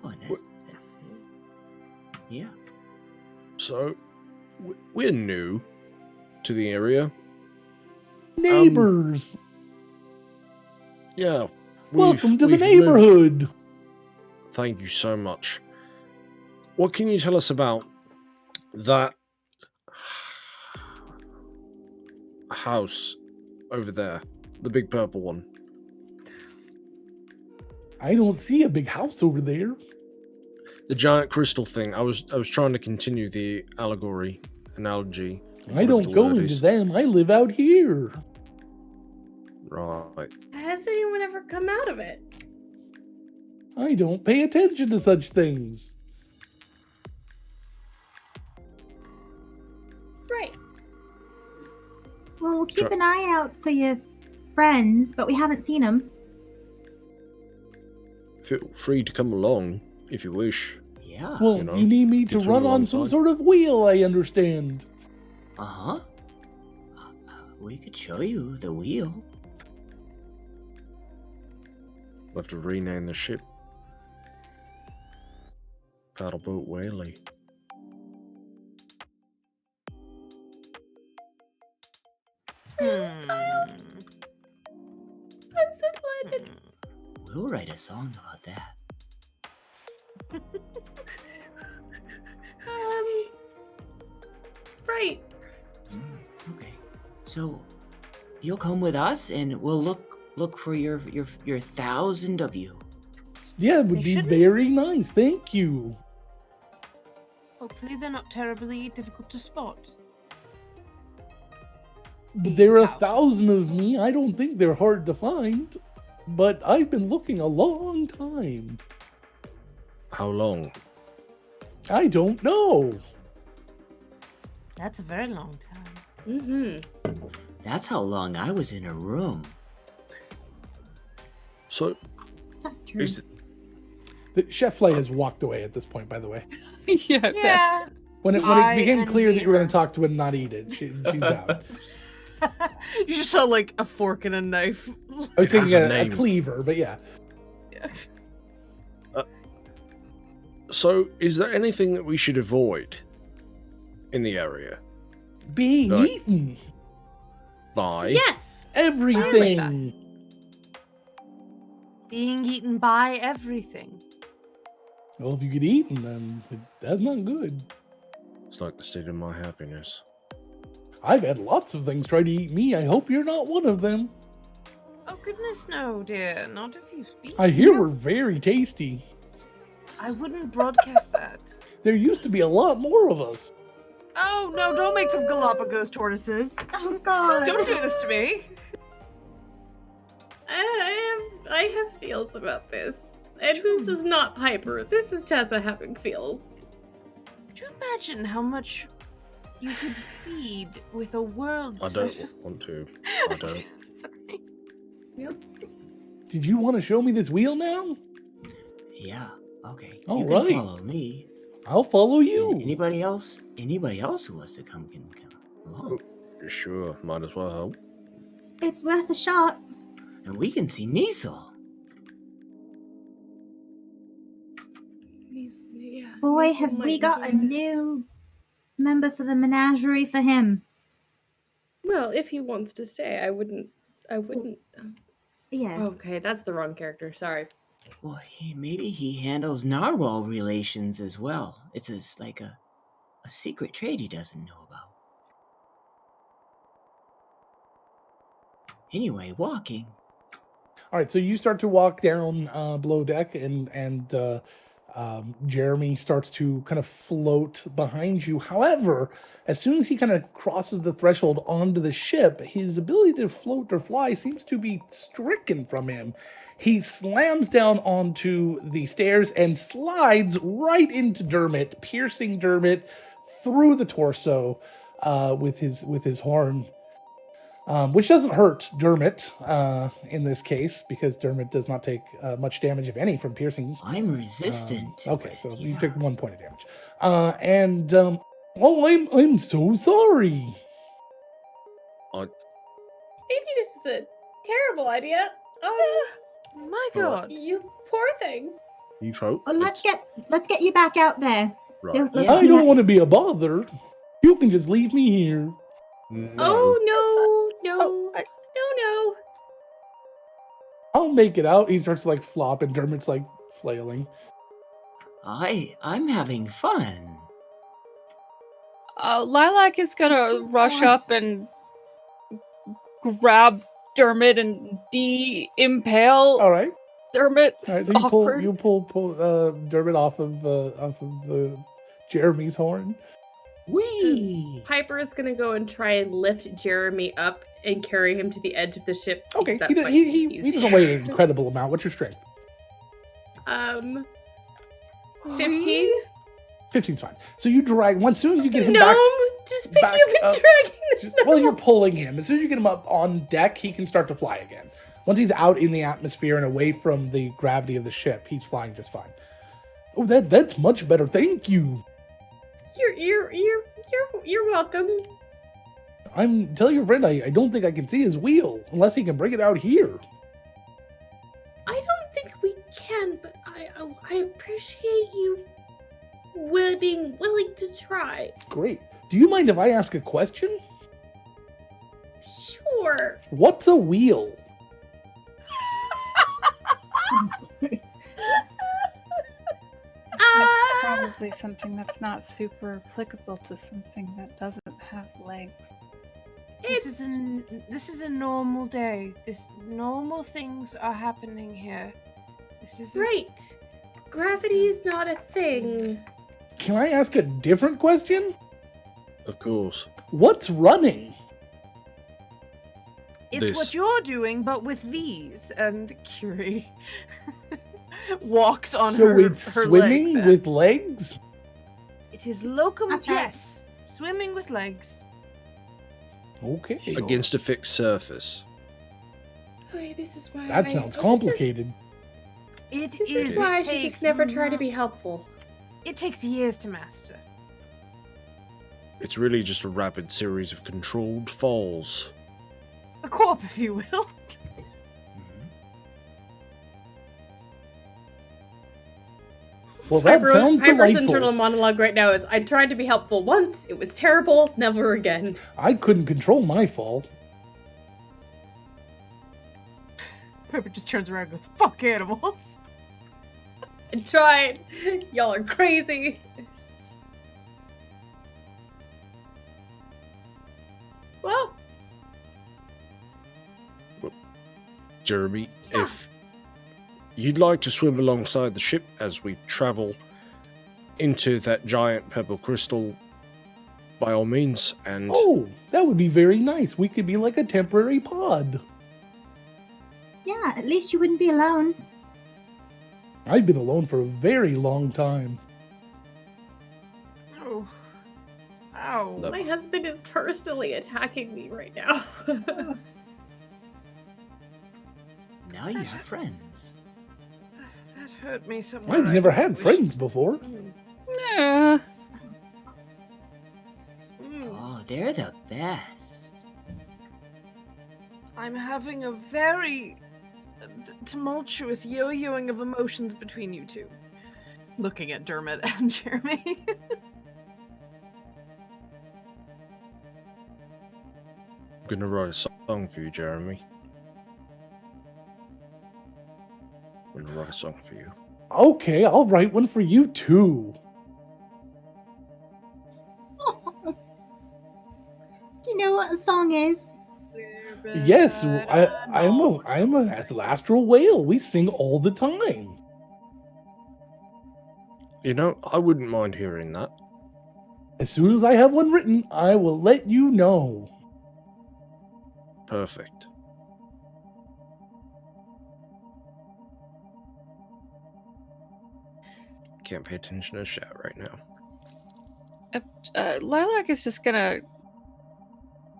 Oh, that's yeah. So, we're new to the area. Neighbors. Yeah. Welcome to the we've moved. neighborhood. Thank you so much. What can you tell us about that house over there? The big purple one. I don't see a big house over there. The giant crystal thing. I was trying to continue the analogy. I don't go into them. I live out here. Right. Has anyone ever come out of it? I don't pay attention to such things. Right. Well, we'll keep an eye out for your friends, but we haven't seen them. Feel free to come along if you wish. Yeah. Well, You know, you need me to get to run the on wrong some side. sort of wheel, I understand. Uh-huh. We could show you the wheel. We'll have to rename the ship. Paddleboat Whaley. Hmm. I'm so delighted. We'll write a song about that. Right. Okay. So you'll come with us and we'll look for your 1,000 of you. Yeah, it would They be shouldn't- very nice. Thank you. Hopefully they're not terribly difficult to spot. But there are 1,000. 1,000 of me. I don't think they're hard to find. But I've been looking a long time. How long? I don't know. That's a very long time. Mm-hmm. That's how long I was in a room. So, That's true. is it, The Chef Flay has walked away at this point, by the way. Yeah. Yeah. When it I became clear that you were going envy to talk to and not eat it, she's out. You just saw like a fork and a knife. I was It has thinking a a name. cleaver, but yeah. so is there anything that we should avoid in the area? Being Right. eaten. By? Yes. Everything. Being eaten by everything. Well, if you get eaten, then that's not good. It's like the state of my happiness. I've had lots of things try to eat me. I hope you're not one of them. Oh goodness no, dear. Not if you speak. I hear we're very tasty. I wouldn't broadcast that. There used to be a lot more of us. Oh no, don't make them Galapagos tortoises. Oh God! Don't do this to me. I have feels about this. And this is not Piper. This is Tessa having feels. Could you imagine how much you could feed with a world I don't want to. I don't. Sorry. Did you want to show me this wheel now? Yeah. Okay. All you right. can follow me. I'll follow you. Anybody else? Anybody else who wants to come can come along. Sure, might as well help. It's worth a shot. And we can see Niesel. Yeah, Boy, Niesel have we might got a enjoy this. new member for the menagerie for him. Well, if he wants to stay, I wouldn't. Yeah. Okay, that's the wrong character. Sorry. Well, maybe he handles narwhal relations as well. It's like a secret trade he doesn't know about. Anyway, walking. All right, so you start to walk down below deck, and Jeremy starts to kind of float behind you. However, as soon as he kind of crosses the threshold onto the ship, his ability to float or fly seems to be stricken from him. He slams down onto the stairs and slides right into Dermot, piercing Dermot through the torso with his horn. Which doesn't hurt Dermot in this case, because Dermot does not take much damage, if any, from piercing. I'm resistant. Okay, so you took 1 point of damage. I'm so sorry. Maybe this is a terrible idea. My God. You poor thing. You folk. Well, let's get you back out there. Right. Don't look I too don't much- want to be a bother. You can just leave me here. No. Oh no, Oh, no. I'll make it out. He starts to like flop, and Dermot's like flailing. I'm having fun. Lilac is gonna rush up and grab Dermot and de-impale All right. Dermot. All right, so you pull Dermot off of the Jeremy's horn. Whee! Piper is gonna go and try and lift Jeremy up and carry him to the edge of the ship. Okay, because he that might he be doesn't easier. weigh an incredible amount. What's your strength? 15. 15's fine. So you drag as soon as you get him Gnome, back. just pick back you up and up. dragging this Well, you're pulling him. As soon as you get him up on deck, he can start to fly again. Once he's out in the atmosphere and away from the gravity of the ship, he's flying just fine. Oh, that's much better. Thank you. You're welcome. Tell your friend I don't think I can see his wheel unless he can bring it out here. I don't think we can, but I appreciate you being willing to try. Great. Do you mind if I ask a question? Sure. What's a wheel? Probably something that's not super applicable to something that doesn't have legs. This is a normal day. Normal things are happening here. This is Right. Gravity is not a thing. Can I ask a different question? Of course. What's running? It's This. what you're doing, but with these. And Curie walks on So her it's her swimming legs. with legs? It is locum. That's right. Yes, swimming with legs. Okay. Against a fixed surface. Okay, this is why That sounds complicated. It This is why I should just never try to be helpful. It takes years to master. It's really just a rapid series of controlled falls. A co-op, if you will. Well, that Piper's sounds delightful. internal monologue right now is, I tried to be helpful once, it was terrible, never again. I couldn't control my fall. Piper just turns around and goes, "Fuck animals." I tried. Y'all are crazy. Well, Jeremy, if you'd like to swim alongside the ship as we travel into that giant purple crystal, by all means, and Oh, that would be very nice. We could be like a temporary pod. Yeah, at least you wouldn't be alone. I've been alone for a very long time. Oh. Ow. No. my husband is personally attacking me right now. Now you're friends. That hurt me somewhere. I've never had wished- friends before. Mm. Nah. Mm. Oh, they're the best. I'm having a very tumultuous yo-yoing of emotions between you two. Looking at Dermot and Jeremy. I'm gonna write a song for you, Jeremy. I'm gonna write a song for you. Okay, I'll write one for you too. Do you know what a song is? Yes, I'm an astral whale. We sing all the time. You know, I wouldn't mind hearing that. As soon as I have one written, I will let you know. Perfect. Can't pay attention to chat right now. Lilac is just gonna.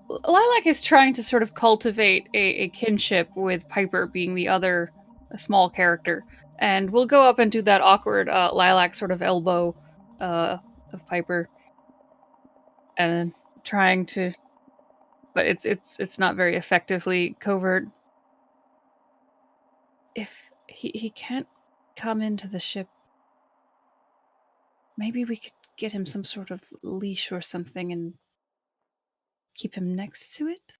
Lilac is trying to sort of cultivate a kinship with Piper, being the other small character, and we'll go up and do that awkward Lilac sort of elbow of Piper, and trying to, but it's not very effectively covert. If he can't come into the ship, maybe we could get him some sort of leash or something and keep him next to it.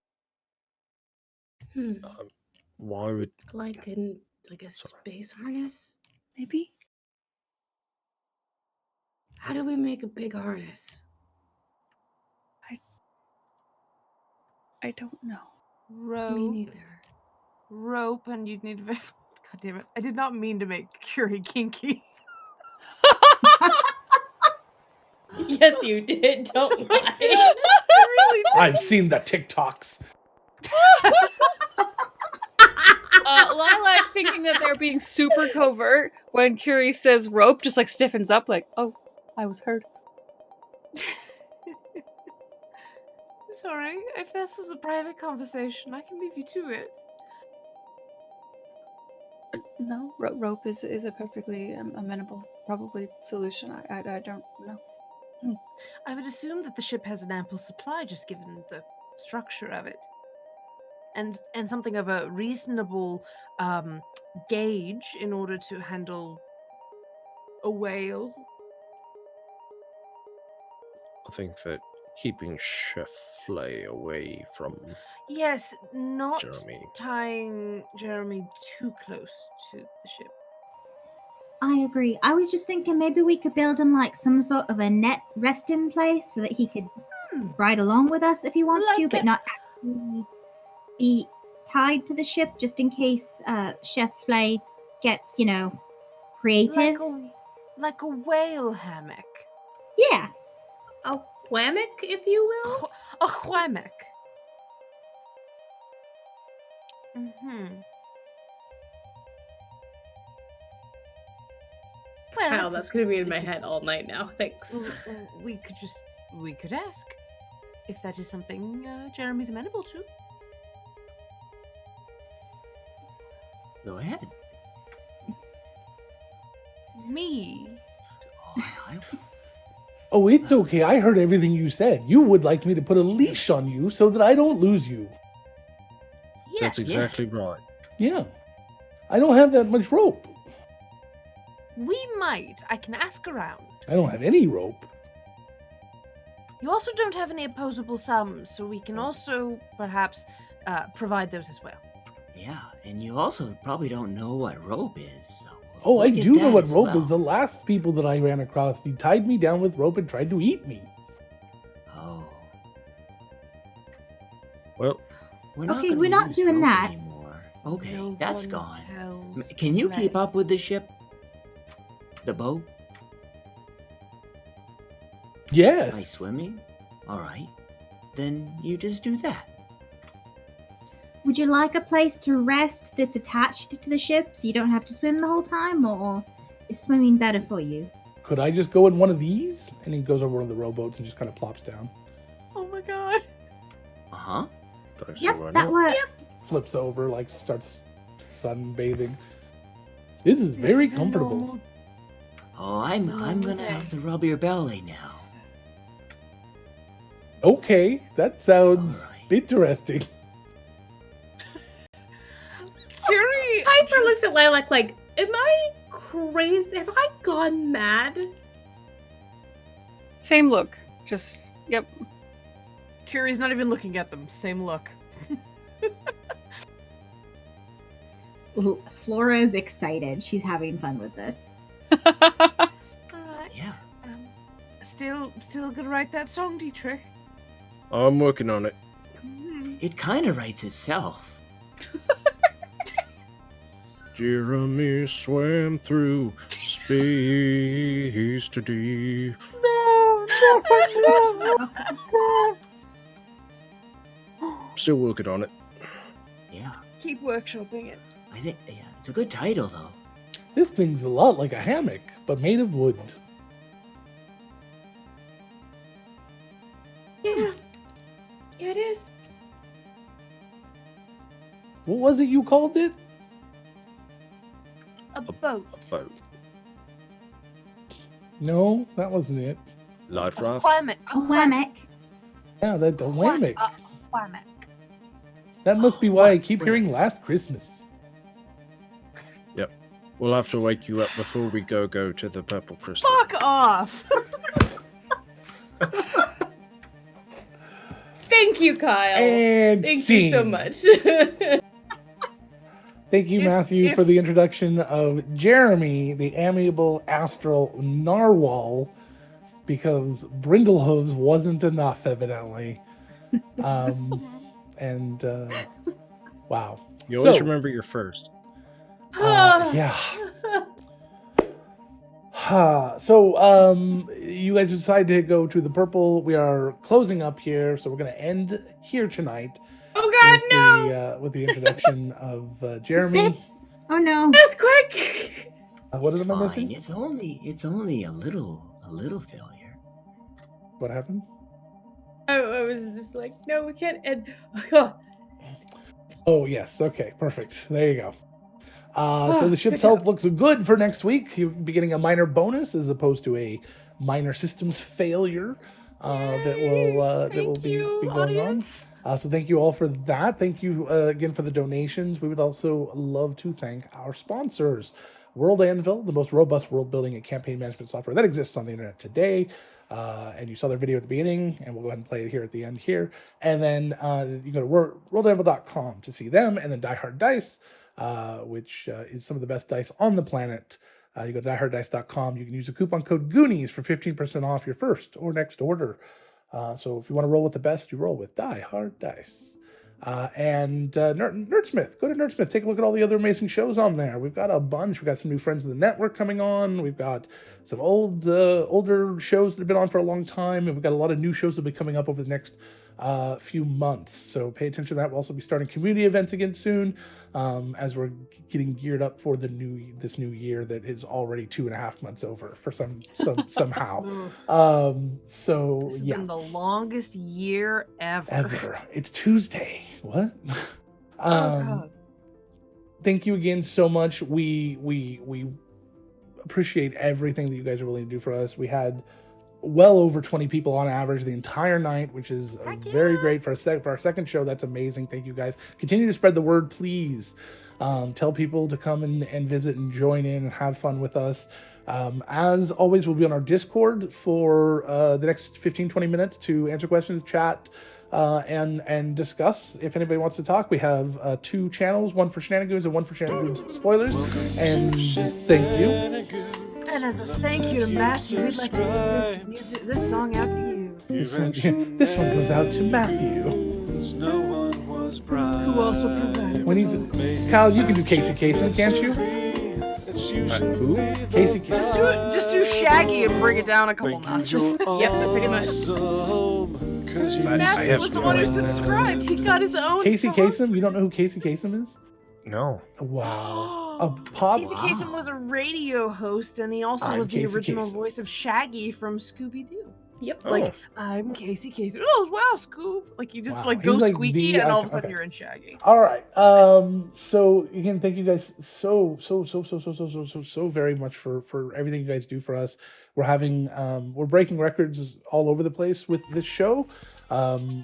Why would... Like a space harness? Maybe. How do we make a big harness? I don't know. Rope. Me neither. Rope, and you'd need. God damn it! I did not mean to make Curie kinky. Yes, you did. Don't lie. Really did. I've seen the TikToks. Lilac, thinking that they're being super covert, when Curie says rope, just like stiffens up, like, oh, I was heard. I'm sorry. If this was a private conversation, I can leave you to it. No, rope is a perfectly amenable, probably solution. I don't know. I would assume that the ship has an ample supply, just given the structure of it, and something of a reasonable gauge in order to handle a whale. I think that keeping Chef Flay away from... Yes, not Jeremy. tying Jeremy too close to the ship. I agree. I was just thinking maybe we could build him like some sort of a net resting place so that he could ride along with us if he wants to, but not actually be tied to the ship just in case Chef Flay gets, creative. Like a whale hammock. Yeah. A whammock, if you will? A hammock. Mm-hmm. Well, Wow, that's going to be in my head all night now. Thanks. We could ask if that is something Jeremy's amenable to. Go ahead. Me. Oh, it's okay. I heard everything you said. You would like me to put a leash on you so that I don't lose you. Yes. That's exactly right. Yeah. I don't have that much rope. We might. I can ask around. I don't have any rope. You also don't have any opposable thumbs, so we can also perhaps provide those as well. Yeah, and you also probably don't know what rope is. So Oh, I look at do know that what as rope well. is. The last people that I ran across, he tied me down with rope and tried to eat me. Oh. Well, Okay, gonna we're not use doing rope that. anymore. Okay, No that's one gone. tells Can you Flay. keep up with the ship? The boat? Yes. Like swimming? Alright. Then you just do that. Would you like a place to rest that's attached to the ship so you don't have to swim the whole time, or is swimming better for you? Could I just go in one of these? And he goes over one of the rowboats and just kind of plops down. Oh my god. Uh-huh. don't see why Yep, that not. works. Flips over, like starts sunbathing. This is very is a comfortable. normal- Oh, This is a I'm normal gonna day. have to rub your belly now. Okay, that sounds Alright. interesting. Curie Piper looks at Lilac like, am I crazy? Have I gone mad? Same look. Just, yep. Curie's not even looking at them. Same look. Flora is excited. She's having fun with this. Alright. Yeah. Still gonna write that song, Dietrich. I'm working on it. Mhm. it kind of writes itself. Jeremy swam through space today. Still working on it. Yeah, Keep workshopping it. I think it's a good title though. This thing's a lot like a hammock, but made of wood. Yeah, it is. What was it you called it? A boat. Boat. No, that wasn't it. Life A raft. whammock. A whammock. Yeah, that the whammock. A whammock. That must be why I keep hearing Last Christmas. Yep. We'll have to wake you up before we go to the Purple Crystal. Fuck off! Thank you, Kyle. And Thank scene. you so much. Thank you, Matthew, for the introduction of Jeremy, the amiable astral narwhal, because Brindlehooves wasn't enough, evidently. And wow. You always remember your first. Yeah. So you guys decided to go to the purple. We are closing up here, so we're going to end here tonight. Oh God, no! With the introduction of Jeremy. Bits. Oh no. That's quick. What am I Fine, missing? It's only a little failure. What happened? I was just like, no, we can't end. Oh, Oh, yes. Okay, perfect. There you go. So the good ship's job. health looks good for next week. You'll be getting a minor bonus as opposed to a minor systems failure that will be going on. So thank you all for that. Thank you again for the donations. We would also love to thank our sponsors. World Anvil, the most robust world building and campaign management software that exists on the internet today. And you saw their video at the beginning, and we'll go ahead and play it here at the end here. And then you go to worldanvil.com to see them, and then Die Hard Dice, which is some of the best dice on the planet. You go to dieharddice.com. You can use the coupon code Goonies for 15% off your first or next order. So if you want to roll with the best, you roll with Die Hard Dice. And Nerdsmith, go to Nerdsmith, take a look at all the other amazing shows on there. We've got a bunch. We've got some new friends of the network coming on. We've got some older shows that have been on for a long time, and we've got a lot of new shows that will be coming up over the next few months. So pay attention to that. We'll also be starting community events again soon, as we're getting geared up for this new year that is already 2.5 months over for somehow. So This has yeah. been the longest year ever. It's Tuesday. What? God. Thank you again so much. We appreciate everything that you guys are willing to do for us. We had well over 20 people on average the entire night, which is very great for our second show. That's amazing. Thank you guys. Continue to spread the word, please. Tell people to come and visit and join in and have fun with us. As always, we'll be on our Discord for the next 15-20 minutes to answer questions, chat, and discuss. If anybody wants to talk, we have 2 channels, one for Shenanigoons and one for Shenanigoons spoilers. And thank you. And as a thank you to Matthew, we'd like to give this song out to you. This one goes out to Matthew. Who also provided. When Kyle, you can do Casey Kasem, can't you? Who? Casey Kasem. Just do Shaggy and bring it down a couple notches. Yep, pretty much. Matthew was the one who subscribed. He got his own Casey song. Kasem? You don't know who Casey Kasem is? No. Wow. A pop. Casey Kasem was a radio host, and he also I'm was the Casey original Kasem. voice of Shaggy from Scooby-Doo. Yep. Like, I'm Casey Kasem. Oh, wow, Scoob. Like, you just, Wow, like, go he's like squeaky, the and all of a icon- sudden okay. you're in Shaggy. All right. So again, thank you guys so very much for everything you guys do for us. We're breaking records all over the place with this show.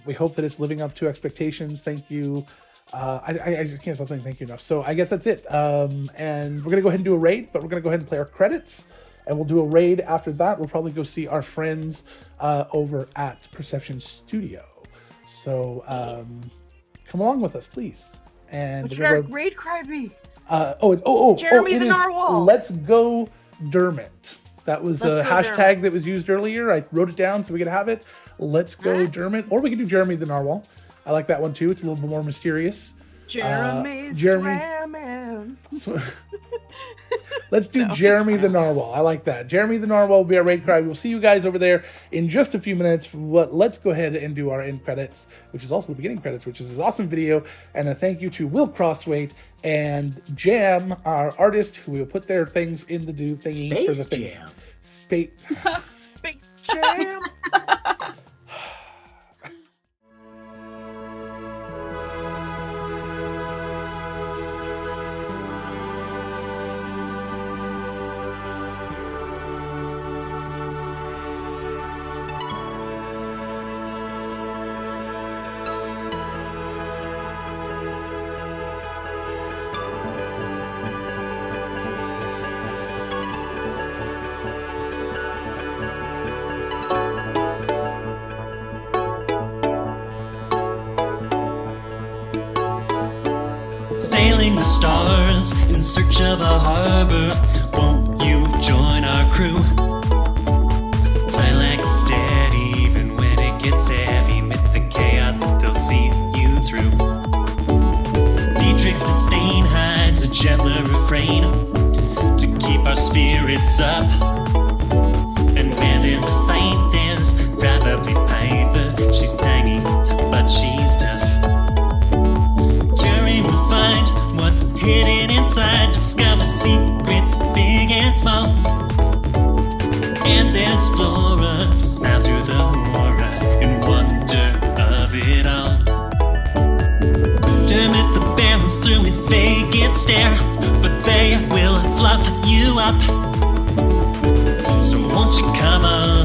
We hope that it's living up to expectations. Thank you. I just can't stop saying thank you enough. So I guess that's it. And we're gonna go ahead and do a raid, but we're gonna go ahead and play our credits. And we'll do a raid after that. We'll probably go see our friends over at Perception Studio. So come along with us, please. And What we're should our gonna go, raid cry be? Jeremy the it is Narwhal. Let's go Dermot. That was a Let's go hashtag Dermot. that was used earlier. I wrote it down so we could have it. Let's go Dermot. Or we could do Jeremy the Narwhal. I like that one too. It's a little bit more mysterious. Jeremy Jeremy- Swamming. So, let's do No, Jeremy it's the fine. Narwhal. I like that. Jeremy the Narwhal will be our raid cry. We'll see you guys over there in just a few minutes. Let's go ahead and do our end credits, which is also the beginning credits, which is this awesome video. And a thank you to Will Crossweight and Jam, our artist, who will put their things in the do thingy Space for the thing. Jam. Space Jam. Sailing the stars in search of a harbor. Won't you join our crew? Fly like steady, even when it gets heavy. Amidst the chaos, they'll see you through. Dietrich's disdain hides a gentler refrain to keep our spirits up. And where there's a fight, there's probably Piper. She's tiny, but she's tough. Find what's hidden inside, discover secrets big and small. And there's Flora to smile through the horror and wonder of it all. Dermot the bear moves through his vacant stare, but they will fluff you up. So won't you come on?